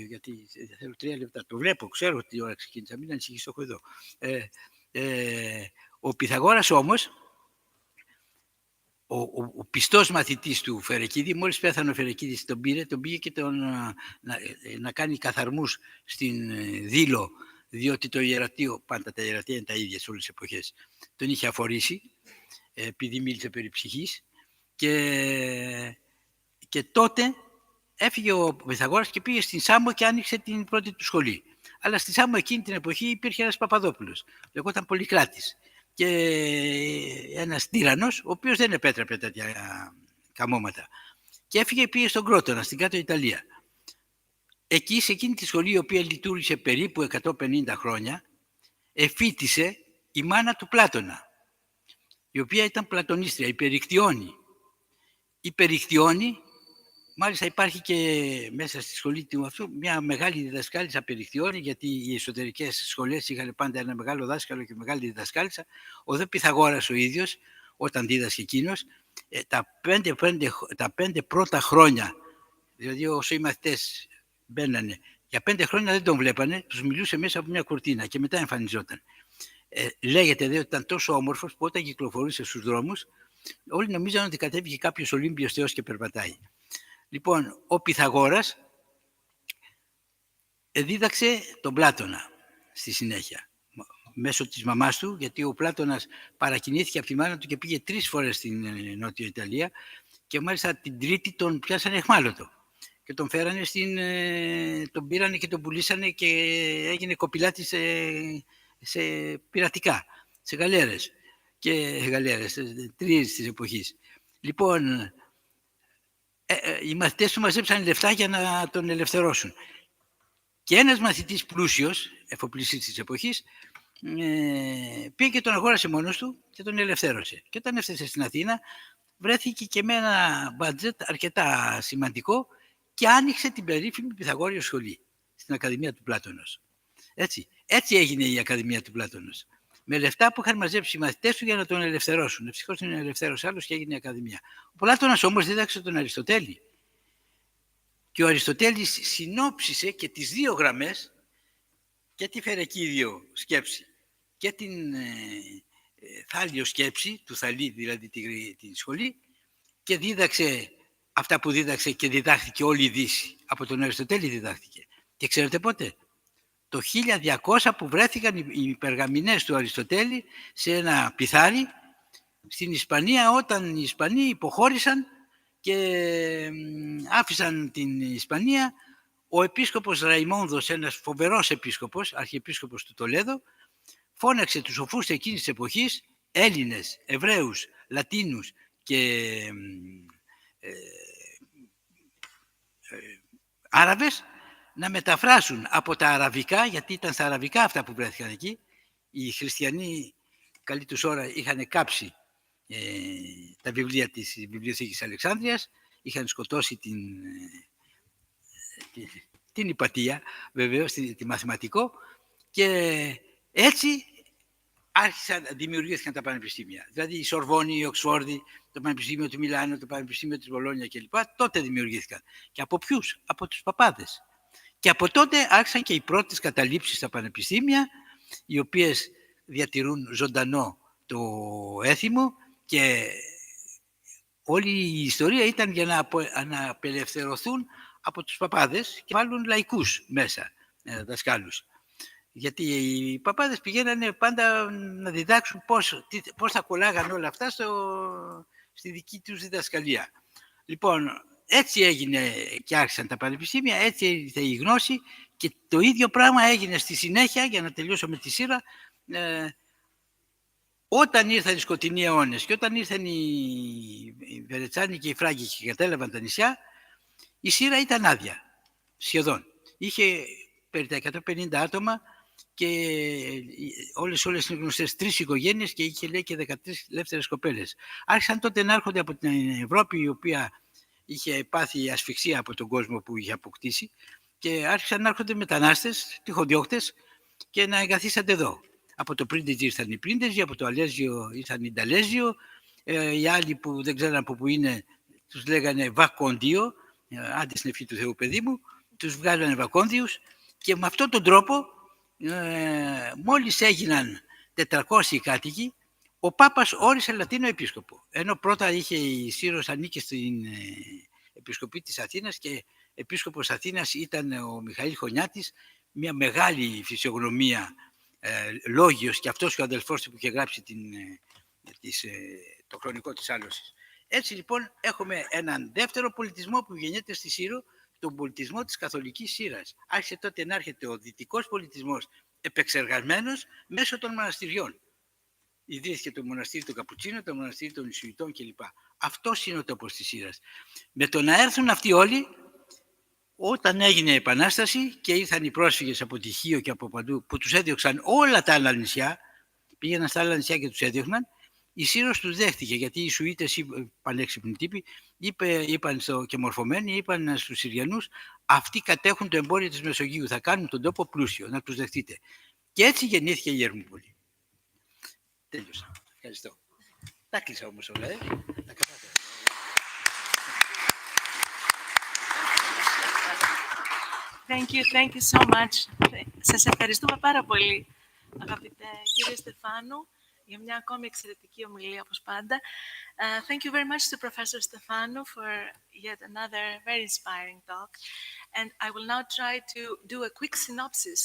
γιατί θέλω 3 λεπτά, το βλέπω, ξέρω ότι η ώρα ξεκίνησα, μην ανησυχείς, το έχω εδώ. Ο Πυθαγόρας όμως, ο πιστός μαθητής του Φερεκίδη, μόλις πέθανε ο Φερεκίδης τον πήγε και να κάνει καθαρμούς στην Δήλο, διότι το ιερατείο, πάντα τα ιερατεία είναι τα ίδια σε όλες τις εποχές, τον είχε αφορήσει, επειδή μίλησε περί ψυχής και τότε έφυγε ο Πυθαγόρας και πήγε στην Σάμο και άνοιξε την πρώτη του σχολή. Αλλά στη Σάμο εκείνη την εποχή υπήρχε ένας Παπαδόπουλος, λεγόταν Πολυκράτης και ένας τύραννος, ο οποίος δεν επέτρεπε τέτοια καμώματα. Και έφυγε, πήγε στον Κρότονα, στην κάτω Ιταλία. εκεί σε εκείνη τη σχολή, η οποία λειτουργήσε περίπου 150 χρόνια, εφοίτησε η μάνα του Πλάτωνα, η οποία ήταν πλατωνίστρια, η Περικτιόνη. Η Περικτιόνη, μάλιστα υπάρχει και μέσα στη σχολή του αυτού μια μεγάλη διδασκάλισσα Περικτιόνη, γιατί οι εσωτερικές σχολές είχαν πάντα ένα μεγάλο δάσκαλο και μεγάλη διδασκάλισσα. Ο δε Πυθαγόρας ο ίδιος, όταν δίδασκε εκείνος, τα 5 πρώτα χρόνια, δηλαδή όσο οι μαθητές μπαίνανε, για 5 χρόνια δεν τον βλέπανε, τους μιλούσε μέσα από μια κουρτίνα και μετά εμφανιζόταν. Λέγεται ότι ήταν τόσο όμορφος που όταν κυκλοφορούσε στους δρόμους, όλοι νομίζαν ότι κατέβηκε κάποιος Ολύμπιος θεός και περπατάει. Λοιπόν, ο Πυθαγόρας δίδαξε τον Πλάτωνα στη συνέχεια, μέσω της μαμάς του, γιατί ο Πλάτωνας παρακινήθηκε από τη μάνα του και πήγε 3 φορές στην Νότια Ιταλία και μάλιστα την τρίτη τον πιάσανε εχμάλωτο και τον φέρανε τον πήρανε και τον πουλήσανε και έγινε κοπηλάτη σε πειρατικά, σε γαλέρες και γαλέρες, 3 της εποχής. Λοιπόν, οι μαθητές του μαζέψαν λεφτά για να τον ελευθερώσουν. Και ένας μαθητής πλούσιος, εφοπλιστής της εποχής, πήγε και τον αγόρασε μόνος του και τον ελευθέρωσε. Και όταν έφτασε στην Αθήνα, βρέθηκε και με ένα μπάτζετ αρκετά σημαντικό και άνοιξε την περίφημη Πυθαγόριο σχολή στην Ακαδημία του Πλάτωνος. Έτσι έγινε η Ακαδημία του Πλάτωνος. Με λεφτά που είχαν μαζέψει οι μαθητές του για να τον ελευθερώσουν. Ευτυχώς τον ελευθέρωσε άλλος και έγινε η Ακαδημία. Ο Πλάτωνας όμως δίδαξε τον Αριστοτέλη. Και ο Αριστοτέλης συνόψισε και τις 2 γραμμές, και τη φερεκίδιο σκέψη και την θάλιο σκέψη, του Θαλή δηλαδή τη σχολή, και δίδαξε αυτά που δίδαξε και διδάχθηκε όλη η Δύση. Από τον Αριστοτέλη διδάχθηκε. Και ξέρετε πότε? Το 1200 που βρέθηκαν οι περγαμηνές του Αριστοτέλη σε ένα πιθάρι στην Ισπανία, όταν οι Ισπανοί υποχώρησαν και άφησαν την Ισπανία. Ο επίσκοπος Ραϊμόνδος, ένας φοβερός επίσκοπος, αρχιεπίσκοπος του Τολέδο, φώναξε τους σοφούς εκείνης της εποχής, Έλληνες, Εβραίους, Λατίνους και Άραβες, να μεταφράσουν από τα αραβικά, γιατί ήταν στα αραβικά αυτά που βρέθηκαν εκεί. Οι χριστιανοί, καλή τους ώρα, είχαν κάψει τα βιβλία της Βιβλιοθήκης Αλεξάνδρειας, είχαν σκοτώσει την Ιπατία, βεβαίως, τη μαθηματικό, και έτσι δημιουργήθηκαν τα πανεπιστήμια. Δηλαδή η Σορβόνη, η Οξφόρδη, το Πανεπιστήμιο του Μιλάνου, το Πανεπιστήμιο της Μπολόνια κλπ. Τότε δημιουργήθηκαν. Και από ποιους? Από τους παπάδες. Και από τότε άρχισαν και οι πρώτες καταλήψεις στα πανεπιστήμια, οι οποίες διατηρούν ζωντανό το έθιμο, και όλη η ιστορία ήταν για να απελευθερωθούν από τους παπάδες και βάλουν λαϊκούς μέσα, δασκάλους. Γιατί οι παπάδες πηγαίνανε πάντα να διδάξουν πώς θα κολλάγαν όλα αυτά στη δική τους διδασκαλία. Λοιπόν, έτσι έγινε και άρχισαν τα πανεπιστήμια, έτσι ήρθε η γνώση, και το ίδιο πράγμα έγινε στη συνέχεια, για να τελειώσω με τη σειρά, όταν ήρθαν οι σκοτεινοί αιώνες και όταν ήρθαν οι Βενετσάνοι και οι Φράγκοι και κατέλαβαν τα νησιά, η Σύρα ήταν άδεια, σχεδόν. Είχε περί τα 150 άτομα και όλες είναι γνωστές, 3 οικογένειες, και είχε, λέει, και 13 ελεύθερες κοπέλες. Άρχισαν τότε να έρχονται από την Ευρώπη, η οποία είχε πάθει ασφυξία από τον κόσμο που είχε αποκτήσει, και άρχισαν να έρχονται μετανάστες, τυχοδιώκτες, και να εγκαθίστανται εδώ. Από το Πρίντεζι ήρθαν οι Πρίντεζι, από το Αλέζιο ήρθαν οι Νταλέζιο, οι άλλοι που δεν ξέραν από πού είναι τους λέγανε Βακόντιο, άντε στην ευχή του Θεού παιδί μου, τους βγάζανε Βακόντιους, και με αυτόν τον τρόπο μόλις έγιναν 400 κάτοικοι, ο Πάπας όρισε Λατίνο επίσκοπο. Ενώ πρώτα είχε η Σύρος ανήκε στην επισκοπή της Αθήνας και επίσκοπος Αθήνας ήταν ο Μιχαήλ Χωνιάτης, μια μεγάλη φυσιογνωμία, λόγιος, και αυτός και ο αδελφός του που είχε γράψει το χρονικό της άλωσης. Έτσι λοιπόν έχουμε έναν δεύτερο πολιτισμό που γεννιέται στη Σύρο, τον πολιτισμό της καθολικής Σύρας. Άρχισε τότε να έρχεται ο δυτικός πολιτισμός επεξεργασμένος μέσω των μοναστηριών. Ιδρύθηκε το μοναστήρι των Καπουτσίνων, το μοναστήρι των Ισουητών κλπ. Αυτός είναι ο τόπος της Σύρας. Με το να έρθουν αυτοί όλοι, Όταν έγινε η Επανάσταση και ήρθαν οι πρόσφυγες από τη Χίο και από παντού που τους έδιωξαν όλα τα άλλα νησιά, πήγαιναν στα άλλα νησιά και τους έδιωχναν, η Σύρος τους δέχτηκε, γιατί οι Σουήτες, πανέξυπνοι τύποι, είπαν και μορφωμένοι, είπαν στους Συριανούς, αυτοί κατέχουν το εμπόριο της Μεσογείου, θα κάνουν τον τόπο πλούσιο, να τους δεχτείτε. Και έτσι γεννήθηκε η Ερμούπολη. Τέλειωσα. Ευχαριστώ. Τα κλείσα όμως όλα, τα κατάφερα. Thank you so much. Σας ευχαριστούμε πάρα πολύ, αγαπητέ κύριε Στεφάνου, για μια ακόμη εξαιρετική ομιλία, όπως πάντα. Thank you very much to Professor Stefano for yet another very inspiring talk. And I will now try to do a quick synopsis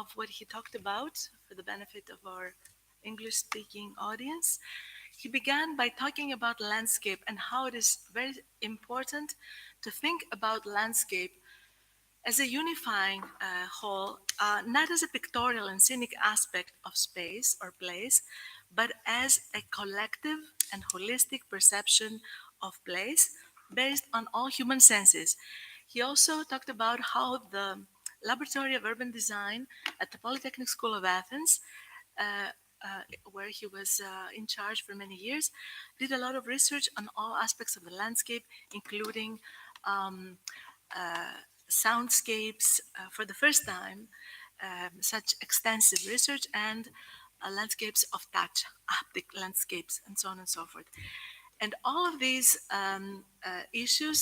of what he talked about for the benefit of our English-speaking audience. He began by talking about landscape and how it is very important to think about landscape as a unifying whole, not as a pictorial and scenic aspect of space or place, but as a collective and holistic perception of place based on all human senses. He also talked about how the Laboratory of Urban Design at the Polytechnic School of Athens, where he was in charge for many years, did a lot of research on all aspects of the landscape, including soundscapes for the first time, such extensive research, and landscapes of touch, haptic landscapes, and so on and so forth. And all of these issues,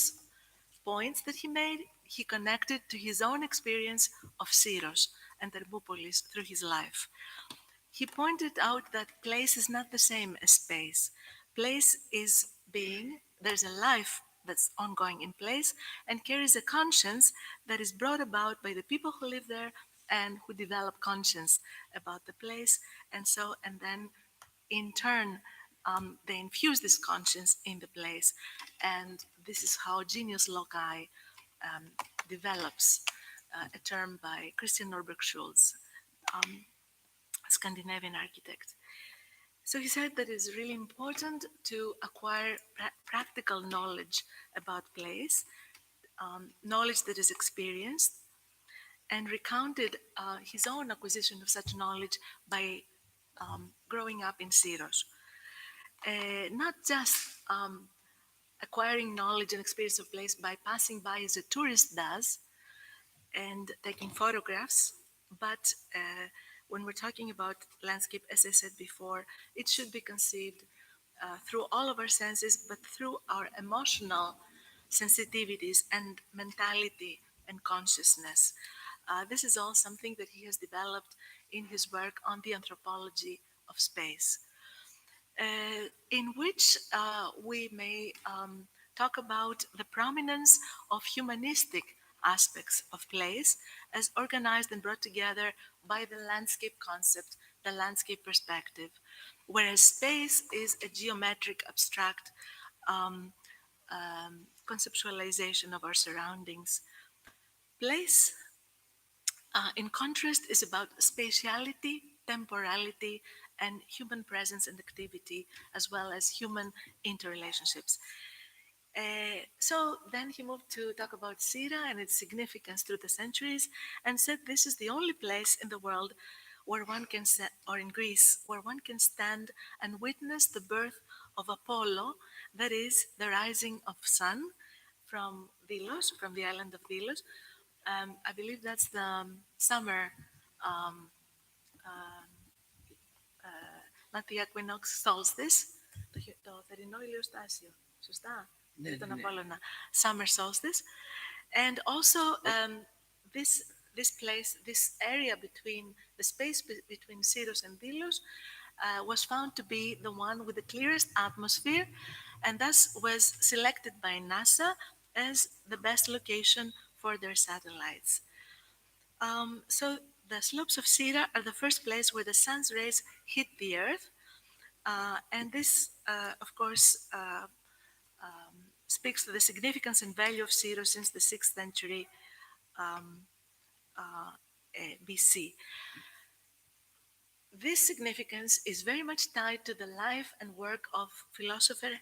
points that he made, he connected to his own experience of Syros and Thermopolis through his life. He pointed out that place is not the same as space. Place is being, there's a life that's ongoing in place and carries a conscience that is brought about by the people who live there and who develop conscience about the place. And then in turn, they infuse this conscience in the place. And this is how genius loci develops, a term by Christian Norberg Schulz, Scandinavian architect. So he said that it's really important to acquire practical knowledge about place, knowledge that is experienced, and recounted his own acquisition of such knowledge by growing up in Syros. Not just acquiring knowledge and experience of place by passing by as a tourist does and taking photographs, but when we're talking about landscape, as I said before, it should be conceived through all of our senses, but through our emotional sensitivities and mentality and consciousness. This is all something that he has developed in his work on the anthropology of space, in which we may talk about the prominence of humanistic aspects of place as organized and brought together by the landscape concept, the landscape perspective, whereas space is a geometric, abstract conceptualization of our surroundings. Place, in contrast, is about spatiality, temporality, and human presence and activity, as well as human interrelationships. So then he moved to talk about Syra and its significance through the centuries, and said this is the only place in the world where one can, or in Greece, where one can stand and witness the birth of Apollo, that is, the rising of sun from Delos, from the island of Delos. I believe that's the summer, not the equinox solstice, το θερινό ηλιοστάσιο. Σωστά? Τον Απόλλωνα. Summer solstice. And also this place, this area between, the space between Syros and Delos was found to be the one with the clearest atmosphere, and thus was selected by NASA as the best location for their satellites. So the slopes of Syra are the first place where the sun's rays hit the earth, and this, of course, speaks to the significance and value of Syros since the 6th century BC. This significance is very much tied to the life and work of philosopher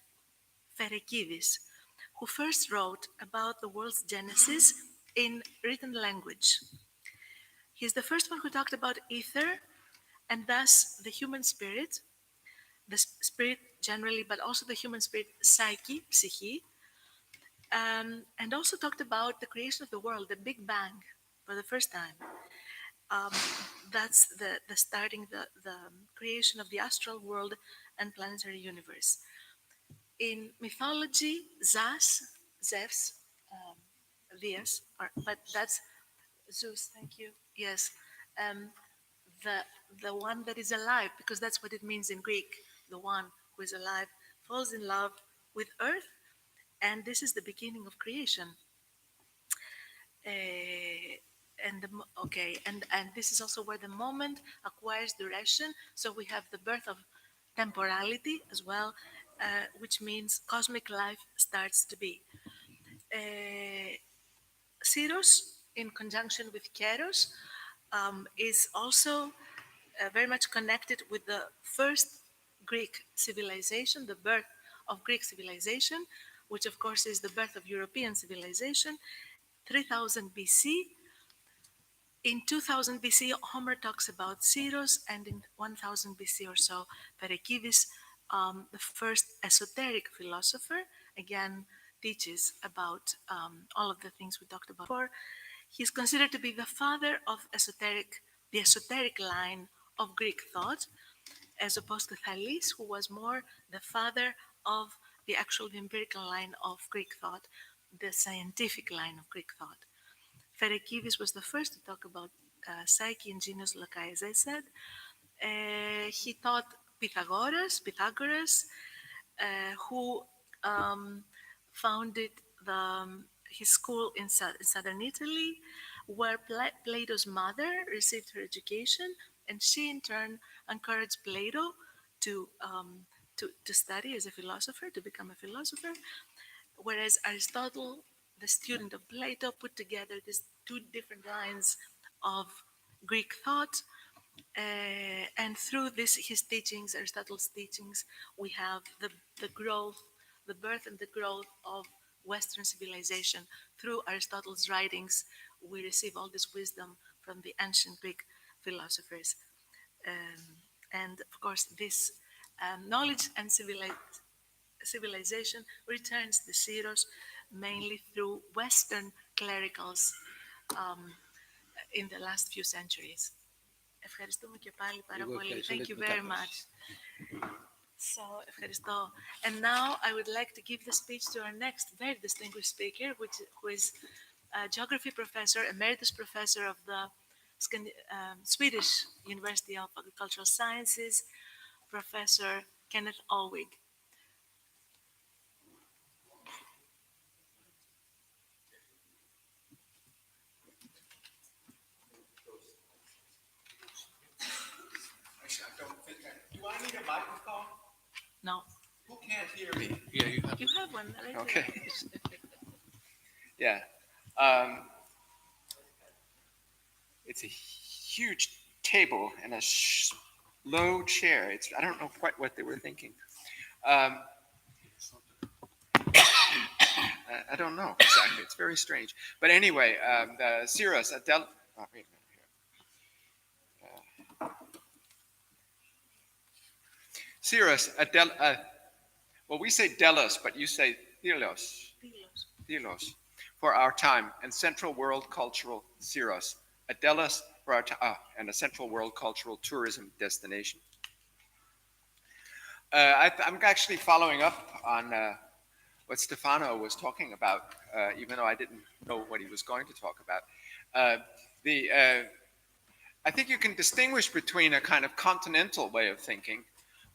Ferekidis, who first wrote about the world's genesis in written language. He's the first one who talked about ether and thus the human spirit, the spirit generally, but also the human spirit, psyche, psyche, and also talked about the creation of the world, the Big Bang, for the first time. Um, that's the starting, the creation of the astral world and planetary universe. In mythology, Zeus, um, Zeus, but that's Zeus. Thank you. Yes, um, the the one that is alive, because that's what it means in Greek. The one who is alive falls in love with Earth, and this is the beginning of creation. And this is also where the moment acquires duration. So we have the birth of temporality as well, which means cosmic life starts to be. Syros, in conjunction with Keros, is also very much connected with the first Greek civilization, the birth of Greek civilization, which of course is the birth of European civilization, 3000 BC. In 2000 BC, Homer talks about Syros, and in 1000 BC or so, Perikidis, the first esoteric philosopher, again teaches about all of the things we talked about before. He's considered to be the father of the esoteric line of Greek thought, as opposed to Thales, who was more the father of the actual empirical line of Greek thought, the scientific line of Greek thought. Ferekidis was the first to talk about psyche and genus loci, as I said. He taught Pythagoras, who founded his school in southern Italy, where Plato's mother received her education, and she in turn encouraged Plato to study as a philosopher, to become a philosopher, whereas Aristotle, the student of Plato, put together these two different lines of Greek thought. And through his teachings, Aristotle's teachings, we have the growth, the birth and the growth of Western civilization. Through Aristotle's writings, we receive all this wisdom from the ancient Greek philosophers. And of course, this knowledge and civilization returns the Syros mainly through Western clericals in the last few centuries. Ευχαριστούμε και πάλι πάρα πολύ. Thank you very much. So, ευχαριστώ. And now I would like to give the speech to our next very distinguished speaker, who is a geography professor, emeritus professor of the Swedish University of Agricultural Sciences, Professor Kenneth Olwig. Do I need a microphone? No. Who can't hear me? Yeah, You have one. Right? Okay. Yeah. It's a huge table and a low chair. I don't know quite what they were thinking. I don't know exactly. It's very strange. But anyway, the Syros, wait a minute here. Syros, well, we say Delos, but you say Thelos. Thelos, for our time, and Central World Cultural Syros, a Delos for our and a Central World Cultural Tourism destination. I'm actually following up on what Stefano was talking about, even though I didn't know what he was going to talk about. I think you can distinguish between a kind of continental way of thinking,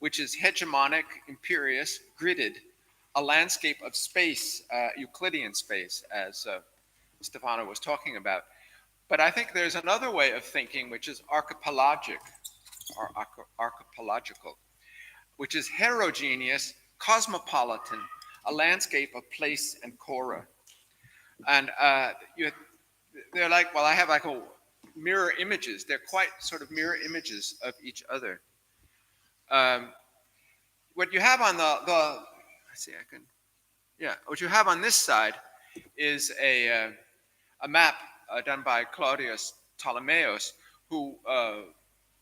which is hegemonic, imperious, gridded, a landscape of space, Euclidean space, as Stefano was talking about. But I think there's another way of thinking, which is archipelagic, or archipelagical, which is heterogeneous, cosmopolitan, a landscape of place and chora. And they're like, well, I have like mirror images. They're quite sort of mirror images of each other. What you have on let's see, I can Yeah, what you have on this side is a map done by Claudius Ptolemaeus, who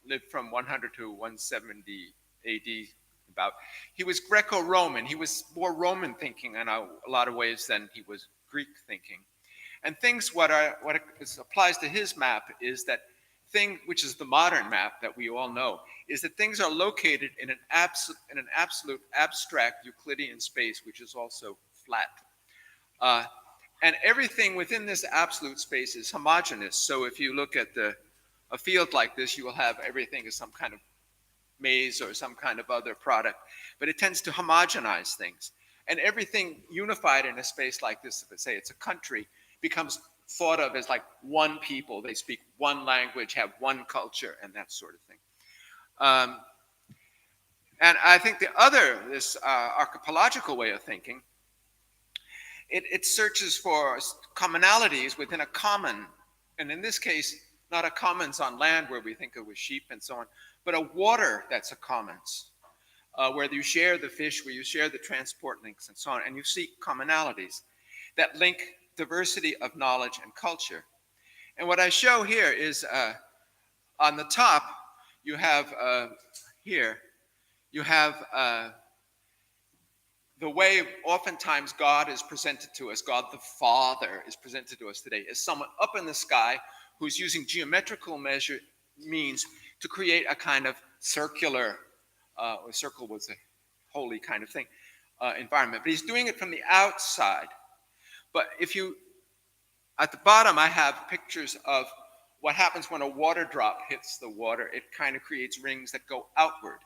lived from 100 to 170 AD. About he was Greco-Roman. He was more Roman thinking in a lot of ways than he was Greek thinking. And things what applies to his map is that thing which is the modern map that we all know is that things are located in an absolute abstract Euclidean space, which is also flat. And everything within this absolute space is homogeneous. So if you look at a field like this, you will have everything as some kind of maze or some kind of other product. But it tends to homogenize things. And everything unified in a space like this, if say it's a country, becomes thought of as like one people. They speak one language, have one culture, and that sort of thing. And I think this archipelagical way of thinking, it searches for commonalities within a common, and in this case, not a commons on land where we think of with sheep and so on, but a water that's a commons, where you share the fish, where you share the transport links and so on, and you see commonalities that link diversity of knowledge and culture. And what I show here is on the top, you have here, you have the way oftentimes God is presented to us, God the Father is presented to us today, as someone up in the sky who's using geometrical means to create a kind of circular, or circle was a holy kind of thing, environment. But he's doing it from the outside. But at the bottom, I have pictures of what happens when a water drop hits the water. It kind of creates rings that go outward.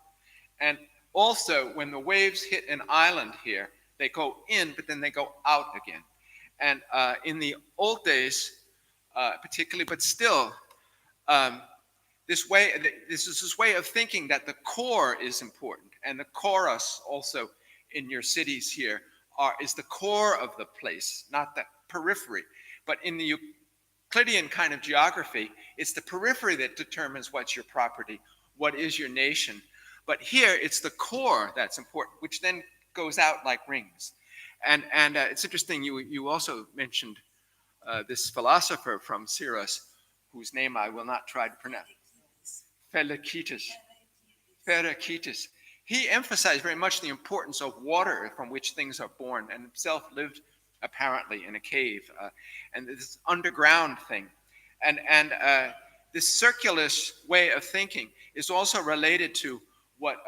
And also, when the waves hit an island here, they go in, but then they go out again. And in the old days, particularly, but still, this is this way of thinking that the core is important, and the chorus also in your cities here is the core of the place, not the periphery. But in the Euclidean kind of geography, it's the periphery that determines what's your property, what is your nation. But here, it's the core that's important, which then goes out like rings. And it's interesting, you also mentioned this philosopher from Syros, whose name I will not try to pronounce, Pherecytus. He emphasized very much the importance of water from which things are born, and himself lived apparently in a cave, and this underground thing. And this circular way of thinking is also related to what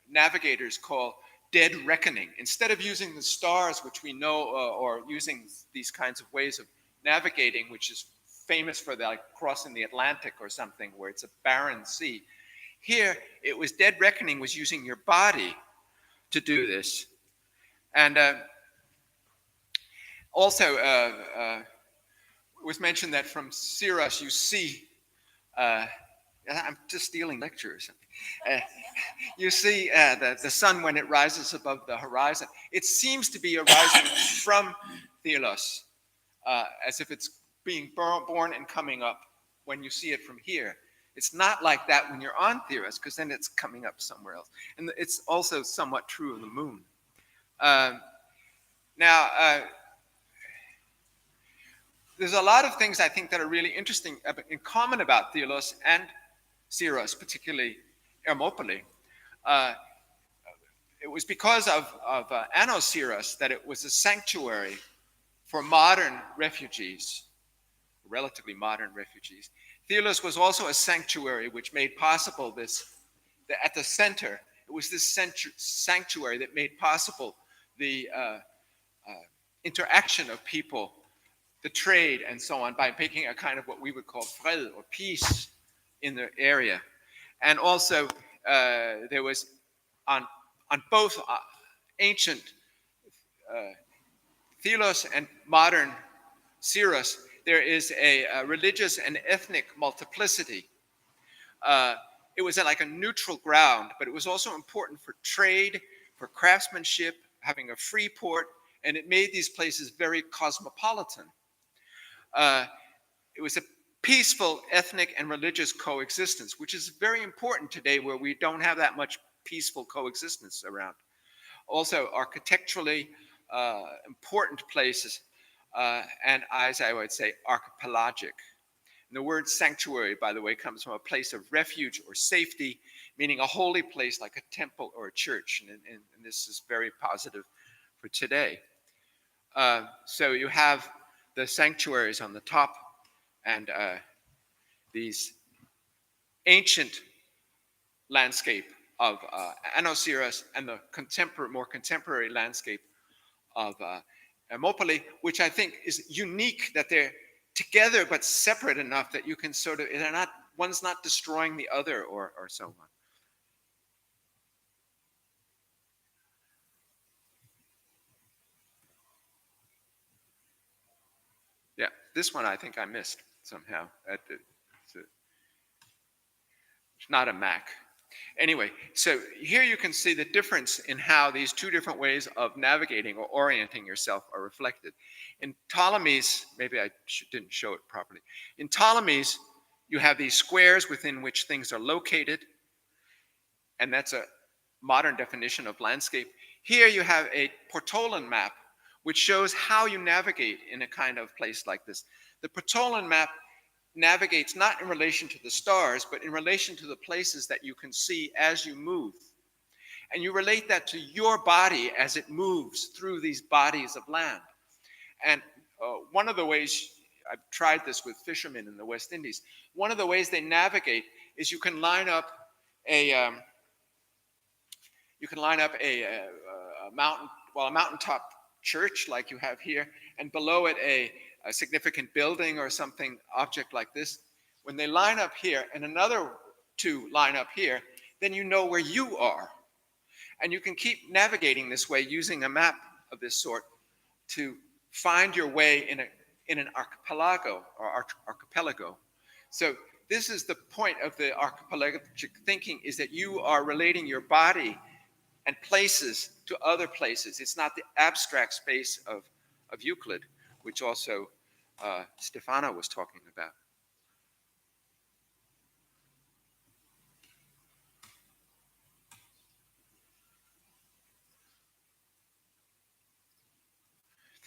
navigators call dead reckoning. Instead of using the stars, which we know, or using these kinds of ways of navigating, which is famous for like crossing the Atlantic or something, where it's a barren sea. Here, it was dead reckoning was using your body to do this. And also, it was mentioned that from Syros you see, I'm just stealing lecture or something. You see the sun when it rises above the horizon. It seems to be arising from Thelos, as if it's being born and coming up when you see it from here. It's not like that when you're on Theros, because then it's coming up somewhere else. And it's also somewhat true of the moon. Now, there's a lot of things I think that are really interesting in common about Thelos and Syros, particularly Hermopoli. It was because of Annos-Syros that it was a sanctuary for modern refugees, relatively modern refugees. Thelos was also a sanctuary which made possible this, at the center, it was this sanctuary that made possible the interaction of people, the trade and so on, by making a kind of what we would call fred, or peace, in the area. And also there was on both ancient Thelos and modern Syros, there is a religious and ethnic multiplicity. It was like a neutral ground, but it was also important for trade, for craftsmanship, having a free port, and it made these places very cosmopolitan. It was a peaceful ethnic and religious coexistence, which is very important today where we don't have that much peaceful coexistence around. Also, architecturally, important places, and as I would say, archipelagic. And the word sanctuary, by the way, comes from a place of refuge or safety, meaning a holy place like a temple or a church. And this is very positive for today. So you have the sanctuaries on the top, and these ancient landscape of Anosiris, and the more contemporary landscape of Thermopylae, which I think is unique, that they're together but separate enough that you can sort of, one's not destroying the other, or so on. Yeah, this one I think I missed somehow. It's not a Mac. Anyway, so here you can see the difference in how these two different ways of navigating or orienting yourself are reflected. In Ptolemy's, maybe I didn't show it properly. In Ptolemy's, you have these squares within which things are located, and that's a modern definition of landscape. Here you have a Portolan map, which shows how you navigate in a kind of place like this. The Portolan map navigates not in relation to the stars, but in relation to the places that you can see as you move. And you relate that to your body as it moves through these bodies of land. And one of the ways, I've tried this with fishermen in the West Indies, one of the ways they navigate is you can line up a mountaintop church like you have here, and below it a significant building or something, object like this. When they line up here and another two line up here, then you know where you are. And you can keep navigating this way using a map of this sort to find your way in an archipelago or archipelago. So this is the point of the archipelagic thinking, is that you are relating your body and places to other places. It's not the abstract space of Euclid, which also Stefano was talking about.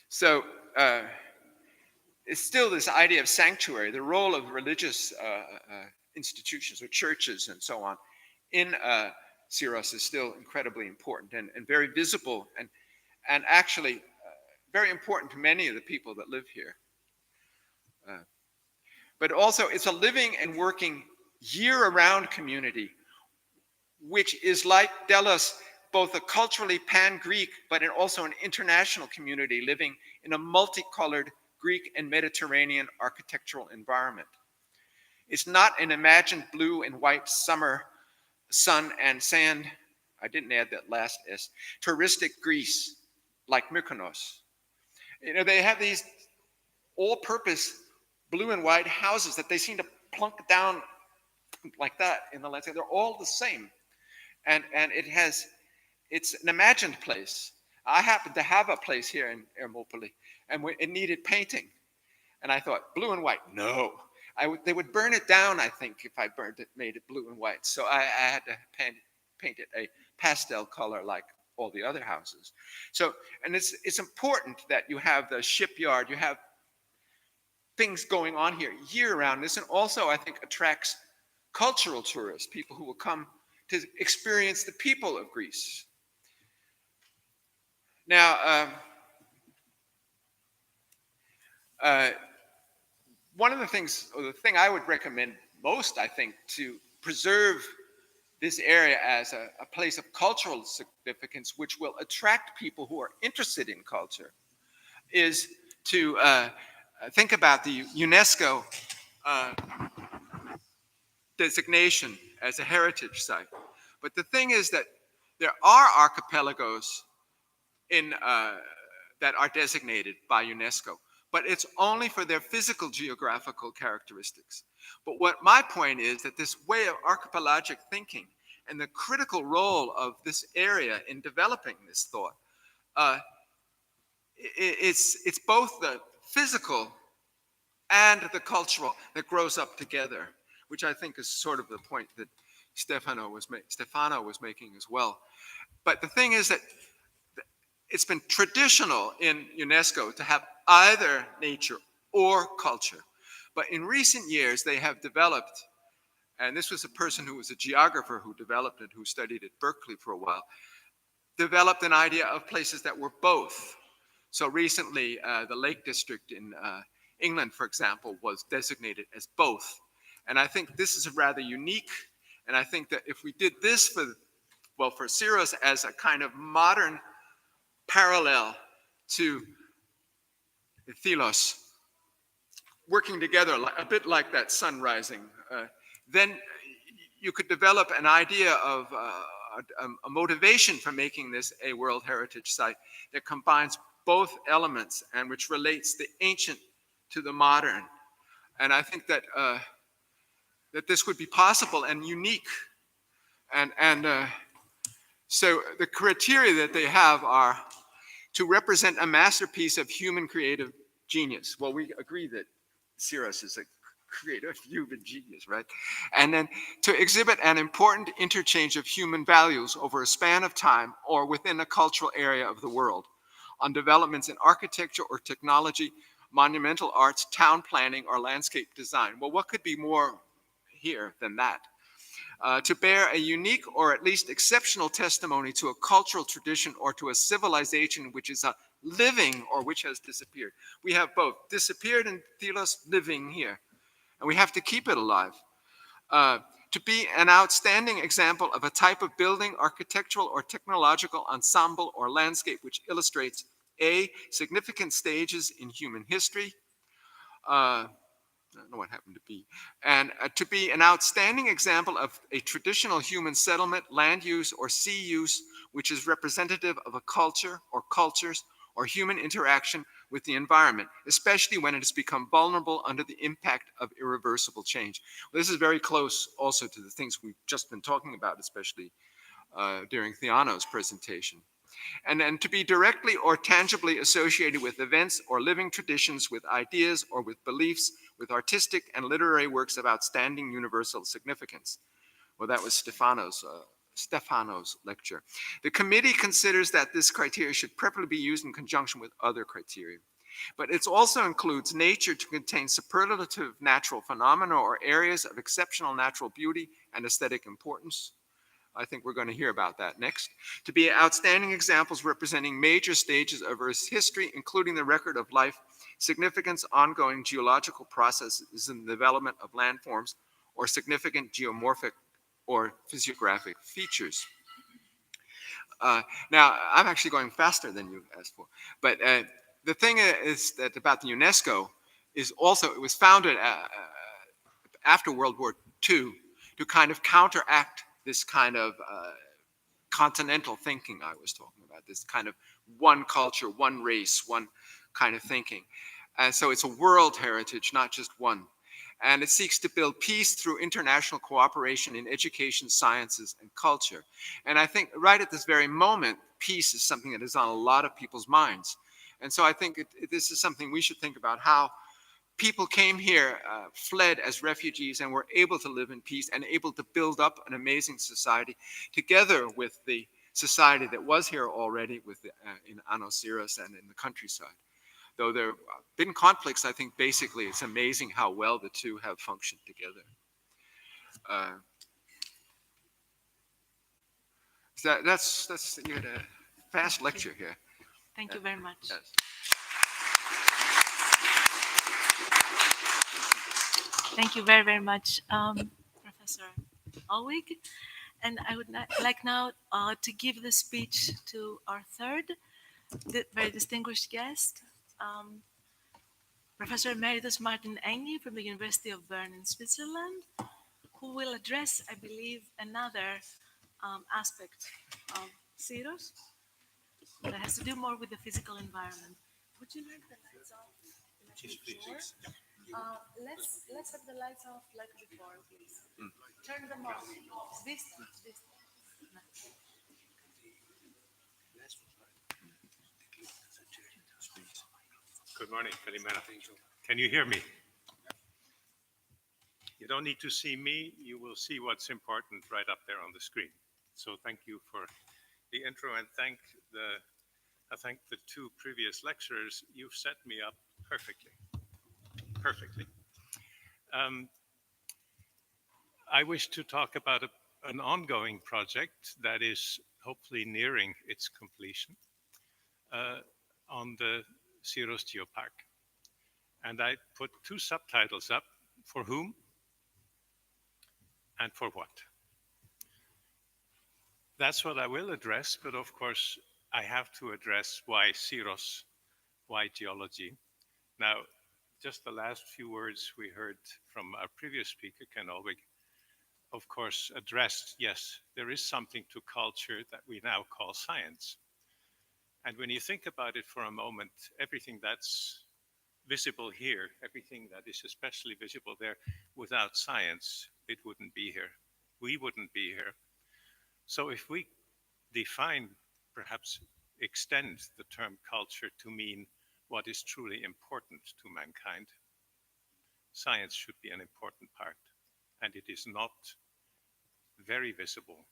So it's still this idea of sanctuary, the role of religious institutions or churches and so on in Syros is still incredibly important and very visible, and actually very important to many of the people that live here. But also it's a living and working year-round community, which is like Delos, both a culturally pan-Greek, but also an international community living in a multicolored Greek and Mediterranean architectural environment. It's not an imagined blue and white summer, sun and sand, I didn't add that last S, touristic Greece, like Mykonos. You know, they have these all-purpose blue and white houses that they seem to plunk down like that in the landscape. They're all the same. And it's an imagined place. I happen to have a place here in Thermopylae, and it needed painting. And I thought, blue and white, no. They would burn it down, I think, if I made it blue and white. So I had to paint it a pastel color like all the other houses. So, and it's important that you have the shipyard, you have things going on here year-round. This, and also I think attracts cultural tourists, people who will come to experience the people of Greece. Now, one of the things, or the thing I would recommend most, I think, to preserve this area as a place of cultural significance, which will attract people who are interested in culture, is to think about the UNESCO designation as a heritage site. But the thing is that there are archipelagos that are designated by UNESCO, but it's only for their physical geographical characteristics. But what my point is that this way of archipelagic thinking and the critical role of this area in developing this thought, it's both the physical and the cultural that grows up together, which I think is sort of the point that Stefano was making as well. But the thing is that it's been traditional in UNESCO to have either nature or culture. But in recent years, they have developed, and this was a person who was a geographer who developed it, who studied at Berkeley for a while, developed an idea of places that were both. So recently, the Lake District in England, for example, was designated as both. And I think this is rather unique. And I think that if we did this for Syros as a kind of modern parallel to Thelos, working together a bit like that sun rising, then you could develop an idea of a motivation for making this a World Heritage Site that combines both elements and which relates the ancient to the modern. And I think that that this would be possible and unique. And so the criteria that they have are to represent a masterpiece of human creative genius. Well, we agree that Syros is a creative human genius, right? And then to exhibit an important interchange of human values over a span of time or within a cultural area of the world on developments in architecture or technology, monumental arts, town planning, or landscape design. Well, what could be more here than that? To bear a unique or at least exceptional testimony to a cultural tradition or to a civilization which is a living or which has disappeared. We have both disappeared in Thelos, living here, and we have to keep it alive. To be an outstanding example of a type of building, architectural or technological ensemble or landscape which illustrates A, significant stages in human history, I don't know what happened to B. And to be an outstanding example of a traditional human settlement, land use, or sea use, which is representative of a culture or cultures or human interaction with the environment, especially when it has become vulnerable under the impact of irreversible change. Well, this is very close also to the things we've just been talking about, especially during Theano's presentation. And then to be directly or tangibly associated with events or living traditions, with ideas or with beliefs, with artistic and literary works of outstanding universal significance. Well, that was Stefano's lecture. The committee considers that this criteria should preferably be used in conjunction with other criteria. But it also includes nature to contain superlative natural phenomena or areas of exceptional natural beauty and aesthetic importance. I think we're going to hear about that next. To be outstanding examples representing major stages of Earth's history, including the record of life, significance, ongoing geological processes in the development of landforms, or significant geomorphic or physiographic features. Now, I'm actually going faster than you asked for. But the thing is that about the UNESCO is also, it was founded after World War II to kind of counteract this kind of continental thinking I was talking about, this kind of one culture, one race, one kind of thinking. And so it's a world heritage, not just one. And it seeks to build peace through international cooperation in education, sciences, and culture. And I think right at this very moment, peace is something that is on a lot of people's minds. And so I think this is something we should think about, how people came here, fled as refugees, and were able to live in peace and able to build up an amazing society together with the society that was here already in Anosiris and in the countryside. Though there have been conflicts, I think basically it's amazing how well the two have functioned together. That's you had a fast lecture here. Thank you very much. Yes. Thank you very, very much, Professor Ulwig. And I would like now to give the speech to our third very distinguished guest, Professor Emeritus Martin Engi from the University of Bern in Switzerland, who will address, I believe, another aspect of Syros that has to do more with the physical environment. Would you like the lights off? Let's have the lights off like before, please. Turn them off. This. Good morning, Kalimera. Can you hear me? You don't need to see me. You will see what's important right up there on the screen. So thank you for the intro and thank the I think the two previous lecturers, you've set me up perfectly. Perfectly. I wish to talk about an ongoing project that is hopefully nearing its completion on the Syros Geopark. And I put two subtitles up: for whom and for what. That's what I will address, but of course I have to address why Syros, why geology. Now, just the last few words we heard from our previous speaker, Ken Olvig, of course addressed, yes, there is something to culture that we now call science. And when you think about it for a moment, everything that's visible here, everything that is especially visible there, without science, it wouldn't be here. We wouldn't be here. So if we define, perhaps extend the term culture to mean what is truly important to mankind, science should be an important part. And it is not very visible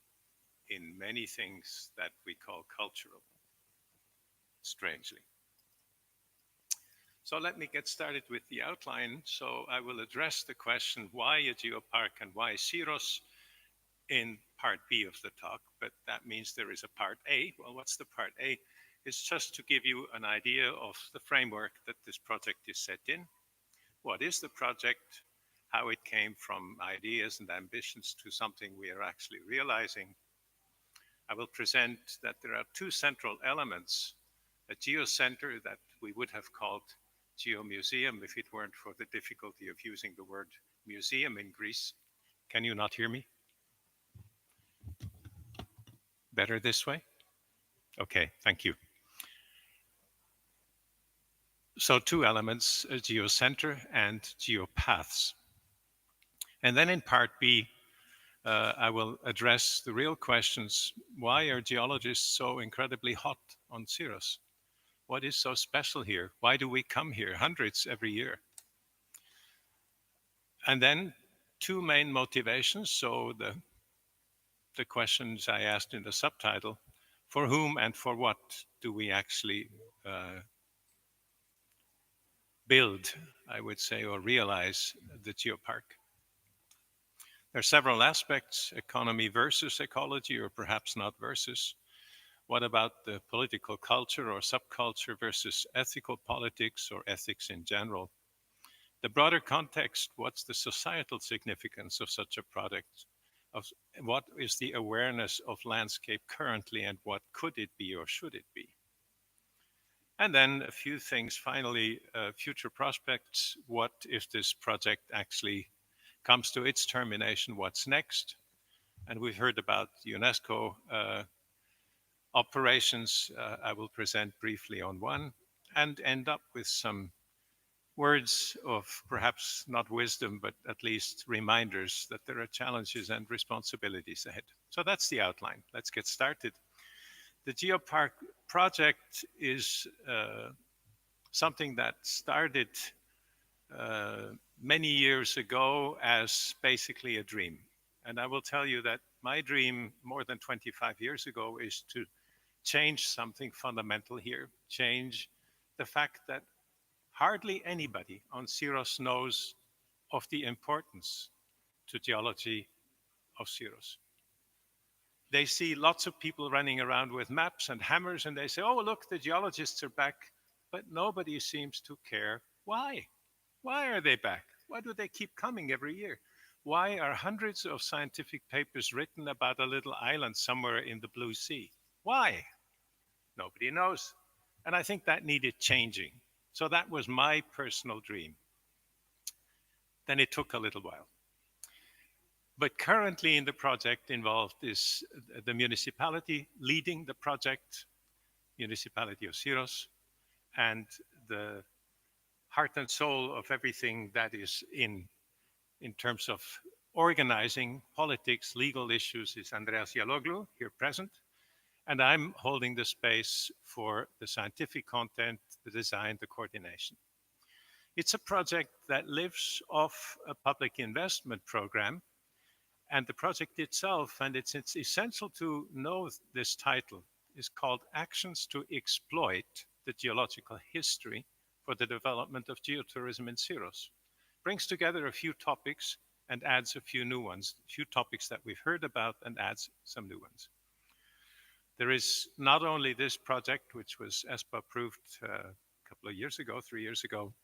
in many things that we call cultural, strangely. So let me get started with the outline. So I will address the question, why a geopark and why Syros, in part B of the talk, but that means there is a part A. Well, what's the part A? It's just to give you an idea of the framework that this project is set in. What is the project? How it came from ideas and ambitions to something we are actually realizing. I will present that there are two central elements: a geocenter that we would have called geomuseum if it weren't for the difficulty of using the word museum in Greece. Can you not hear me? Better this way? Okay, thank you. So two elements, a geocenter and geopaths. And then in part B, I will address the real questions. Why are geologists so incredibly hot on Syros? What is so special here? Why do we come here, hundreds every year? And then two main motivations. So the questions I asked in the subtitle: for whom and for what do we actually build, I would say, or realize the geopark? There are several aspects: economy versus ecology, or perhaps not versus. What about the political culture or subculture versus ethical politics or ethics in general? The broader context: what's the societal significance of such a product? What is the awareness of landscape currently, and what could it be or should it be? And then a few things finally, future prospects. What if this project actually comes to its termination? What's next? And we've heard about UNESCO operations. I will present briefly on one and end up with some words of perhaps not wisdom, but at least reminders that there are challenges and responsibilities ahead. So that's the outline. Let's get started. The Geopark project is something that started many years ago as basically a dream. And I will tell you that my dream more than 25 years ago is to change something fundamental here, change the fact that hardly anybody on Syros knows of the importance to geology of Syros. They see lots of people running around with maps and hammers, and they say, oh, look, the geologists are back. But nobody seems to care why. Why are they back? Why do they keep coming every year? Why are hundreds of scientific papers written about a little island somewhere in the blue sea? Why? Nobody knows. And I think that needed changing. So that was my personal dream. Then it took a little while. But currently in the project involved is the municipality leading the project, Municipality of Syros, and the heart and soul of everything that is in terms of organizing politics, legal issues is Andreas Yaloglu, here present. And I'm holding the space for the scientific content, the design, the coordination. It's a project that lives off a public investment program. And the project itself, and it's essential to know this title, is called Actions to Exploit the Geological History for the Development of Geotourism in Syros. Brings together a few topics and adds a few new ones, a few topics that we've heard about and adds some new ones. There is not only this project, which was ESPA approved a couple of years ago, 3 years ago,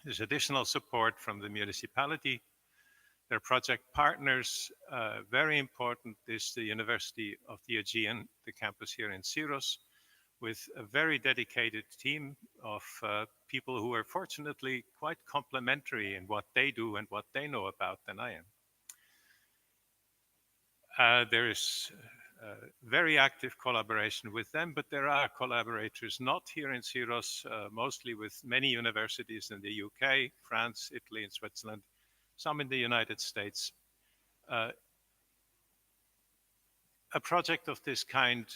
there's additional support from the municipality. Their project partners, very important, is the University of the Aegean, the campus here in Syros, with a very dedicated team of people who are fortunately quite complementary in what they do and what they know about than I am. There is very active collaboration with them, but there are collaborators not here in Syros, mostly with many universities in the UK, France, Italy, and Switzerland, some in the United States. A project of this kind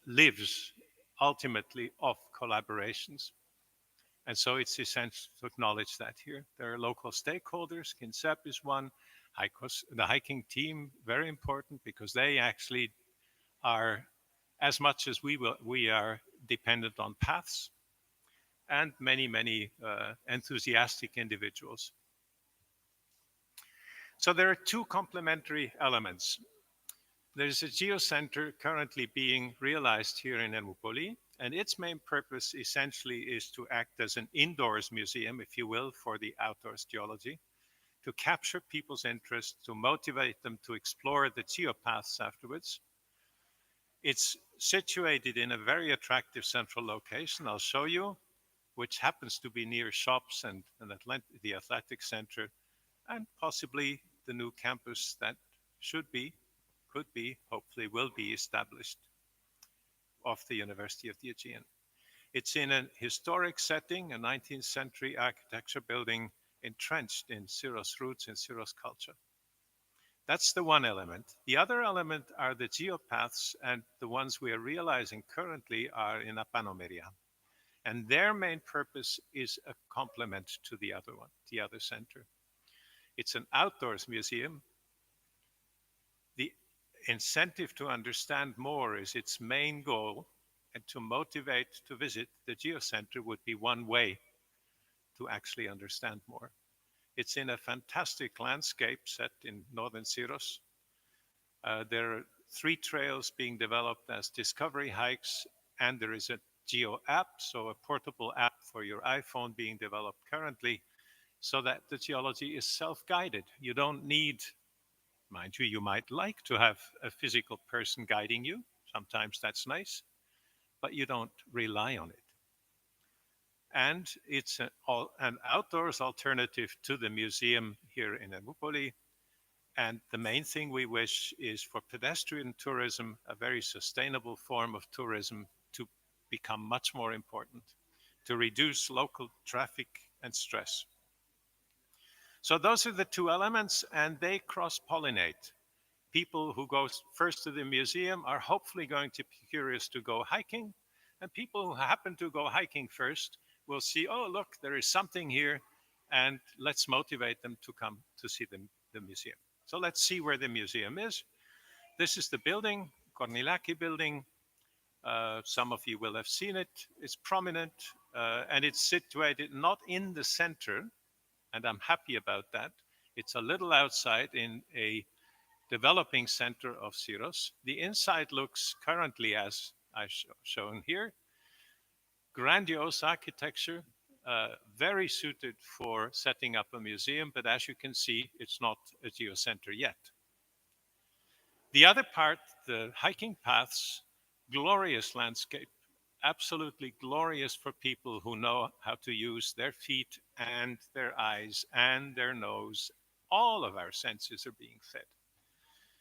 lives ultimately of collaborations. And so it's essential to acknowledge that here. There are local stakeholders. KINSEP is one. The hiking team, very important because they actually are, as much as we are dependent on paths, and many, many enthusiastic individuals. So there are two complementary elements. There's a geocenter currently being realized here in Ermoupoli, and its main purpose essentially is to act as an indoors museum, if you will, for the outdoors geology, to capture people's interest, to motivate them to explore the geopaths afterwards. It's situated in a very attractive central location, I'll show you, which happens to be near shops and the athletic center, and possibly the new campus that should be, could be, hopefully will be established of the University of the Aegean. It's in a historic setting, a 19th century architecture building entrenched in Syros roots and Syros culture. That's the one element. The other element are the geopaths, and the ones we are realizing currently are in Apanomeria. And their main purpose is a complement to the other one, the other center. It's an outdoors museum. The incentive to understand more is its main goal, and to motivate to visit the geocenter would be one way to actually understand more. It's in a fantastic landscape set in northern Syros. There are 3 trails being developed as discovery hikes, and there is a geo app, so a portable app for your iPhone being developed currently, so that the geology is self-guided. You don't need, mind you might like to have a physical person guiding you. Sometimes that's nice, but you don't rely on it. And it's an outdoors alternative to the museum here in Ermoupoli. And the main thing we wish is for pedestrian tourism, a very sustainable form of tourism, to become much more important, to reduce local traffic and stress. So those are the 2 elements, and they cross-pollinate. People who go first to the museum are hopefully going to be curious to go hiking, and people who happen to go hiking first will see, oh, look, there is something here, and let's motivate them to come to see the museum. So let's see where the museum is. This is the building, Kornilaki building. Some of you will have seen it. It's prominent, and it's situated not in the center, and I'm happy about that. It's a little outside in a developing center of Syros. The inside looks currently as I've shown here. Grandiose architecture, very suited for setting up a museum, but as you can see, it's not a geocenter yet. The other part, the hiking paths, glorious landscape, absolutely glorious for people who know how to use their feet and their eyes and their nose. All of our senses are being fed.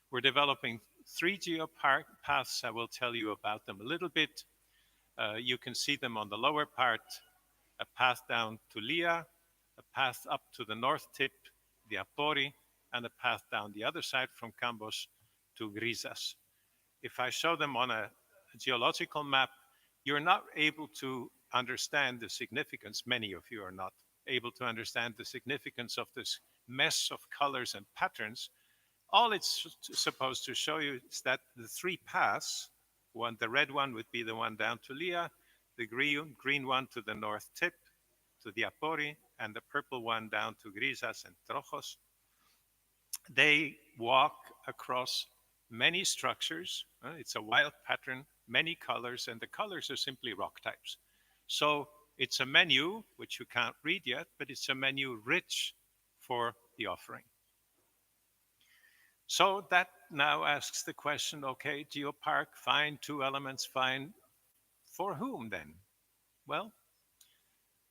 We're developing 3 geopaths. I will tell you about them a little bit. You can see them on the lower part, a path down to Lia, a path up to the north tip, the Apori, and a path down the other side from Cambos to Grisas. If I show them on a geological map, you're not able to understand the significance, many of you are not able to understand the significance of this mess of colors and patterns. All it's supposed to show you is that the 3 paths The red one would be the one down to Lia, the green one to the north tip, to the Apori, and the purple one down to Grisas and Trojos. They walk across many structures. It's a wild pattern, many colors, and the colors are simply rock types. So it's a menu, which you can't read yet, but it's a menu rich for the offering. So that now asks the question, okay, geopark, fine, 2 elements, fine. For whom then? Well,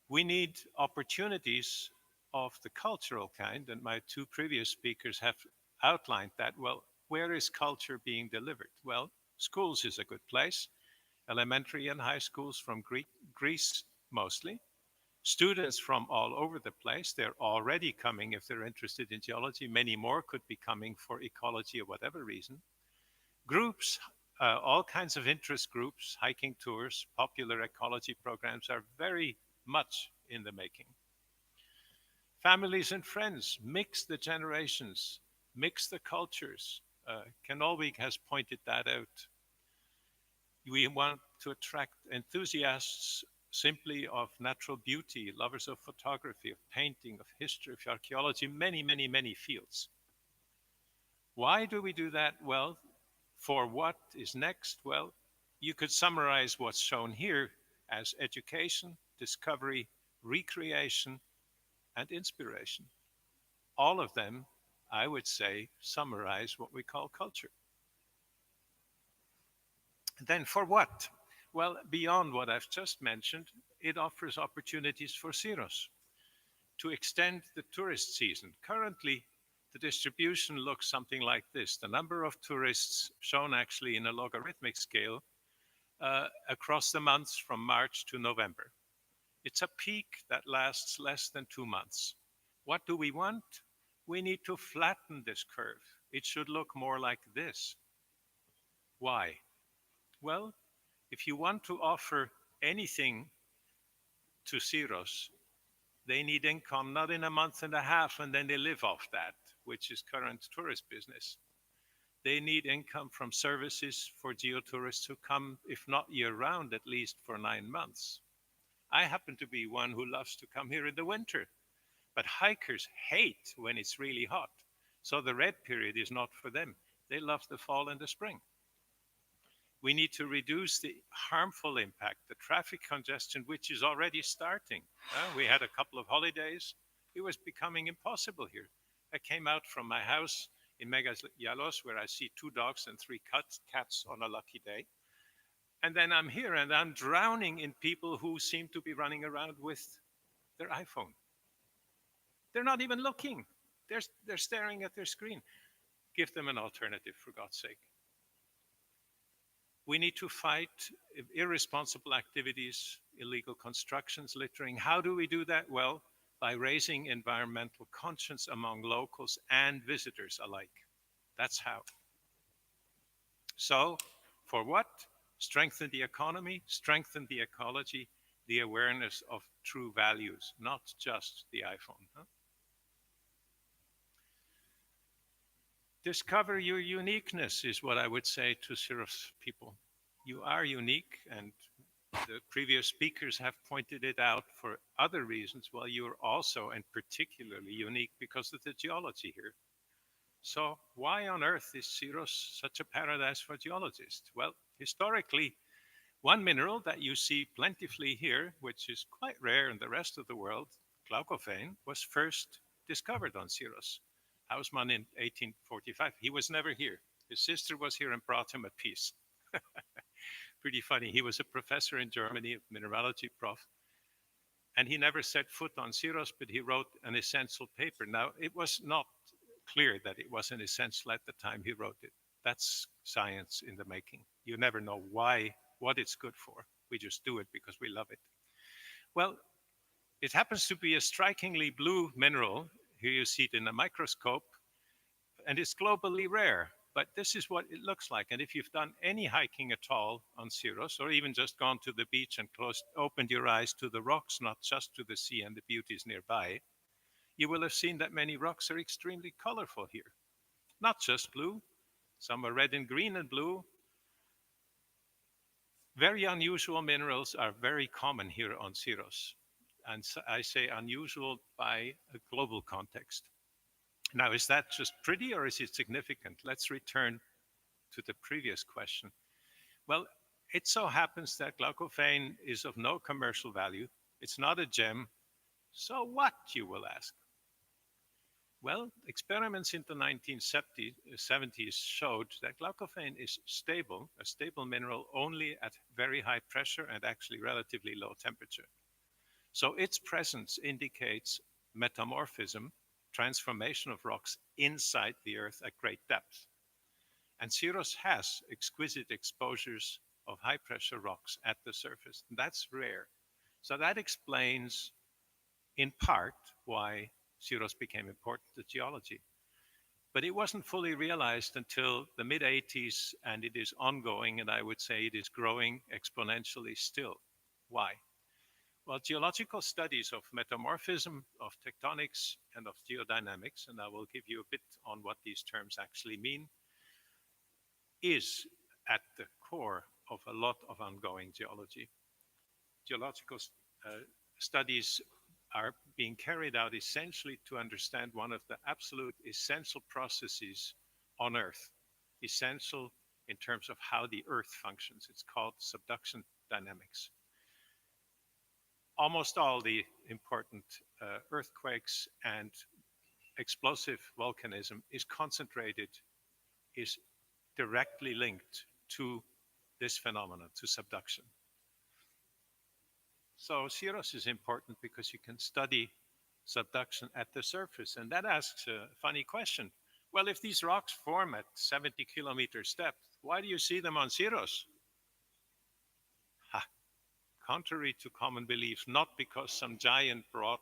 we need opportunities of the cultural kind, and my 2 previous speakers have outlined that. Well, where is culture being delivered? Well, schools is a good place, elementary and high schools from Greece mostly. Students from all over the place, they're already coming if they're interested in geology. Many more could be coming for ecology or whatever reason. Groups, all kinds of interest groups, hiking tours, popular ecology programs are very much in the making. Families and friends, mix the generations, mix the cultures. Ken Olvig has pointed that out. We want to attract enthusiasts simply of natural beauty, lovers of photography, of painting, of history, of archaeology, many, many, many fields. Why do we do that? Well, for what is next? Well, you could summarize what's shown here as education, discovery, recreation, and inspiration. All of them, I would say, summarize what we call culture. Then for what? Well, beyond what I've just mentioned, it offers opportunities for Syros to extend the tourist season. Currently, the distribution looks something like this. The number of tourists shown actually in a logarithmic scale across the months from March to November. It's a peak that lasts less than 2 months. What do we want? We need to flatten this curve. It should look more like this. Why? Well, if you want to offer anything to Syros, they need income not in a month and a half and then they live off that, which is current tourist business. They need income from services for geotourists who come, if not year round, at least for 9 months. I happen to be one who loves to come here in the winter, but hikers hate when it's really hot. So the red period is not for them. They love the fall and the spring. We need to reduce the harmful impact, the traffic congestion, which is already starting. We had a couple of holidays. It was becoming impossible here. I came out from my house in Megayalos, where I see 2 dogs and 3 cats on a lucky day. And then I'm here and I'm drowning in people who seem to be running around with their iPhone. They're not even looking. They're staring at their screen. Give them an alternative, for God's sake. We need to fight irresponsible activities, illegal constructions, littering. How do we do that? Well, by raising environmental conscience among locals and visitors alike. That's how. So, for what? Strengthen the economy, strengthen the ecology, the awareness of true values, not just the iPhone. Discover your uniqueness is what I would say to Syros people. You are unique, and the previous speakers have pointed it out for other reasons. Well, you're also and particularly unique because of the geology here. So why on earth is Syros such a paradise for geologists? Well, historically, one mineral that you see plentifully here, which is quite rare in the rest of the world, glaucophane, was first discovered on Syros. Hausmann in 1845. He was never here. His sister was here and brought him a piece. Pretty funny. He was a professor in Germany, a mineralogy prof, and he never set foot on Syros, but he wrote an essential paper. Now, it was not clear that it was an essential at the time he wrote it. That's science in the making. You never know why, what it's good for. We just do it because we love it. Well, it happens to be a strikingly blue mineral. Here you see it in a microscope, and it's globally rare, but this is what it looks like. And if you've done any hiking at all on Syros, or even just gone to the beach and opened your eyes to the rocks, not just to the sea and the beauties nearby, you will have seen that many rocks are extremely colorful here. Not just blue, some are red and green and blue. Very unusual minerals are very common here on Syros. And so I say unusual by a global context. Now, is that just pretty or is it significant? Let's return to the previous question. Well, it so happens that glaucophane is of no commercial value. It's not a gem. So what, you will ask? Well, experiments in the 1970s showed that glaucophane is stable, a stable mineral only at very high pressure and actually relatively low temperature. So its presence indicates metamorphism, transformation of rocks inside the earth at great depth. And Syros has exquisite exposures of high pressure rocks at the surface. That's rare. So that explains in part why Syros became important to geology. But it wasn't fully realized until the mid 80s, and it is ongoing, and I would say it is growing exponentially still. Why? Well, geological studies of metamorphism, of tectonics, and of geodynamics, and I will give you a bit on what these terms actually mean, is at the core of a lot of ongoing geology. Geological studies are being carried out essentially to understand one of the absolute essential processes on Earth, essential in terms of how the Earth functions. It's called subduction dynamics. Almost all the important earthquakes and explosive volcanism is concentrated, is directly linked to this phenomenon, to subduction. So Syros is important because you can study subduction at the surface. And that asks a funny question. Well, if these rocks form at 70 kilometers depth, why do you see them on Syros? Contrary to common belief, not because some giant brought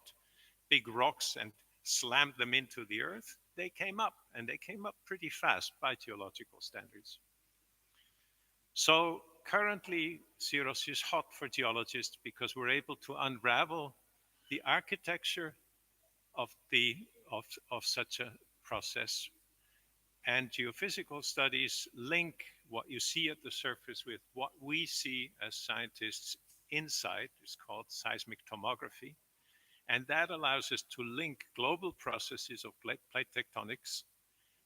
big rocks and slammed them into the earth. They came up, and they came up pretty fast by geological standards. So currently, Syros is hot for geologists because we're able to unravel the architecture of such a process. And geophysical studies link what you see at the surface with what we see as scientists inside. It's called seismic tomography. And that allows us to link global processes of plate tectonics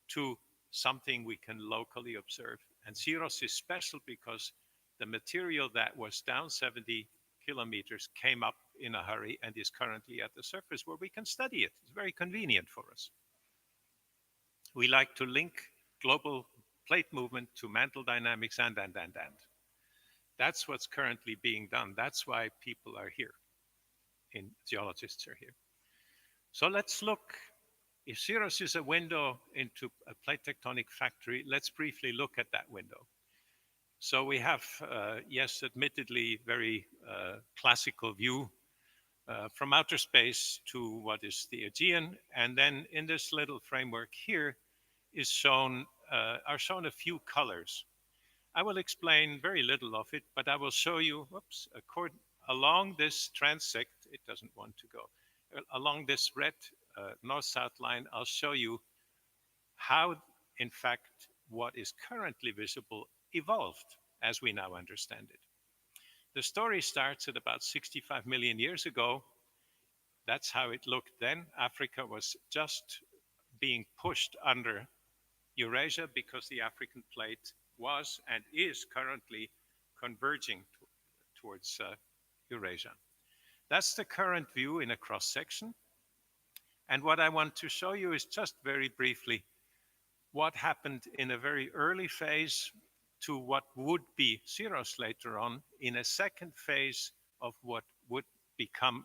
to something we can locally observe. And Syros is special because the material that was down 70 kilometers came up in a hurry and is currently at the surface where we can study it. It's very convenient for us. We like to link global plate movement to mantle dynamics and. That's what's currently being done. That's why people are here, and geologists are here. So let's look. If Syros is a window into a plate tectonic factory, let's briefly look at that window. So we have, yes, admittedly, very classical view from outer space to what is the Aegean. And then in this little framework here is are shown a few colors. I will explain very little of it, but I will show you, along this transect, it doesn't want to go, along this red north-south line, I'll show you how, in fact, what is currently visible evolved as we now understand it. The story starts at about 65 million years ago. That's how it looked then. Africa was just being pushed under Eurasia because the African plate was and is currently converging towards Eurasia. That's the current view in a cross section. And what I want to show you is just very briefly what happened in a very early phase to what would be Syros later on in a second phase of what would become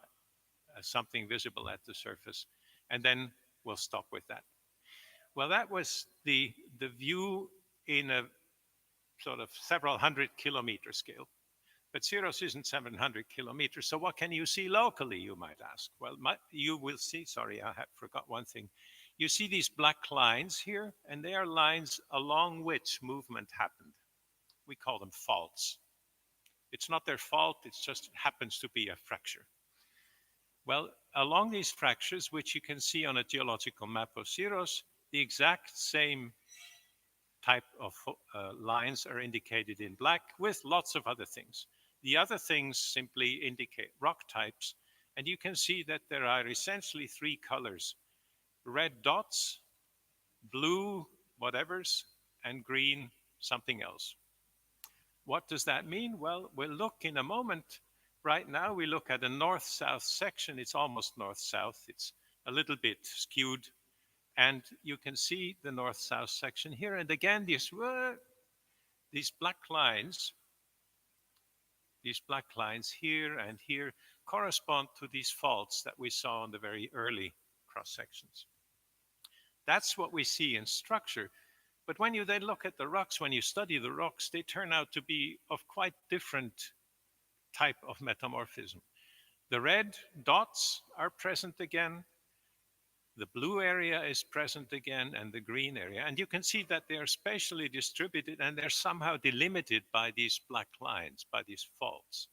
something visible at the surface. And then we'll stop with that. Well, that was the view in a sort of several hundred kilometer scale. But Syros isn't 700 kilometers, so what can you see locally, you might ask? Well, you will see, sorry, I forgot one thing. You see these black lines here, and they are lines along which movement happened. We call them faults. It's not their fault, it just happens to be a fracture. Well, along these fractures, which you can see on a geological map of Syros, the exact same type of lines are indicated in black with lots of other things. The other things simply indicate rock types, and you can see that there are essentially three colors: red dots, blue whatevers, and green something else. What does that mean? Well, we'll look in a moment. Right now, we look at a north-south section. It's almost north-south. It's a little bit skewed. And you can see the north-south section here. And again, these black lines here and here correspond to these faults that we saw on the very early cross sections. That's what we see in structure. But when you then look at the rocks, when you study the rocks, they turn out to be of quite different type of metamorphism. The red dots are present again, the blue area is present again, and the green area. And you can see that they are spatially distributed and they're somehow delimited by these black lines, by these faults.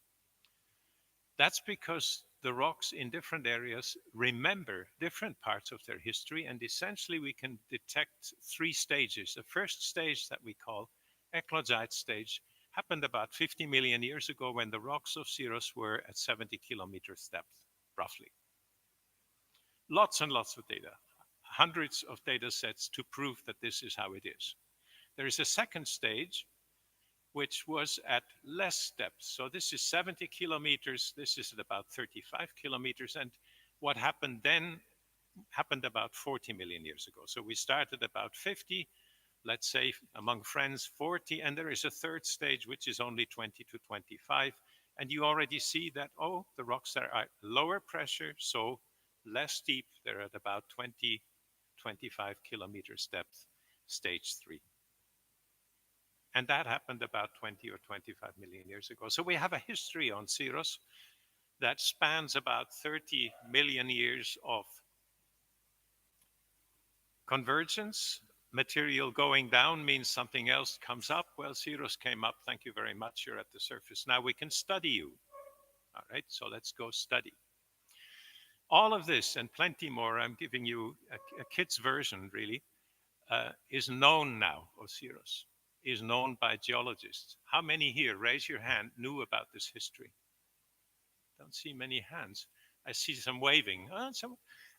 That's because the rocks in different areas remember different parts of their history, and essentially we can detect three stages. The first stage that we call eclogite stage happened about 50 million years ago when the rocks of Syros were at 70 kilometers depth, roughly. Lots and lots of data, hundreds of data sets to prove that this is how it is. There is a second stage which was at less depth. So this is 70 kilometers, this is at about 35 kilometers, and what happened then happened about 40 million years ago. So we started about 50, let's say among friends 40, and there is a third stage which is only 20 to 25, and you already see that, oh, the rocks are at lower pressure, so less deep. They're at about 20, 25 kilometers depth, stage 3. And that happened about 20 or 25 million years ago. So we have a history on Syros that spans about 30 million years of convergence. Material going down means something else comes up. Well, Syros came up. Thank you very much. You're at the surface. Now we can study you. All right, so let's go study. All of this and plenty more, I'm giving you a kid's version, really, is known now of Syros, is known by geologists. How many here, raise your hand, knew about this history? Don't see many hands. I see some waving.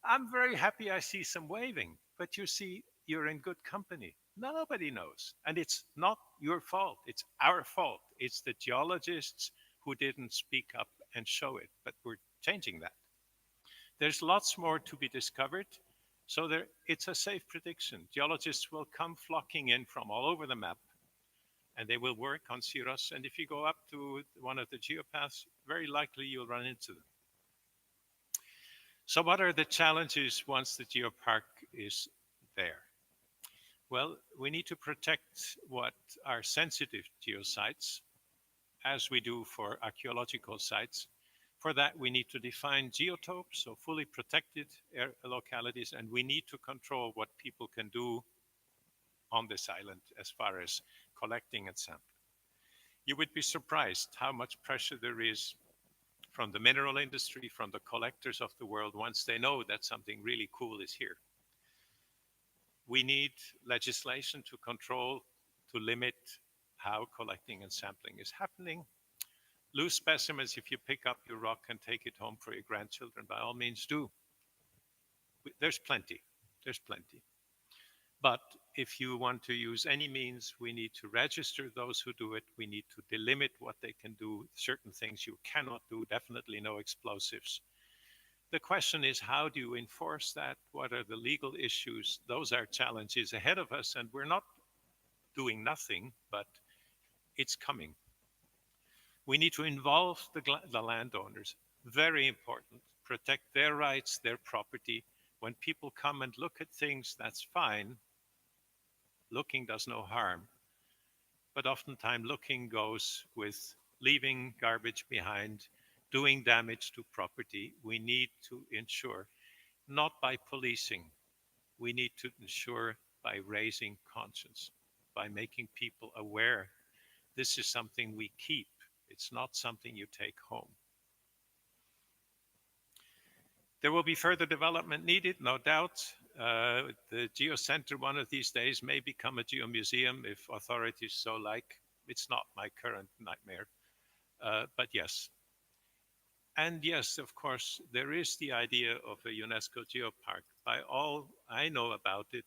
I'm very happy I see some waving, but you see, you're in good company. Nobody knows. And it's not your fault. It's our fault. It's the geologists who didn't speak up and show it, but we're changing that. There's lots more to be discovered. So it's a safe prediction. Geologists will come flocking in from all over the map, and they will work on Syros. And if you go up to one of the geopaths, very likely you'll run into them. So what are the challenges once the geopark is there? Well, we need to protect what are sensitive geosites, as we do for archaeological sites. For that, we need to define geotopes, so fully protected localities, and we need to control what people can do on this island as far as collecting and sampling. You would be surprised how much pressure there is from the mineral industry, from the collectors of the world, once they know that something really cool is here. We need legislation to control, to limit how collecting and sampling is happening. Loose specimens, if you pick up your rock and take it home for your grandchildren, by all means do. There's plenty. But if you want to use any means, we need to register those who do it. We need to delimit what they can do. Certain things you cannot do, definitely no explosives. The question is, how do you enforce that? What are the legal issues? Those are challenges ahead of us, and we're not doing nothing, but it's coming. We need to involve the landowners. Very important. Protect their rights, their property. When people come and look at things, that's fine. Looking does no harm. But oftentimes looking goes with leaving garbage behind, doing damage to property. We need to ensure, not by policing, we need to ensure by raising conscience, by making people aware this is something we keep. It's not something you take home. There will be further development needed, no doubt. The Geocenter one of these days may become a geomuseum if authorities so like. It's not my current nightmare, but yes. And yes, of course, there is the idea of a UNESCO geopark. By all I know about it,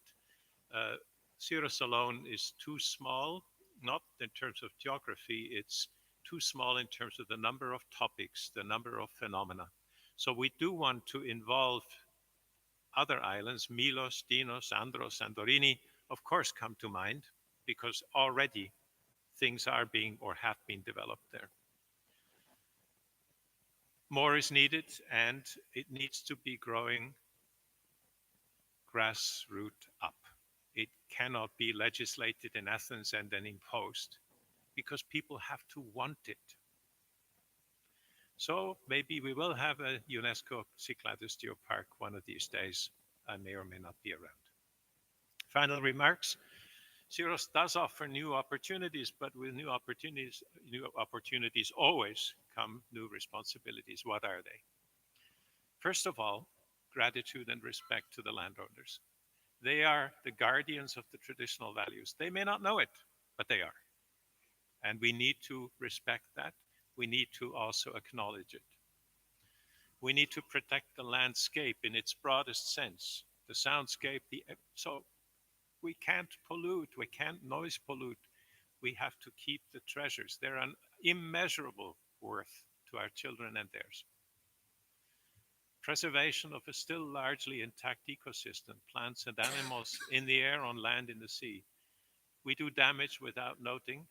Syros alone is too small, not in terms of geography, it's too small in terms of the number of topics, the number of phenomena. So we do want to involve other islands, Milos, Dinos, Andros, Santorini, of course, come to mind because already things are being or have been developed there. More is needed, and it needs to be growing grassroots up. It cannot be legislated in Athens and then imposed because people have to want it. So maybe we will have a UNESCO Cyclades Geopark one of these days. I may or may not be around. Final remarks. Syros does offer new opportunities, but with new opportunities always come new responsibilities. What are they? First of all, gratitude and respect to the landowners. They are the guardians of the traditional values. They may not know it, but they are. And we need to respect that. We need to also acknowledge it. We need to protect the landscape in its broadest sense, the soundscape. So we can't pollute, we can't noise pollute. We have to keep the treasures. They're an immeasurable worth to our children and theirs. Preservation of a still largely intact ecosystem, plants and animals in the air, on land, in the sea. We do damage without noting,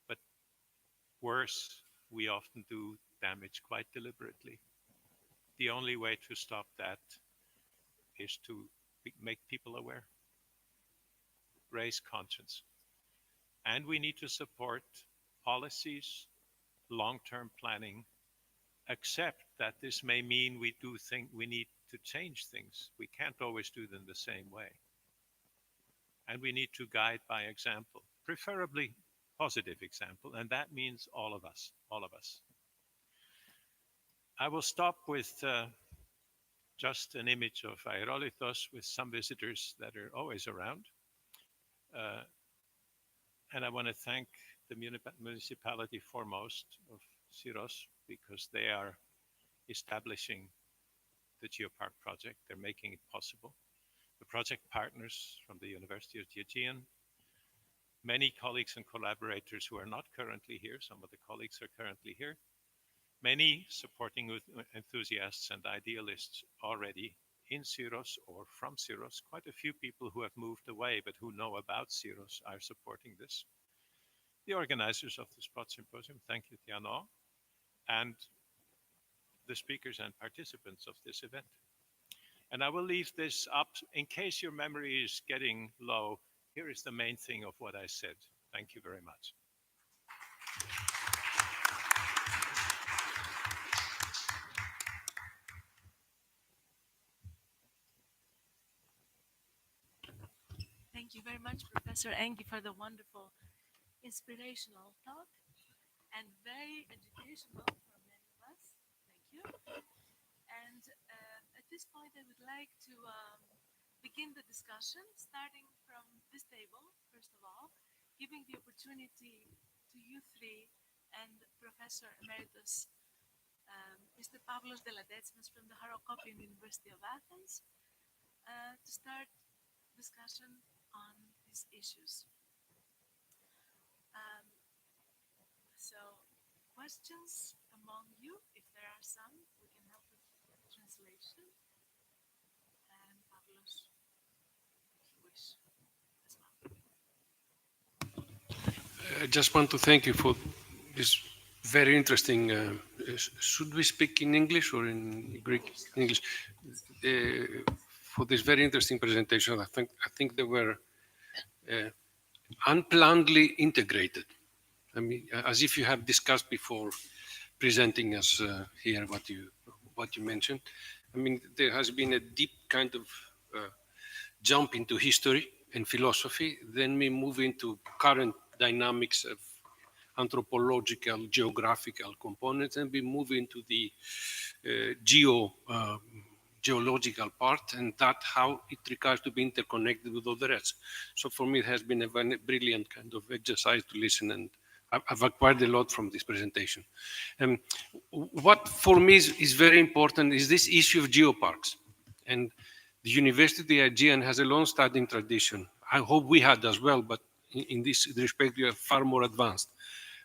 but worse, we often do damage quite deliberately. The only way to stop that is to make people aware, raise conscience. And we need to support policies, long-term planning, accept that this may mean we do think we need to change things. We can't always do them the same way. And we need to guide by example, preferably positive example, and that means all of us, all of us. I will stop with just an image of Aerolithos with some visitors that are always around. And I want to thank the municipality foremost of Syros because they are establishing the Geopark project. They're making it possible. The project partners from the University of the Aegean, many colleagues and collaborators who are not currently here. Some of the colleagues are currently here. Many supporting enthusiasts and idealists already in Syros or from Syros. Quite a few people who have moved away but who know about Syros are supporting this. The organizers of the Spot Symposium, thank you, Tiano, and the speakers and participants of this event. And I will leave this up in case your memory is getting low. Here is the main thing of what I said. Thank you very much. Thank you very much, Professor Engi, for the wonderful, inspirational talk and very educational for many of us. Thank you. And at this point, I would like to begin the discussion, starting from this table, first of all, giving the opportunity to you three and Professor Emeritus Mr. Pavlos Deladetsmas from the Harokopian University of Athens to start discussion on these issues. So, questions among you, if there are some, we can help with translation. And Pavlos, if you wish, as well. I just want to thank you for this very interesting. Should we speak in English or in Greek? English. For this very interesting presentation, I think they were unplannedly integrated. I mean, as if you have discussed before presenting us here what you mentioned. I mean, there has been a deep kind of jump into history and philosophy. Then we move into current dynamics of anthropological, geographical components, and we move into the geological part, and that how it requires to be interconnected with all the rest. So for me, it has been a very brilliant kind of exercise to listen, and I've acquired a lot from this presentation. What for me is very important is this issue of geoparks. And the University of Aegean has a long-standing tradition. I hope we had as well, but in this respect, we are far more advanced.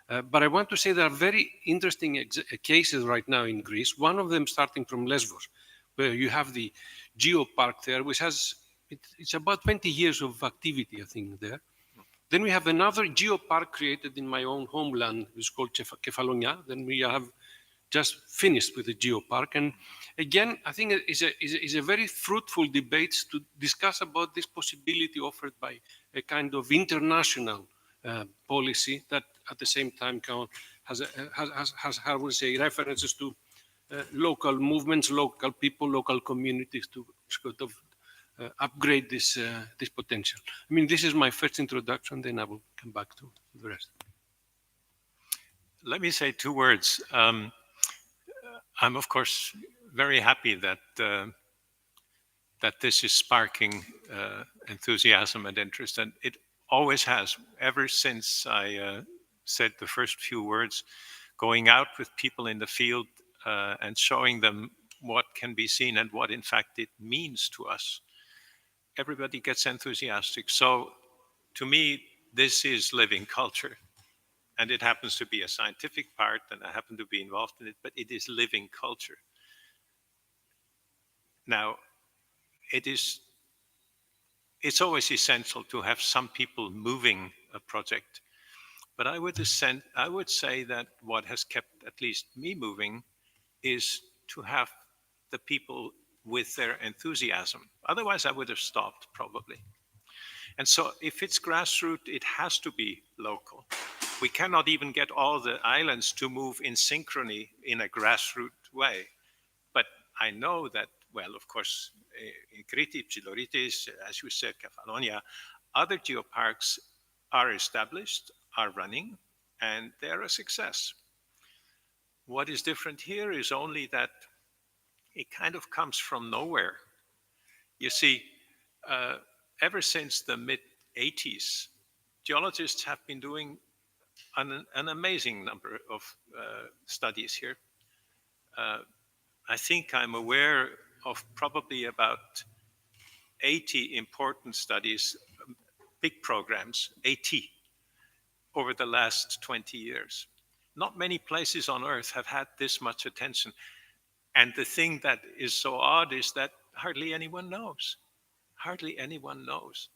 But I want to say there are very interesting cases right now in Greece. One of them starting from Lesbos, where you have the geopark there, which has, it's about 20 years of activity, I think, there. Then we have another geopark created in my own homeland, it's called Kefalonia. Then we have just finished with the geopark. And again, I think it's a very fruitful debate to discuss about this possibility offered by a kind of international policy that at the same time has how would say, references to local movements, local people, local communities to sort of upgrade this potential. I mean, this is my first introduction, then I will come back to the rest. Let me say two words. I'm, of course, very happy that that this is sparking enthusiasm and interest, and it always has, ever since I said the first few words, going out with people in the field and showing them what can be seen and what, in fact, it means to us. Everybody gets enthusiastic. So, to me, this is living culture. And it happens to be a scientific part, and I happen to be involved in it, but it is living culture. Now, it's always essential to have some people moving a project, but I would say that what has kept at least me moving is to have the people with their enthusiasm. Otherwise, I would have stopped probably. And so if it's grassroots, it has to be local. We cannot even get all the islands to move in synchrony in a grassroots way. But I know that, well, of course, in Crete, Psiloritis, as you said, Kefalonia, other geoparks are established, are running, and they're a success. What is different here is only that it kind of comes from nowhere. You see, ever since the mid-80s, geologists have been doing an amazing number of studies here. I think I'm aware of probably about 80 important studies, big programs, 80, over the last 20 years. Not many places on Earth have had this much attention. And the thing that is so odd is that hardly anyone knows. Hardly anyone knows.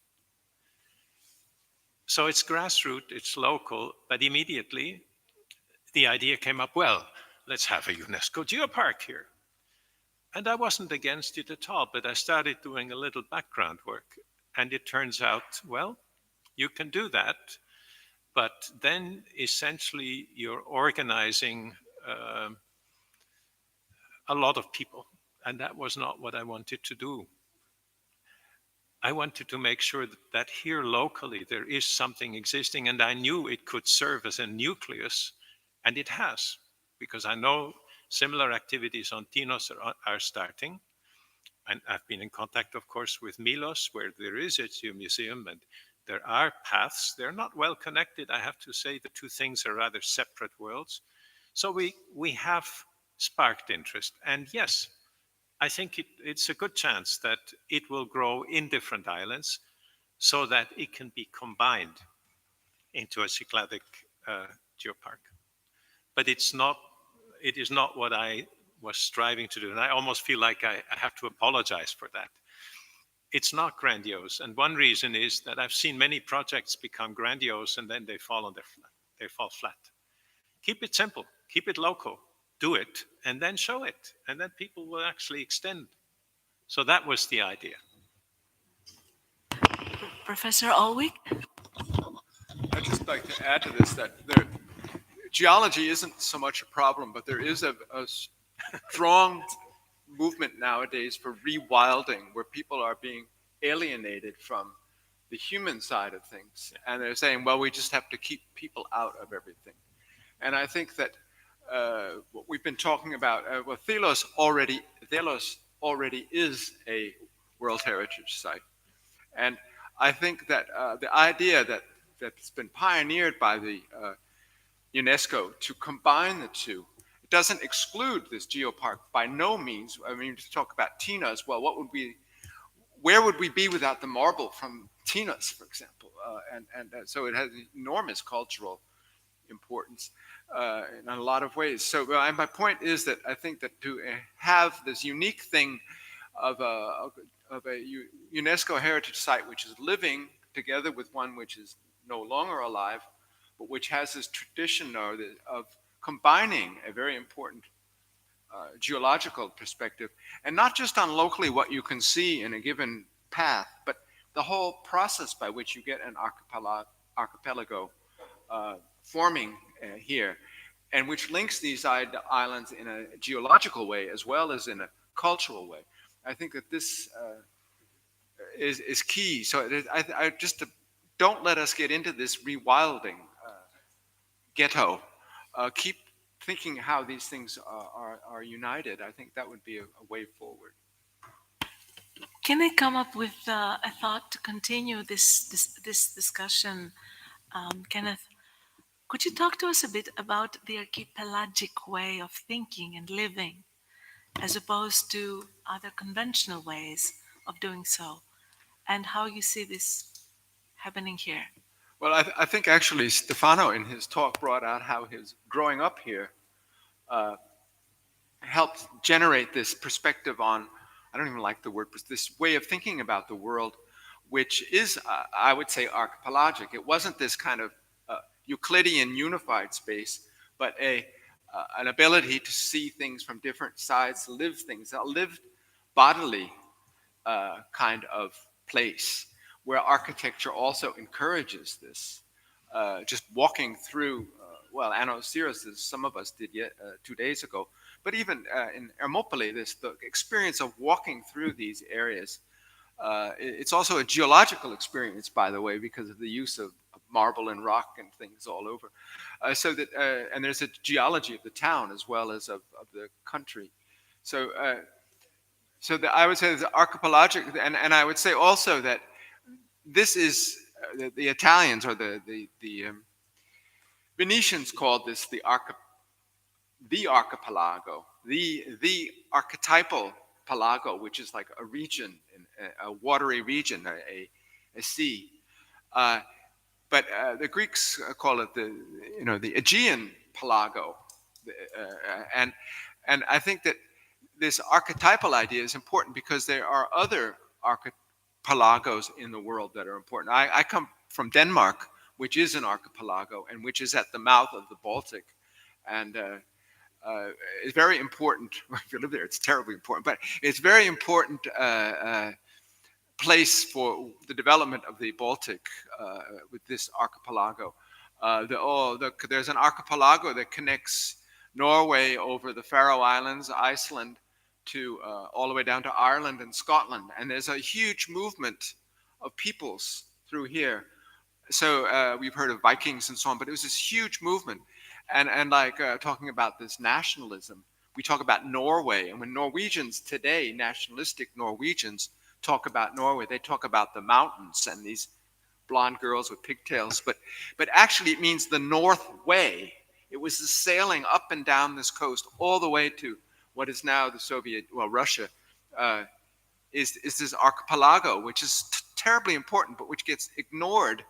So it's grassroots, it's local, but immediately the idea came up, well, let's have a UNESCO geopark here. And I wasn't against it at all, but I started doing a little background work. And it turns out, well, you can do that, but then essentially you're organizing a lot of people. And that was not what I wanted to do. I wanted to make sure that here locally there is something existing, and I knew it could serve as a nucleus, and it has, because I know similar activities on Tinos are starting. And I've been in contact, of course, with Milos, where there is a geomuseum, and there are paths. They're not well connected. I have to say the two things are rather separate worlds. So we have sparked interest. And yes, I think it's a good chance that it will grow in different islands so that it can be combined into a Cycladic geopark. But it is not what I was striving to do. And I almost feel like I have to apologize for that. It's not grandiose. And one reason is that I've seen many projects become grandiose and then they fall flat. Keep it simple, keep it local, do it, and then show it. And then people will actually extend. So that was the idea. Professor Alwick? I'd just like to add to this that geology isn't so much a problem, but there is a strong movement nowadays for rewilding, where people are being alienated from the human side of things. And they're saying, well, we just have to keep people out of everything. And I think that what we've been talking about, well, Thelos already is a World Heritage Site. And I think that the idea that's been pioneered by the UNESCO to combine the two, it doesn't exclude this geopark by no means. I mean, to talk about Tina as well, where would we be without the marble from Tina's, for example? So it has enormous cultural importance in a lot of ways. So my point is that I think that to have this unique thing of a UNESCO heritage site which is living together with one which is no longer alive, but which has this tradition of combining a very important geological perspective, and not just on locally what you can see in a given path, but the whole process by which you get an archipelago forming here, and which links these islands in a geological way as well as in a cultural way. I think that this is key. So I just don't let us get into this rewilding ghetto. Keep thinking how these things are united. I think that would be a way forward. Can I come up with a thought to continue this discussion, Kenneth? Could you talk to us a bit about the archipelagic way of thinking and living, as opposed to other conventional ways of doing so, and how you see this happening here? Well, I think actually Stefano in his talk brought out how his growing up here helped generate this perspective on, I don't even like the word, but this way of thinking about the world, which is, I would say, archipelagic. It wasn't this kind of Euclidean unified space, but an ability to see things from different sides, live things, a lived bodily kind of place, where architecture also encourages this. Just walking through, well, Anosiris, as some of us did 2 days ago, but even in Hermopoli, the experience of walking through these areas, it's also a geological experience, by the way, because of the use of marble and rock and things all over. And there's a geology of the town as well as of the country. So I would say the archipelagic, and I would say also that this is the Italians or the Venetians called this the archipelago, the archetypal pelago, which is like a region, a watery region, a sea. But the Greeks call it the Aegean pelago, and I think that this archetypal idea is important because there are other archipelagos in the world that are important. I come from Denmark, which is an archipelago and which is at the mouth of the Baltic, and it's very important. If you live there, it's terribly important, but it's very important place for the development of the Baltic with this archipelago. There's an archipelago that connects Norway over the Faroe Islands, Iceland, to all the way down to Ireland and Scotland. And there's a huge movement of peoples through here. So we've heard of Vikings and so on, but it was this huge movement. And like talking about this nationalism, we talk about Norway. And when Norwegians today, nationalistic Norwegians, talk about Norway, they talk about the mountains and these blonde girls with pigtails. But actually it means the North Way. It was the sailing up and down this coast all the way to what is now the Russia, is this archipelago, which is terribly important, but which gets ignored.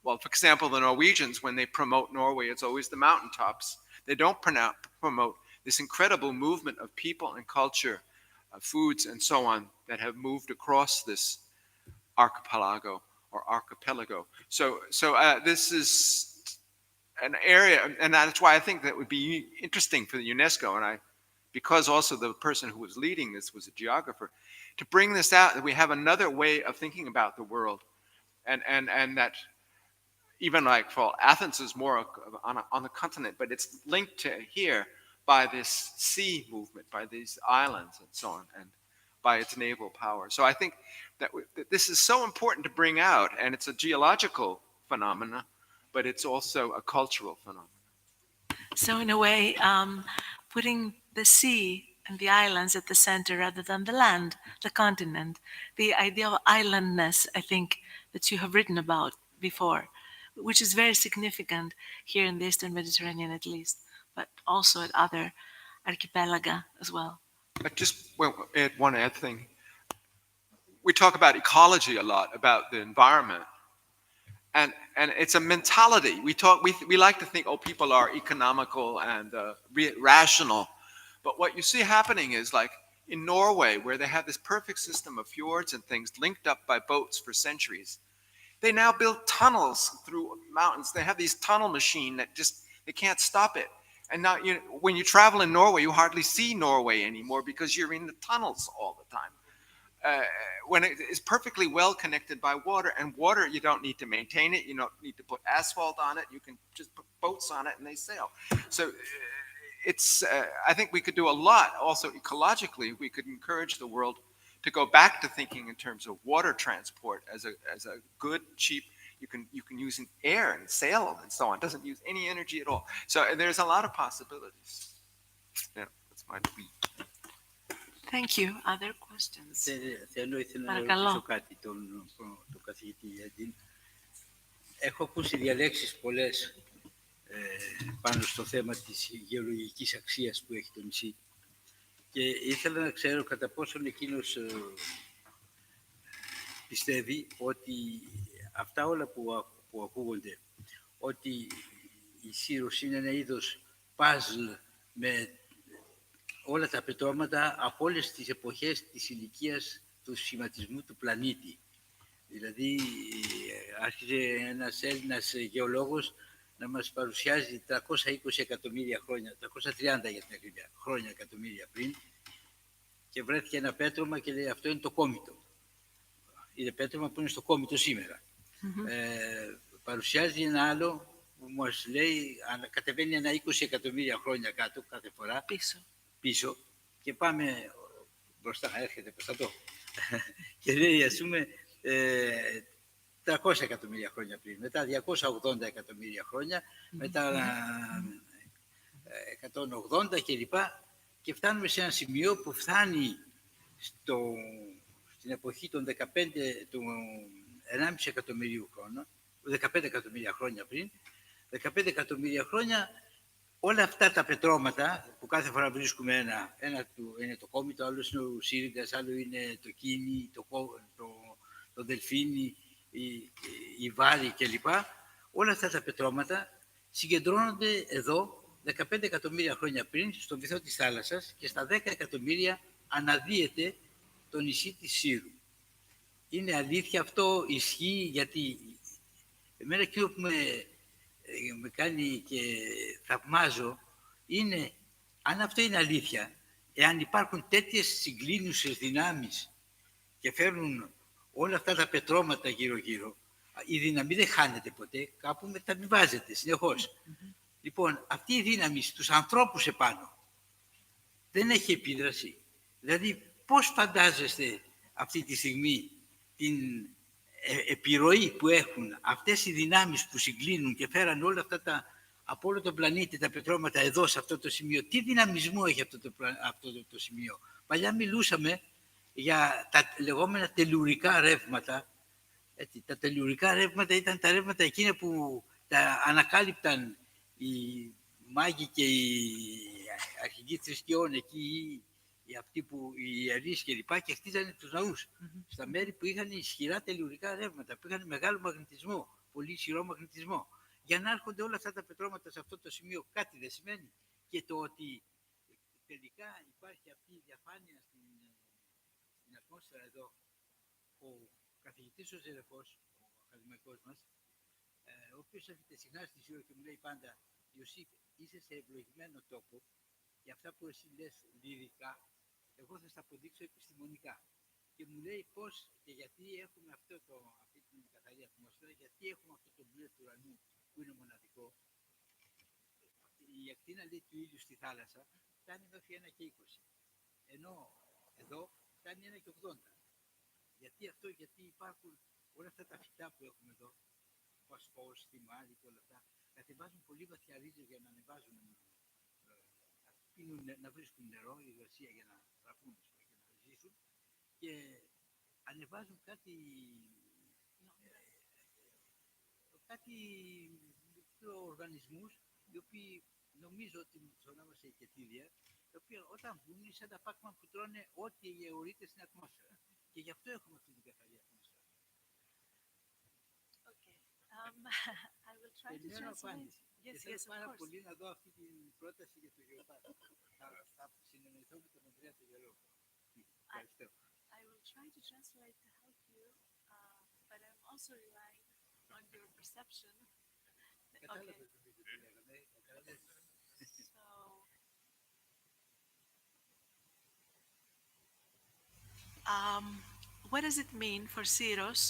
Well, for example, the Norwegians, when they promote Norway, it's always the mountaintops. They don't promote this incredible movement of people and culture, foods and so on, that have moved across this archipelago or archipelago. So this is an area, and that's why I think that would be interesting for the UNESCO, and because also the person who was leading this was a geographer, to bring this out, that we have another way of thinking about the world, and that even like, well, Athens is more on the continent, but it's linked to here by this sea movement, by these islands and so on, and by its naval power. So I think that this is so important to bring out, and it's a geological phenomena, but it's also a cultural phenomenon. So in a way, putting the sea and the islands at the center rather than the land, the continent. The idea of islandness, I think, that you have written about before, which is very significant here in the Eastern Mediterranean at least, but also at other archipelaga as well. I just add one thing. We talk about ecology a lot, about the environment. And it's a mentality. We like to think, oh, people are economical and rational. But what you see happening is like in Norway, where they have this perfect system of fjords and things linked up by boats for centuries. They now build tunnels through mountains. They have these tunnel machine that just, they can't stop it. And now when you travel in Norway, you hardly see Norway anymore because you're in the tunnels all the time. When it is perfectly well connected by water, and water, you don't need to maintain it, you don't need to put asphalt on it, you can just put boats on it and they sail. So it's I think we could do a lot also ecologically. We could encourage the world to go back to thinking in terms of water transport as a good, cheap, you can use in air and sail and so on. It doesn't use any energy at all. So there's a lot of possibilities. Yeah, that's my tweet. Thank you. Other questions? Θέλω να Παρακαλώ. ρωτήσω κάτι τον καθηγητή Έντιν. Έχω ακούσει διαλέξεις πολλές πάνω στο θέμα της γεωλογικής αξίας που έχει το νησί και ήθελα να ξέρω κατά πόσον εκείνος πιστεύει ότι αυτά όλα που ακούγονται, ότι η Σύρος είναι ένα είδος παζλ με όλα τα πετρώματα από όλες τις εποχές της ηλικίας του σχηματισμού του πλανήτη. Δηλαδή άρχιζε ένας Έλληνας γεωλόγος να μας παρουσιάζει 320 εκατομμύρια χρόνια, 330 για την ακρίβεια, χρόνια εκατομμύρια πριν και βρέθηκε ένα πέτρωμα και λέει αυτό είναι το κόμητο. Είναι πέτρωμα που είναι στο κόμητο σήμερα. Παρουσιάζει ένα άλλο που μας λέει κατεβαίνει ένα 20 εκατομμύρια χρόνια κάτω κάθε φορά πίσω και πάμε μπροστά, έρχεται προς αυτό και λέει ας πούμε 300 εκατομμύρια χρόνια πριν, μετά 280 εκατομμύρια χρόνια, μετά 180 κλπ. Και φτάνουμε σε ένα σημείο που φτάνει στην εποχή των 15, του 1,5 εκατομμυρίου χρόνια, 15 εκατομμύρια χρόνια πριν, 15 εκατομμύρια χρόνια όλα αυτά τα πετρώματα που κάθε φορά βρίσκουμε ένα είναι το κόμητο, άλλο είναι ο Σύριγγας, άλλο είναι το κίνη, το δελφίνι, η βάρη κλπ. Όλα αυτά τα πετρώματα συγκεντρώνονται εδώ 15 εκατομμύρια χρόνια πριν στο βυθό της θάλασσας και στα 10 εκατομμύρια αναδύεται το νησί της Σύρου. Είναι αλήθεια αυτό, ισχύει? Γιατί εμένα εκείνο που με κάνει και θαυμάζω είναι αν αυτό είναι αλήθεια, εάν υπάρχουν τέτοιες συγκλίνουσες δυνάμεις και φέρνουν όλα αυτά τα πετρώματα γύρω-γύρω, η δύναμη δεν χάνεται ποτέ, κάπου μεταβιβάζεται συνεχώς. Λοιπόν, αυτή η δύναμη στους ανθρώπους επάνω δεν έχει επίδραση. Δηλαδή, πώς φαντάζεστε αυτή τη στιγμή την επιρροή που έχουν αυτές οι δυνάμεις που συγκλίνουν και φέραν όλα αυτά από όλο τον πλανήτη τα πετρώματα εδώ σε αυτό το σημείο? Τι δυναμισμό έχει αυτό το σημείο? Παλιά μιλούσαμε για τα λεγόμενα τελουρικά ρεύματα. Έτσι, τα τελουρικά ρεύματα ήταν τα ρεύματα εκείνα που τα ανακάλυπταν οι μάγοι και οι αρχηγοί θρησκειών εκεί, αυτοί που οι ιερείς και λοιπά, και χτίζανε τους ναούς στα μέρη που είχαν ισχυρά τελουρικά ρεύματα, που είχαν μεγάλο μαγνητισμό, πολύ ισχυρό μαγνητισμό. Για να έρχονται όλα αυτά τα πετρώματα σε αυτό το σημείο, κάτι δεν σημαίνει? Και το ότι τελικά υπάρχει αυτή η διαφάνεια στην ατμόσφαιρα εδώ, ο καθηγητής ο Ζερεφός, ο ακαδημαϊκός μας, ο οποίος έρχεται συχνά στη Σύρο και μου λέει πάντα, Ιωσήφ, είσαι σε ευλογημένο τόπο και αυτά που εσύ λες λυρικά, εγώ θα στα αποδείξω επιστημονικά. Και μου λέει πώς και γιατί έχουμε αυτή την καθαρή ατμόσφαιρα, γιατί έχουμε αυτό το μπλε του ουρανού που είναι μοναδικό. Η ακτίνα λέει του ήλιου στη θάλασσα φτάνει μέχρι 1,20. Ενώ εδώ φτάνει 1,80. Γιατί αυτό? Γιατί υπάρχουν όλα αυτά τα φυτά που έχουμε εδώ, φωσφός, θυμάρι και όλα αυτά, κατεβάζουν πολύ βαθιά ρίζες για να ανεβάζουν να βρίσκουν νερό, υγρασία για να θραφούν και να ζήσουν και ανεβάζουν κάτι μικροοργανισμούς οι οποίοι νομίζω ότι τους ονόμασε και τίδια, τα οποία όταν βγουν είναι σαν τα πάκμα που τρώνε ό,τι αιωρείται στην ατμόσφαιρα. Και γι' αυτό έχουμε αυτή την καθαρή ατμόσφαιρα. I will try to translate. Yes, yes, πάρα πολύ να δω αυτή την πρόταση για το γεωπάτο. Θα συνεννοηθώ με τον Ανδρέα το γεωλόγο. Ευχαριστώ. I will try to translate to help you, but I'm also relying on your perception. Κατάλαβες Okay. το βίντεο που λέγαμε, κατάλαβες. What does it mean for Syros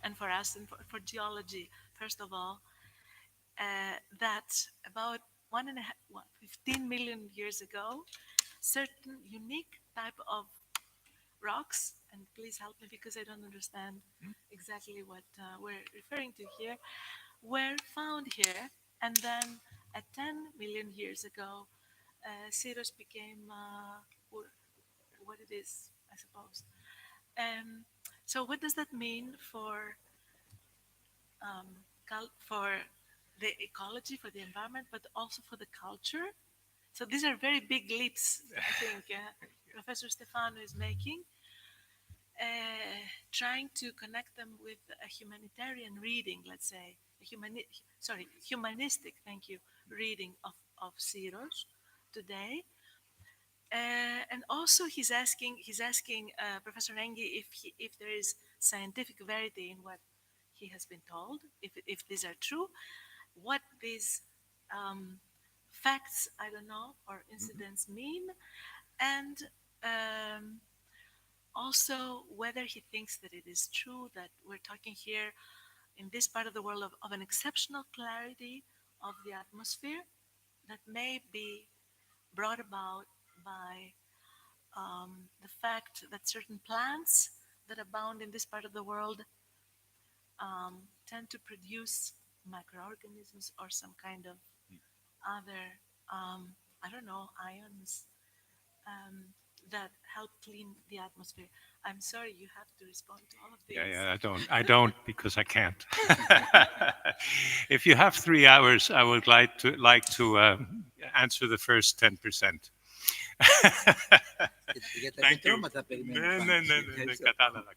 and for us and for geology, first of all, that about 15 million years ago, certain unique type of rocks, and please help me because I don't understand exactly what we're referring to here, were found here, and then at 10 million years ago, Syros became what it is, I suppose. So what does that mean for the ecology, for the environment, but also for the culture? So these are very big leaps, I think, Professor Stefano is making, trying to connect them with a humanitarian reading, let's say, humanistic, thank you, reading of Syros today. And also, he's asking Professor Engi if there is scientific verity in what he has been told, if these are true, what these facts, I don't know, or incidents mean, and also whether he thinks that it is true that we're talking here in this part of the world of an exceptional clarity of the atmosphere that may be brought about by the fact that certain plants that abound in this part of the world tend to produce microorganisms or some kind of other, I don't know, ions that help clean the atmosphere. I'm sorry, you have to respond to all of these. Yeah, I don't because I can't. If you have 3 hours, I would like to answer the first 10%. Για τα Thank you. πετρώματα περιμένουμε. Ναι, κατάλαβα.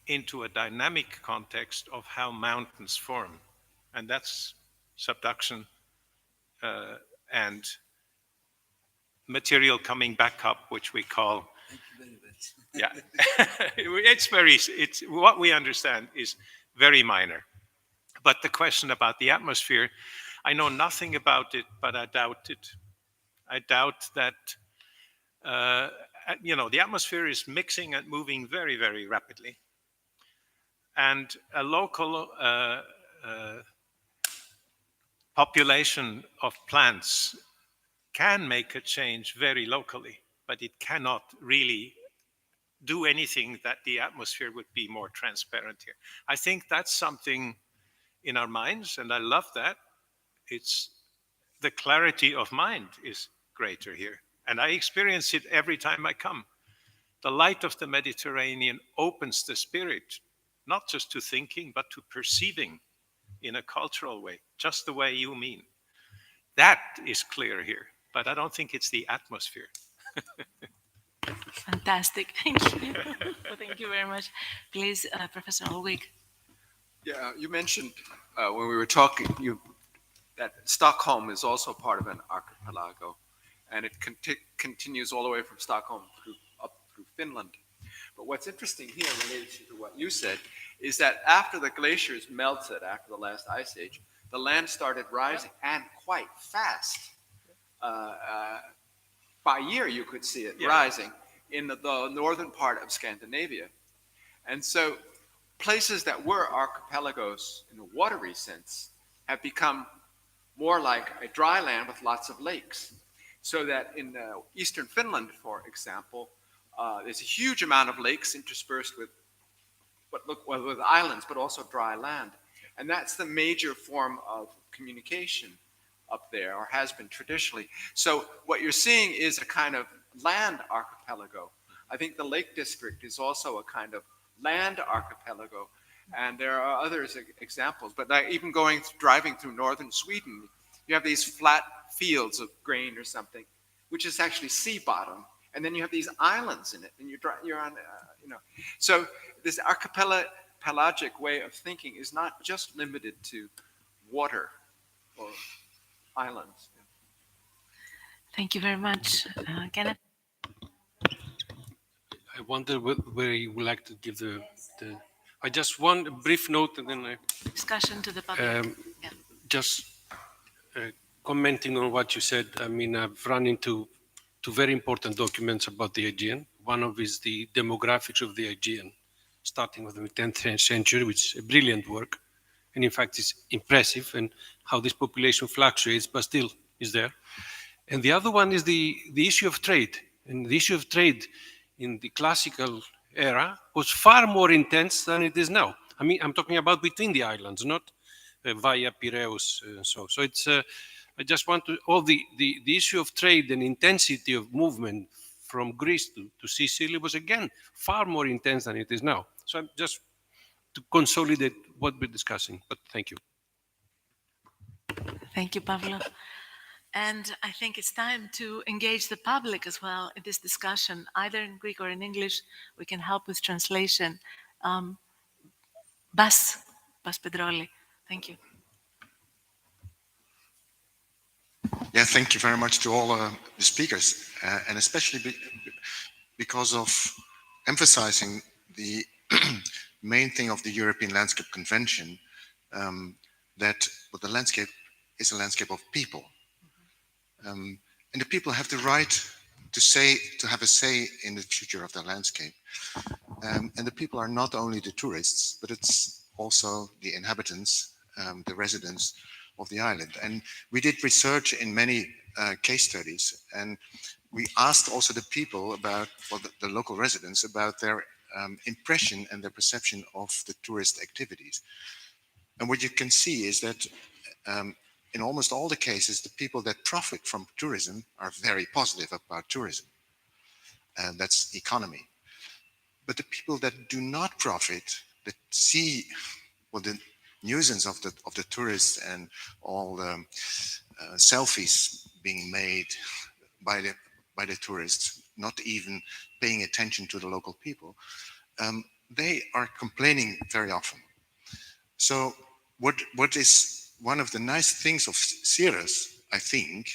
into a dynamic context of how mountains form. And that's subduction and material coming back up, which we call, yeah, it's what we understand is very minor. But the question about the atmosphere, I know nothing about it, but I doubt it. I doubt that, the atmosphere is mixing and moving very, very rapidly. And a local population of plants can make a change very locally, but it cannot really do anything that the atmosphere would be more transparent here. I think that's something in our minds, and I love that. It's the clarity of mind is greater here. And I experience it every time I come. The light of the Mediterranean opens the spirit, not just to thinking, but to perceiving in a cultural way, just the way you mean. That is clear here, but I don't think it's the atmosphere. Fantastic. Thank you. Thank you very much. Please, Professor Ulrich. Yeah, you mentioned when we were talking that Stockholm is also part of an archipelago, and it continues all the way from Stockholm up through Finland. But what's interesting here, related to what you said, is that after the glaciers melted after the last ice age, the land started rising, and quite fast. By year, you could see it rising in the northern part of Scandinavia. And so places that were archipelagos in a watery sense have become more like a dry land with lots of lakes. So that in eastern Finland, for example, there's a huge amount of lakes interspersed with with islands, but also dry land. And that's the major form of communication up there, or has been traditionally. So what you're seeing is a kind of land archipelago. I think the Lake District is also a kind of land archipelago. And there are other examples, but even driving through northern Sweden, you have these flat fields of grain or something, which is actually sea bottom. And then you have these islands in it, and you're on, So this archipelagic way of thinking is not just limited to water or islands. Thank you very much. Kenneth? I wonder where you would like to give the I just want a brief note, and then Discussion to the public. just commenting on what you said. I mean, I've run into two very important documents about the Aegean. One of is the demographics of the Aegean, starting with the 10th century, which is a brilliant work. And in fact, it's impressive, and how this population fluctuates, but still is there. And the other one is the issue of trade. And the issue of trade in the classical era was far more intense than it is now. I mean, I'm talking about between the islands, not via Piraeus. So it's, I just want to, the issue of trade and intensity of movement from Greece to Sicily was again far more intense than it is now. So I'm just to consolidate what we're discussing, but thank you. Thank you, Pavlo. And I think it's time to engage the public as well in this discussion, either in Greek or in English. We can help with translation. Bas Pedroli, thank you. Yeah, thank you very much to all the speakers, and especially because of emphasizing the main thing of the European Landscape Convention, that the landscape is a landscape of people. And the people have the right to have a say in the future of the landscape. And the people are not only the tourists, but it's also the inhabitants, the residents of the island. And we did research in many case studies, and we asked also the people about, the local residents, about their impression and their perception of the tourist activities. And what you can see is that in almost all the cases, the people that profit from tourism are very positive about tourism. And that's economy. But the people that do not profit, that see the nuisance of the tourists and all the selfies being made by the tourists, not even paying attention to the local people, they are complaining very often. So what is one of the nice things of Syros, I think,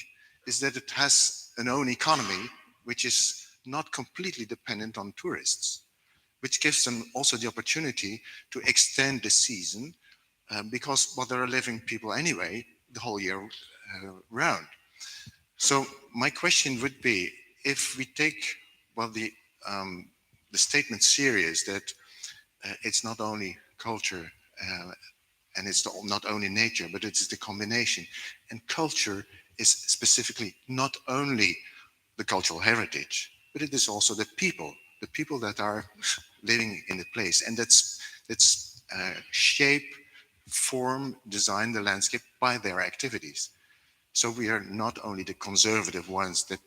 is that it has an own economy which is not completely dependent on tourists, which gives them also the opportunity to extend the season because well, there are living people anyway the whole year round. So my question would be, if we take well the statement serious that it's not only culture and it's not only nature, but it's the combination. And culture is specifically not only the cultural heritage, but it is also the people that are living in the place, and that's shape, form, design the landscape by their activities. So we are not only the conservative ones that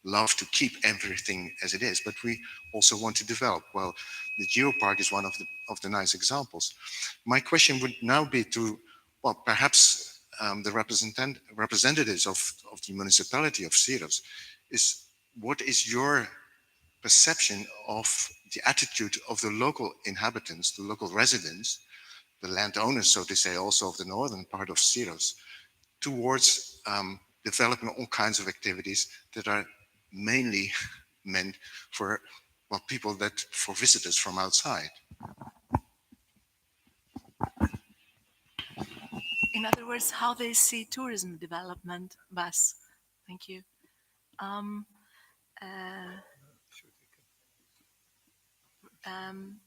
love to keep everything as it is, but we also want to develop. Well, the geopark is one of the nice examples. My question would now be to, well, perhaps the representatives of the municipality of Syros is, what is your perception of the attitude of the local inhabitants, the local residents, the landowners, so to say, also of the northern part of Syros, towards developing all kinds of activities that are mainly meant for well, people that for visitors from outside. In other words, how they see tourism development, Bas. Thank you.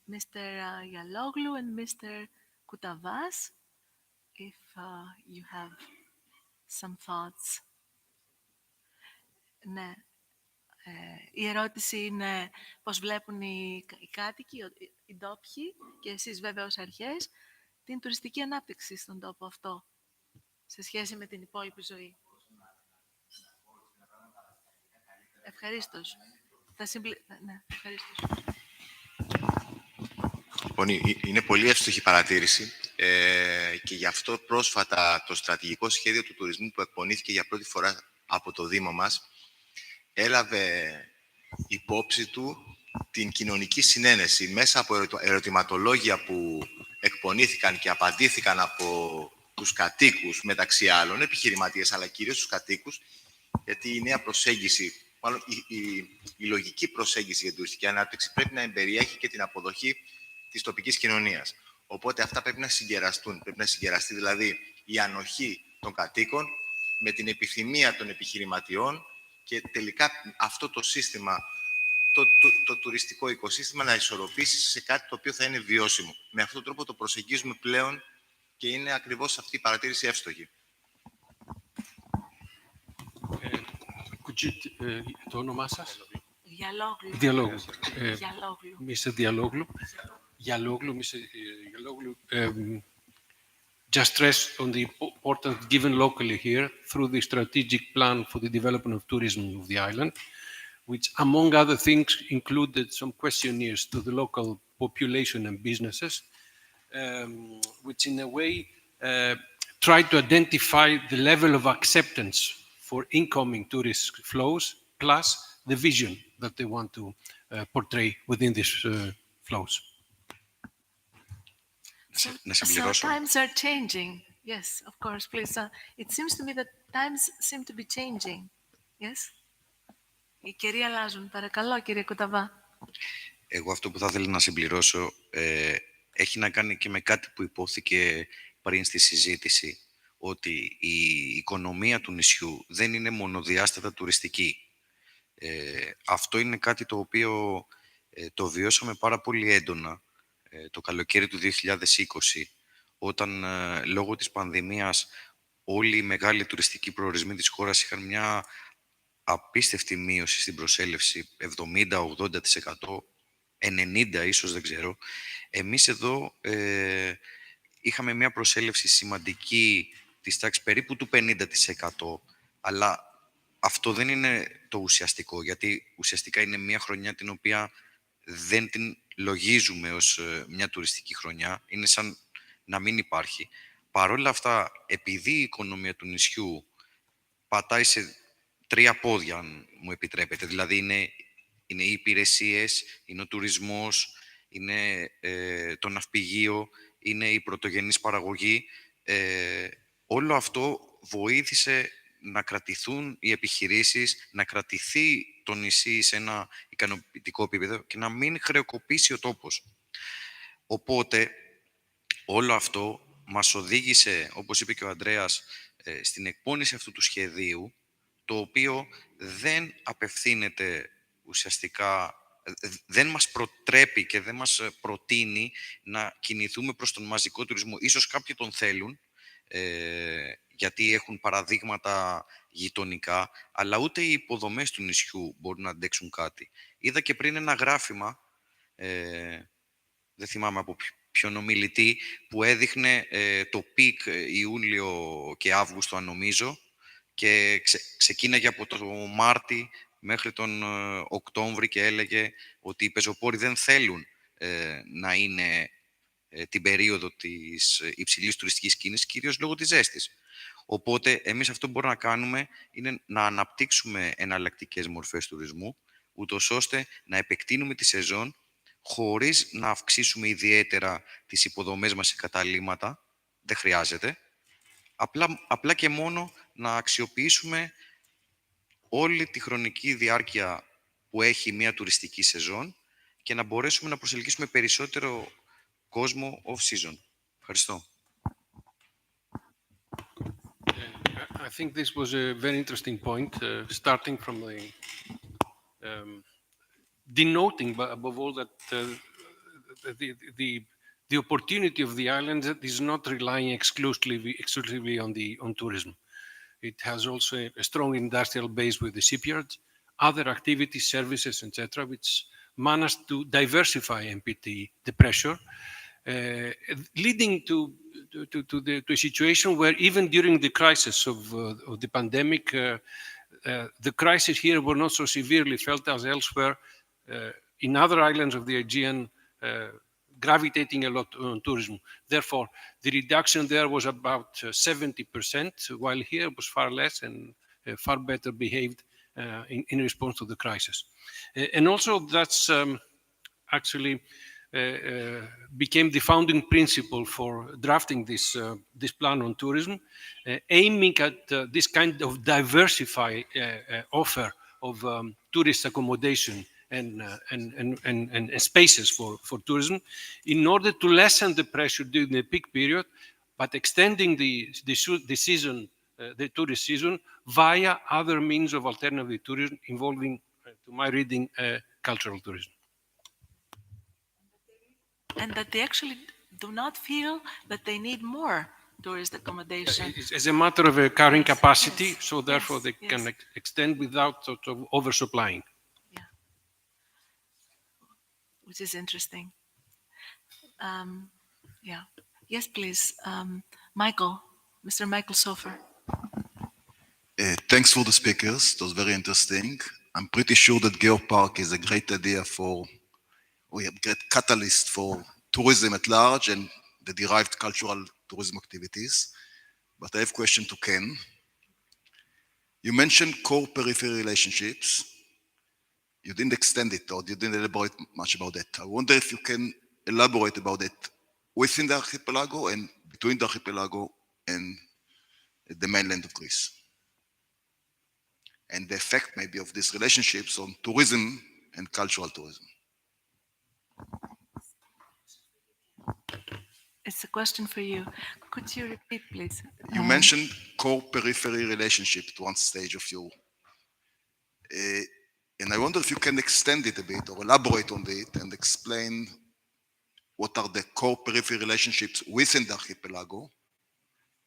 Mr. Yaloglu and Mr. Koutavas, if you have some thoughts. Ναι. Η ερώτηση είναι πώς βλέπουν οι κάτοικοι, οι ντόπιοι και εσείς βέβαια ως αρχές την τουριστική ανάπτυξη στον τόπο αυτό σε σχέση με την υπόλοιπη ζωή. Ευχαρίστως. Ναι, ευχαρίστως. Λοιπόν, είναι πολύ εύστοχη παρατήρηση και γι' αυτό πρόσφατα το στρατηγικό σχέδιο του τουρισμού που εκπονήθηκε για πρώτη φορά από το Δήμο μας έλαβε υπόψη του την κοινωνική συνένεση μέσα από ερωτηματολόγια που εκπονήθηκαν και απαντήθηκαν από τους κατοίκους, μεταξύ άλλων, επιχειρηματίες, αλλά κυρίως τους κατοίκους, γιατί η νέα προσέγγιση, μάλλον η λογική προσέγγιση για την τουριστική ανάπτυξη πρέπει να εμπεριέχει και την αποδοχή της τοπικής κοινωνίας. Οπότε αυτά πρέπει να συγκεραστούν. Πρέπει να συγκεραστεί δηλαδή η ανοχή των κατοίκων με την επιθυμία των επιχειρηματιών και τελικά αυτό το σύστημα, το τουριστικό οικοσύστημα να ισορροπήσει σε κάτι το οποίο θα είναι βιώσιμο. Με αυτόν τον τρόπο το προσεγγίζουμε πλέον και είναι ακριβώς αυτή η παρατήρηση εύστοχη. Το όνομά σας? Διαλόγλου. Mr. Dialoglu, just stress on the importance given locally here through the strategic plan for the development of tourism of the island, which among other things included some questionnaires to the local population and businesses, which in a way tried to identify the level of acceptance for incoming tourist flows, plus the vision that they want to portray within these flows. So times are changing. Yes, of course, please. It seems to me that times seem to be changing. Yes? Οι καιροί αλλάζουν. Παρακαλώ, κύριε Κουταβά. Εγώ αυτό που θα ήθελα να συμπληρώσω έχει να κάνει και με κάτι που υπόθηκε πριν στη συζήτηση, ότι η οικονομία του νησιού δεν είναι μονοδιάστατα τουριστική. Αυτό είναι κάτι το οποίο το βιώσαμε πάρα πολύ έντονα το καλοκαίρι του 2020, όταν λόγω της πανδημίας όλοι οι μεγάλοι τουριστικοί προορισμοί της χώρας είχαν μια απίστευτη μείωση στην προσέλευση, 70-80%, 90% ίσως, δεν ξέρω. Εμείς εδώ είχαμε μια προσέλευση σημαντική της τάξης περίπου του 50%, αλλά αυτό δεν είναι το ουσιαστικό, γιατί ουσιαστικά είναι μια χρονιά την οποία δεν την λογίζουμε ως μια τουριστική χρονιά, είναι σαν να μην υπάρχει. Παρ' όλα αυτά, επειδή η οικονομία του νησιού πατάει σε 3 πόδια, αν μου επιτρέπετε, δηλαδή είναι οι υπηρεσίες, είναι ο τουρισμός είναι το ναυπηγείο, είναι η πρωτογενής παραγωγή. Όλο αυτό βοήθησε να κρατηθούν οι επιχειρήσεις, να κρατηθεί το νησί σε ένα ικανοποιητικό επίπεδο και να μην χρεοκοπήσει ο τόπος. Οπότε, όλο αυτό μας οδήγησε, όπως είπε και ο Ανδρέας, στην εκπόνηση αυτού του σχεδίου, το οποίο δεν απευθύνεται ουσιαστικά, δεν μας προτρέπει και δεν μας προτείνει να κινηθούμε προς τον μαζικό τουρισμό. Ίσως κάποιοι τον θέλουν, γιατί έχουν παραδείγματα γειτονικά, αλλά ούτε οι υποδομές του νησιού μπορούν να αντέξουν κάτι. Είδα και πριν ένα γράφημα, δεν θυμάμαι από ποιον ομιλητή, που έδειχνε το πικ Ιούλιο και Αύγουστο, αν νομίζω, και ξεκίναγε από το Μάρτι μέχρι τον Οκτώβρη και έλεγε ότι οι πεζοπόροι δεν θέλουν να είναι την περίοδο της υψηλής τουριστικής κίνησης, κυρίως λόγω της ζέστης. Οπότε, εμείς αυτό που μπορούμε να κάνουμε είναι να αναπτύξουμε εναλλακτικές μορφές τουρισμού, ούτως ώστε να επεκτείνουμε τη σεζόν χωρίς να αυξήσουμε ιδιαίτερα τις υποδομές μας σε καταλύματα. Δεν χρειάζεται. Απλά και μόνο να αξιοποιήσουμε όλη τη χρονική διάρκεια που έχει μια τουριστική σεζόν και να μπορέσουμε να προσελκύσουμε περισσότερο κόσμο off-season. Ευχαριστώ. I think this was a very interesting point, starting from denoting, but above all, that the opportunity of the island is not relying exclusively on tourism. It has also a strong industrial base with the shipyards, other activities, services, etc., which managed to diversify MPT, the pressure, leading to a situation where even during the crisis of the pandemic, the crisis here were not so severely felt as elsewhere in other islands of the Aegean, gravitating a lot on tourism. Therefore, the reduction there was about 70%, while here it was far less and far better behaved in response to the crisis. And also that's actually became the founding principle for drafting this plan on tourism, aiming at this kind of diversified offer of tourist accommodation and spaces for tourism in order to lessen the pressure during the peak period, but extending the season, the tourist season, via other means of alternative tourism involving, to my reading, cultural tourism. And that they actually do not feel that they need more tourist accommodation. As a matter of a carrying capacity, yes, so therefore they can extend without sort of oversupplying. Which is interesting. Yeah. Yes, please. Michael, Mr. Michael Sofer. Thanks for the speakers. It was very interesting. I'm pretty sure that Geopark is a great idea a great catalyst for tourism at large and the derived cultural tourism activities. But I have a question to Ken. You mentioned core periphery relationships. You didn't extend it or you didn't elaborate much about that. I wonder if you can elaborate about it within the archipelago and between the archipelago and the mainland of Greece. And the effect maybe of these relationships on tourism and cultural tourism. It's a question for you. Could you repeat, please? You mentioned core periphery relationship at one stage of your and I wonder if you can extend it a bit or elaborate on it and explain what are the core periphery relationships within the archipelago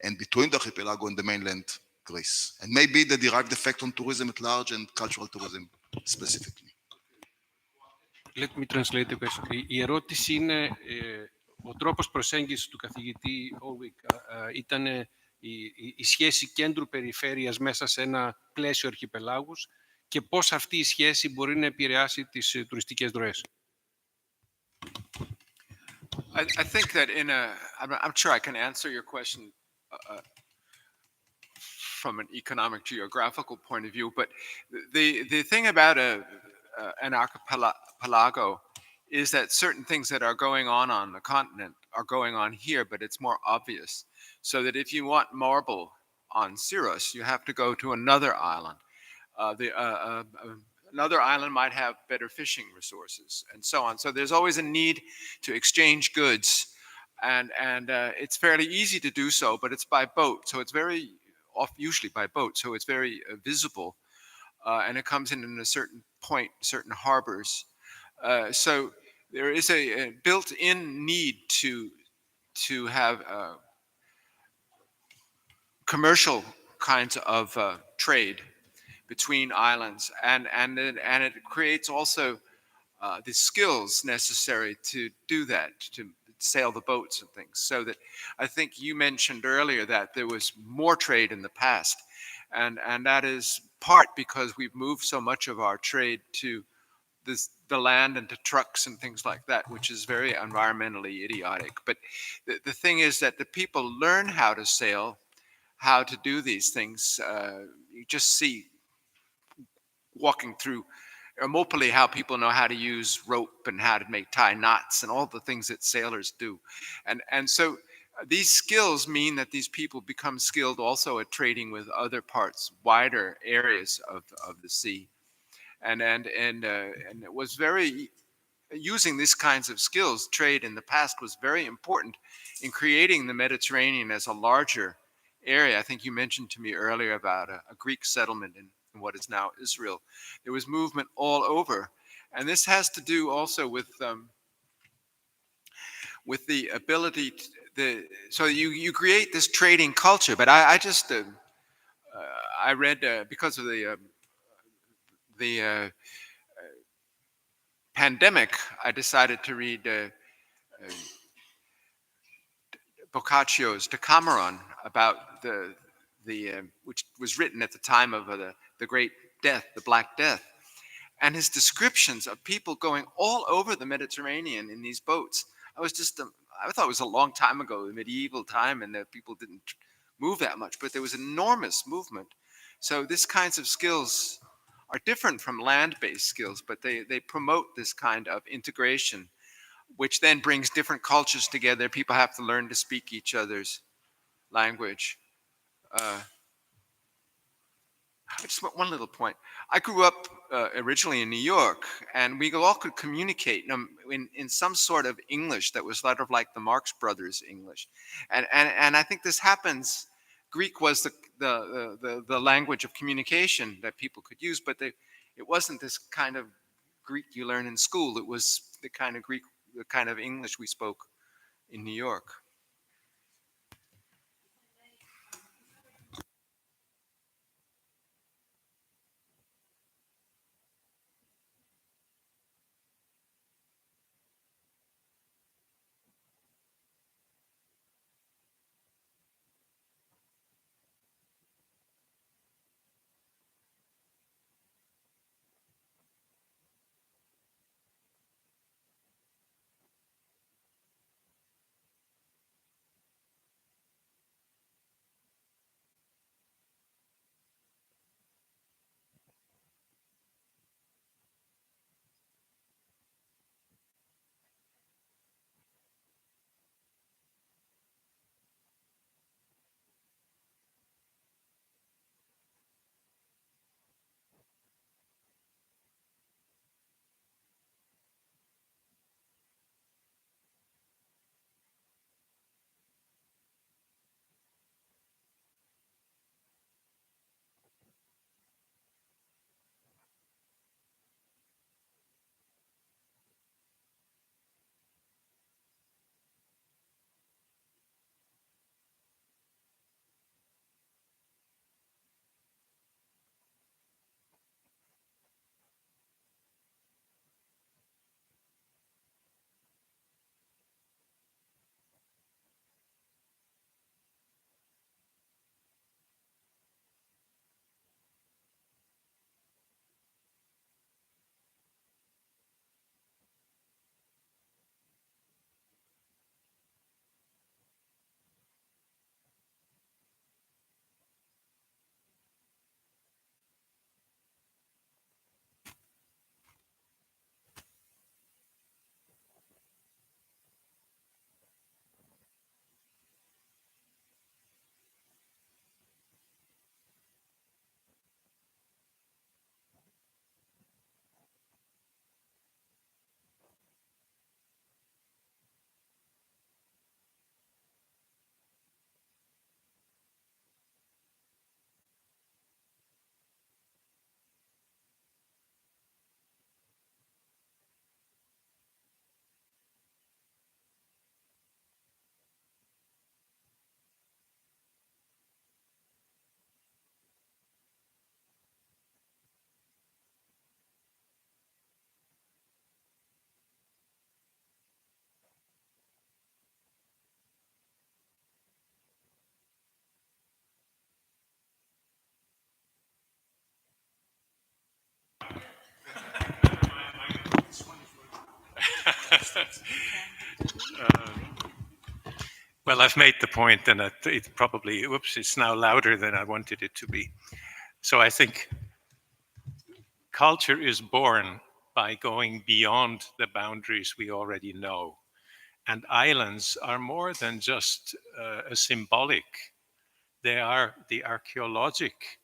and between the archipelago and the mainland Greece, and maybe the derived effect on tourism at large and cultural tourism specifically. Let me translate the question. Η ερώτηση είναι ο τρόπος προσέγγισης του καθηγητή Όλβικ ήταν η σχέση κέντρου-περιφέρειας μέσα σε ένα πλαίσιο αρχιπελάγους και πώς αυτή η σχέση μπορεί να επηρεάσει τις τουριστικές ροές. I think that I'm sure I can answer your question from an economic geographical point of view, but the thing about an archipelago is that certain things that are going on the continent are going on here, but it's more obvious. So that if you want marble on Syros, you have to go to another island. Another island might have better fishing resources, and so on. So there's always a need to exchange goods, and it's fairly easy to do so, but it's by boat, so it's very usually by boat, so it's very visible, and it comes in a certain point, certain harbors. So there is a built-in need to have commercial kinds of trade between islands, and it creates also the skills necessary to do that, to sail the boats and things. So that I think you mentioned earlier that there was more trade in the past, and that is part because we've moved so much of our trade to the land and to trucks and things like that, which is very environmentally idiotic. But the thing is that the people learn how to sail, how to do these things. You just see walking through Hermopoli how people know how to use rope and how to tie knots and all the things that sailors do. And so these skills mean that these people become skilled also at trading with other parts, wider areas of the sea. And it was very, using these kinds of skills, trade in the past was very important in creating the Mediterranean as a larger area. I think you mentioned to me earlier about a Greek settlement in what is now Israel. There was movement all over. And this has to do also with the ability, so you create this trading culture. But I just, I read, because of the pandemic, I decided to read Boccaccio's Decameron about the which was written at the time of the Great Death, the Black Death, and his descriptions of people going all over the Mediterranean in these boats. I was just, I thought it was a long time ago, the medieval time, and that people didn't move that much, but there was enormous movement. So these kinds of skills are different from land-based skills, but they promote this kind of integration, which then brings different cultures together. People have to learn to speak each other's language. Just one little point. I grew up originally in New York, and we all could communicate in some sort of English that was sort of like the Marx Brothers English, and I think this happens. Greek was the language of communication that people could use, but it wasn't this kind of Greek you learn in school. It was the kind of Greek, the kind of English we spoke in New York. Well, I've made the point, and it probably, oops, it's now louder than I wanted it to be. So I think culture is born by going beyond the boundaries we already know. And islands are more than just a symbolic, they are the archaeologic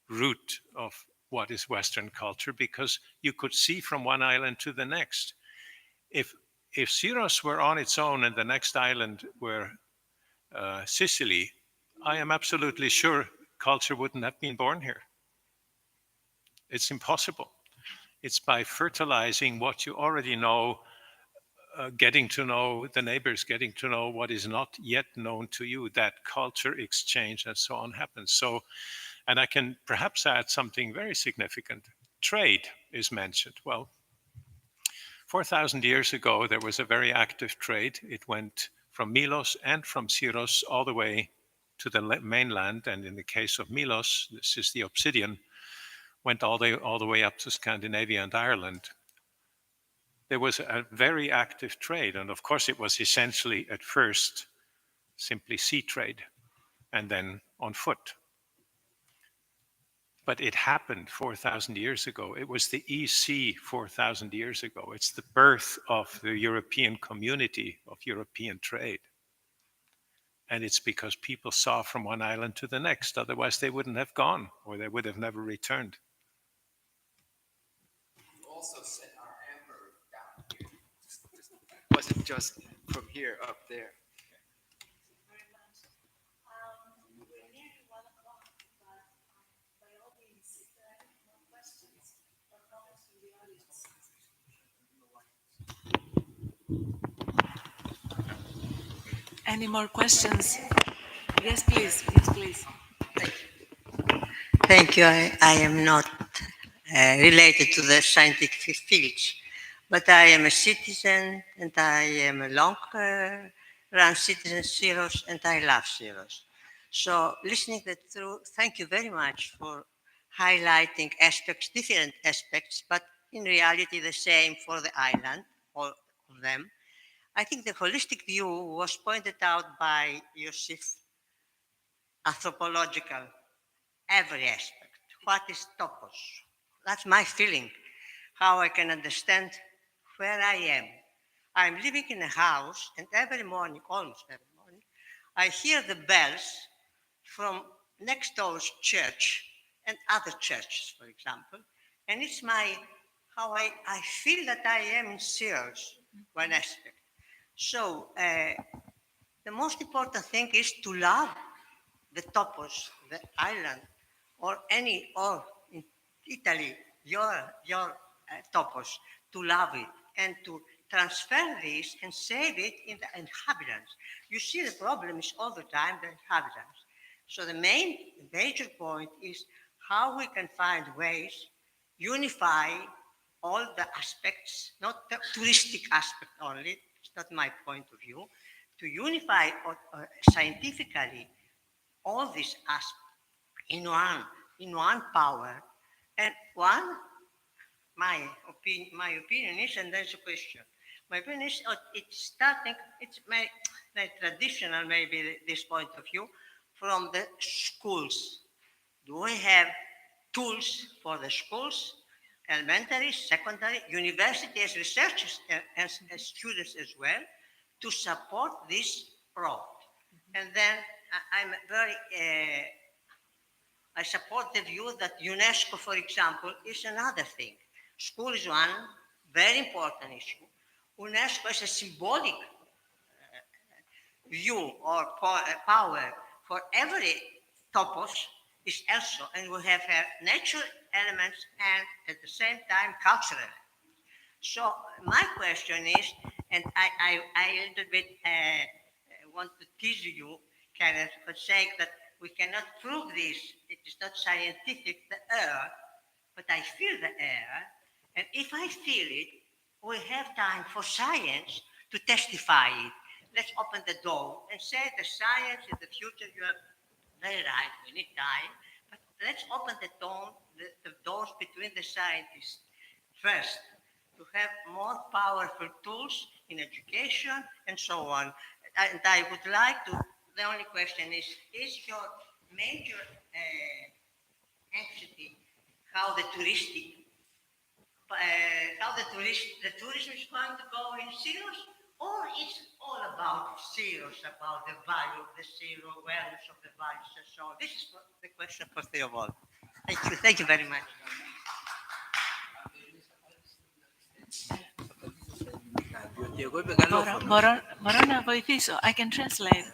root of what is Western culture, because you could see from one island to the next. If Syros were on its own and the next island were Sicily, I am absolutely sure culture wouldn't have been born here. It's impossible. It's by fertilizing what you already know, getting to know the neighbors, getting to know what is not yet known to you, that culture exchange and so on happens. So, and I can perhaps add something very significant. Trade is mentioned. Well, 4,000 years ago, there was a very active trade. It went from Milos and from Syros all the way to the mainland. And in the case of Milos, this is the Obsidian, went all the way up to Scandinavia and Ireland. There was a very active trade. And of course, it was essentially at first simply sea trade and then on foot. But it happened 4,000 years ago. It was the EC 4,000 years ago. It's the birth of the European community of European trade. And it's because people saw from one island to the next. Otherwise, they wouldn't have gone, or they would have never returned. You also set our emperor down here. It wasn't just from here up there. Any more questions? Yes, please. Yes, please. Thank you. I am not related to the scientific fields, but I am a citizen and I am a long-run citizen of Syros and I love Syros. So listening through, thank you very much for highlighting aspects, different aspects, but in reality the same for the island, all of them. I think the holistic view was pointed out by Yosif, anthropological, every aspect. What is topos? That's my feeling, how I can understand where I am. I'm living in a house, and every morning, almost every morning, I hear the bells from next door's church and other churches, for example, and it's how I feel that I am in Syros, one aspect. So the most important thing is to love the topos, the island, or in Italy, your topos, to love it and to transfer this and save it in the inhabitants. You see, the problem is all the time the inhabitants. So the major point is how we can find ways, unify all the aspects, not the touristic aspect only, it's not my point of view, to unify scientifically all these aspects in one power. And my opinion is, and there's a question. My opinion is, it's starting, it's my traditional, maybe this point of view, from the schools. Do we have tools for the schools, elementary, secondary, university as researchers and as students as well, to support this project? And then I support the view that UNESCO, for example, is another thing. School is one very important issue. UNESCO is a symbolic view or power for every topos is also, and we have natural elements and at the same time cultural elements. So my question is, and I a little bit want to tease you, Kenneth, for saying that we cannot prove this. It is not scientific, the air, but I feel the air. And if I feel it, we have time for science to testify it. Let's open the door and say the science in the future, you are very right, we need time. But let's open the doors between the scientists first to have more powerful tools in education and so on. And I would like to, the only question is your major anxiety how the touristic, how the tourism is going to go in Syros, or it's all about Syros, about the value of the Syro, awareness of the values and so on. This is the question for Theobald. Thank you very much. Διότι εγώ είμαι γαλλόφωνος. Μπορώ να βοηθήσω. I can translate.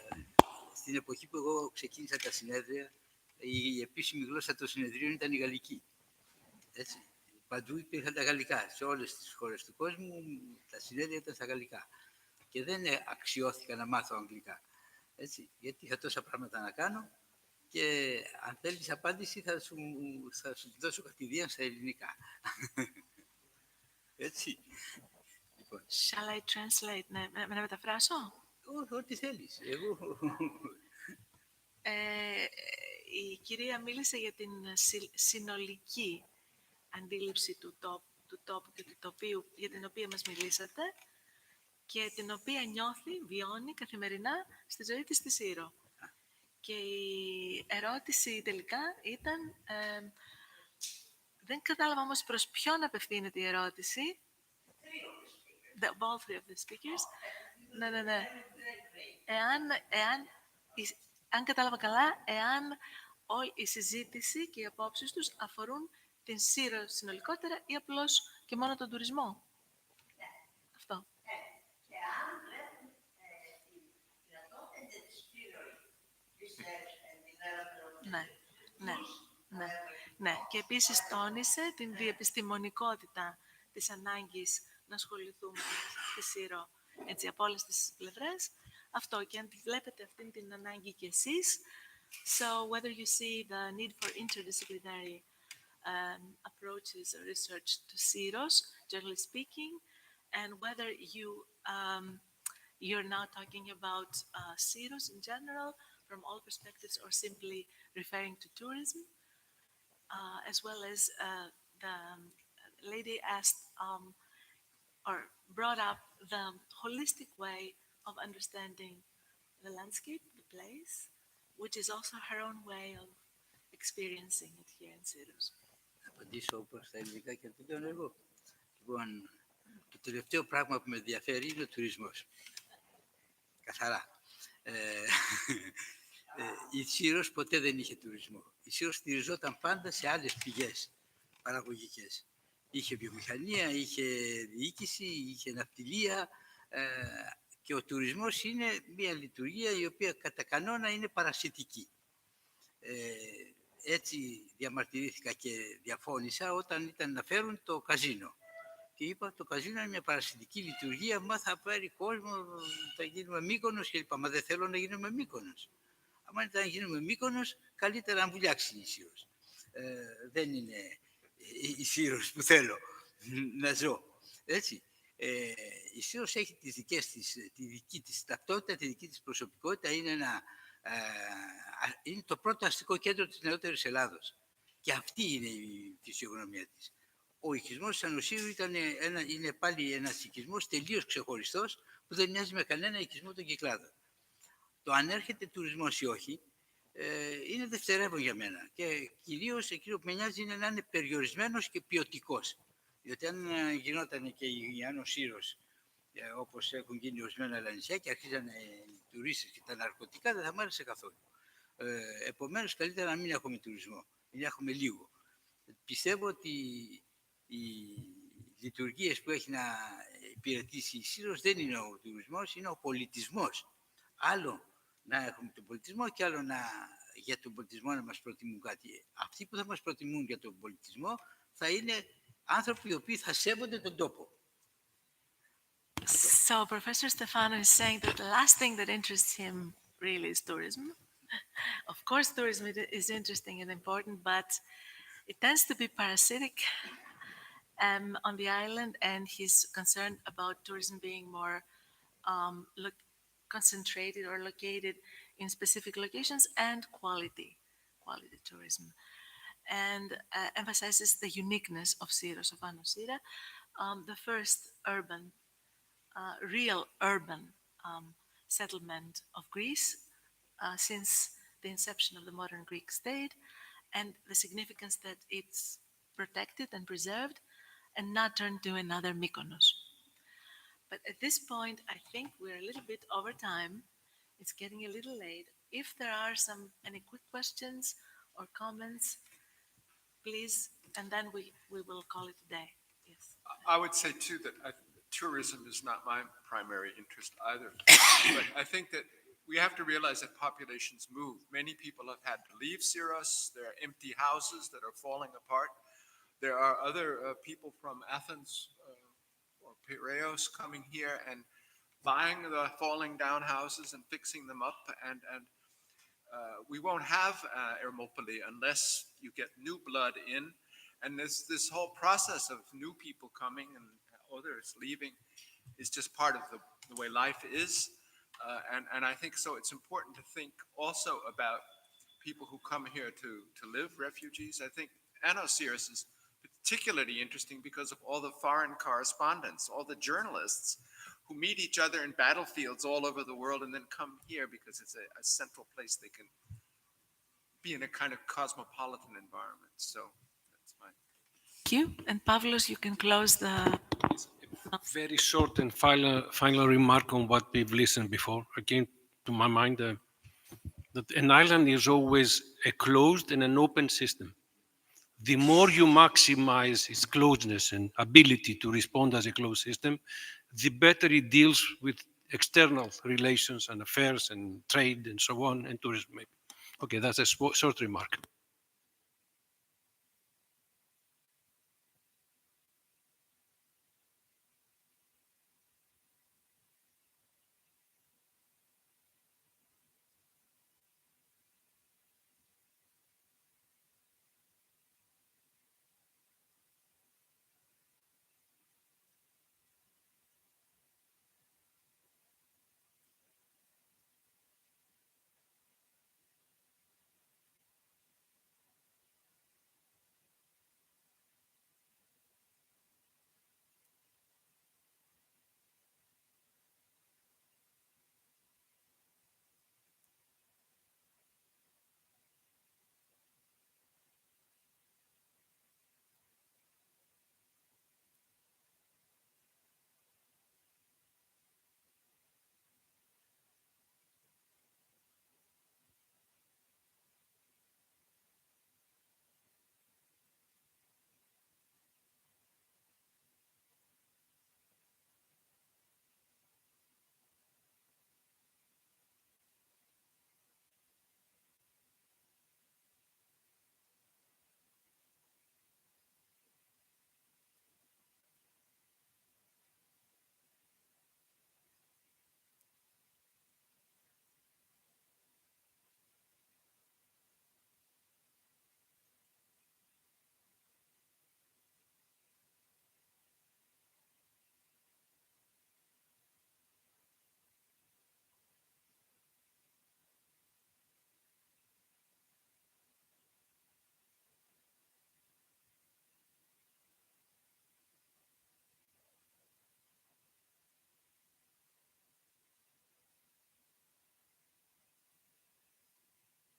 Στην εποχή που εγώ ξεκίνησα τα συνέδρια, η επίσημη γλώσσα των συνεδρίων ήταν η γαλλική. Έτσι. Παντού υπήρχαν τα γαλλικά. Σε όλες τις χώρες του κόσμου τα συνέδρια ήταν στα γαλλικά. Και δεν αξιώθηκα να μάθω αγγλικά. Έτσι. Γιατί είχα τόσα πράγματα να κάνω και αν θέλεις απάντηση θα σου δώσω κατηδίαν στα ελληνικά. Έτσι. Λοιπόν. Shall I translate? Να μεταφράσω? Ό,τι θέλεις. Εγώ... Η κυρία μίλησε για την συνολική αντίληψη του τόπου και του τοπίου για την οποία μας μιλήσατε και την οποία νιώθει, βιώνει καθημερινά στη ζωή της στη Σύρο. Και η ερώτηση τελικά ήταν, δεν κατάλαβα όμως προς ποιον απευθύνεται η ερώτηση. All three of the speakers. Ναι. Αν κατάλαβα καλά, εάν όλη η συζήτηση και οι απόψεις τους αφορούν την Σύρο συνολικότερα ή απλώς και μόνο τον τουρισμό. Αυτό. Ναι. Και επίσης τόνισε την διεπιστημονικότητα της ανάγκης να ασχοληθούμε με τη Σύρο έτσι από όλες τις πλευρές. Αυτό και αν τη βλέπετε αυτήν την ανάγκη κι εσείς. So whether you see the need for interdisciplinary approaches or research to Syros, generally speaking, and whether you're now talking about Syros in general from all perspectives or simply referring to tourism, as well as the lady asked or brought up the holistic way of understanding the landscape, the place, which is also her own way of experiencing it here in Syros. Θα απαντήσω όπως στα ελληνικά και το λέω εγώ. Λοιπόν, το τελευταίο πράγμα που με ενδιαφέρει είναι ο τουρισμός. Καθαρά. Η Σύρος ποτέ δεν είχε τουρισμό. Η Σύρος στηριζόταν πάντα σε άλλες πηγές παραγωγικές. Είχε βιομηχανία, είχε διοίκηση, είχε ναυτιλία και ο τουρισμός είναι μια λειτουργία η οποία κατά κανόνα είναι παρασιτική. Έτσι διαμαρτυρήθηκα και διαφώνησα όταν ήταν να φέρουν το καζίνο. Και είπα το καζίνο είναι μια παρασιτική λειτουργία, μα θα πάρει κόσμο, θα γίνουμε Μύκονος και είπα, μα δεν θέλω να γίνουμε Μύκονος. Αν ήταν να γίνουμε Μύκονος, καλύτερα να βουλιάξει η Σύρος. Δεν είναι η Σύρος που θέλω να ζω. Έτσι. Η Σύρος έχει τη δική της ταυτότητα, τη δική της προσωπικότητα. Είναι το πρώτο αστικό κέντρο της νεότερης Ελλάδος. Και αυτή είναι η φυσιογνωμία της. Ο οικισμός της Ανοσύρου είναι πάλι ένας οικισμός τελείως ξεχωριστός που δεν μοιάζει με κανένα οικισμό των Κυκλάδων. Το αν έρχεται τουρισμός ή όχι είναι δευτερεύον για μένα. Και κυρίως εκείνο που με νοιάζει είναι να είναι περιορισμένος και ποιοτικός. Διότι αν γινόταν και η Άνω Σύρος, όπως έχουν γίνει ορισμένα άλλα νησιά και αρχίζανε οι τουρίστες και τα ναρκωτικά, δεν θα μ' άρεσε καθόλου. Επομένως, καλύτερα να μην έχουμε τουρισμό, να έχουμε λίγο. Πιστεύω ότι οι λειτουργίες που έχει να υπηρετήσει η Σύρος δεν είναι ο τουρισμός, είναι ο πολιτισμός. Άλλο να έχουμε τον πολιτισμό και άλλο για τον πολιτισμό να μας προτιμούν κάτι. Αυτοί που θα μας προτιμούν για τον πολιτισμό θα είναι άνθρωποι οι οποίοι θα σέβονται τον τόπο. So Professor Stefano is saying that the last thing that interests him really is tourism. Of course, tourism is interesting and important, but it tends to be parasitic on the island, and he's concerned about tourism being more concentrated or located in specific locations and quality tourism. And emphasizes the uniqueness of Syros, of Anosira, the first real urban settlement of Greece since the inception of the modern Greek state, and the significance that it's protected and preserved and not turned to another Mykonos. But at this point, I think we're a little bit over time. It's getting a little late. If there are any quick questions or comments, please, and then we will call it a day. Yes. I would say too that tourism is not my primary interest either. But I think that we have to realize that populations move. Many people have had to leave Syros. There are empty houses that are falling apart. There are other people from Athens or Piraeus coming here and buying the falling down houses and fixing them up. And we won't have Hermopoli unless you get new blood in. And this whole process of new people coming and others leaving is just part of the way life is. And I think so it's important to think also about people who come here to live, refugees. I think Anosiris is particularly interesting because of all the foreign correspondents, all the journalists who meet each other in battlefields all over the world and then come here because it's a central place they can be in a kind of cosmopolitan environment. So that's my... Thank you. And Pavlos, you can close the... Very short and final remark on what we've listened before. It came to my mind that an island is always a closed and an open system. The more you maximize its closeness and ability to respond as a closed system, the better it deals with external relations and affairs and trade and so on, and tourism maybe. Okay, that's a short remark.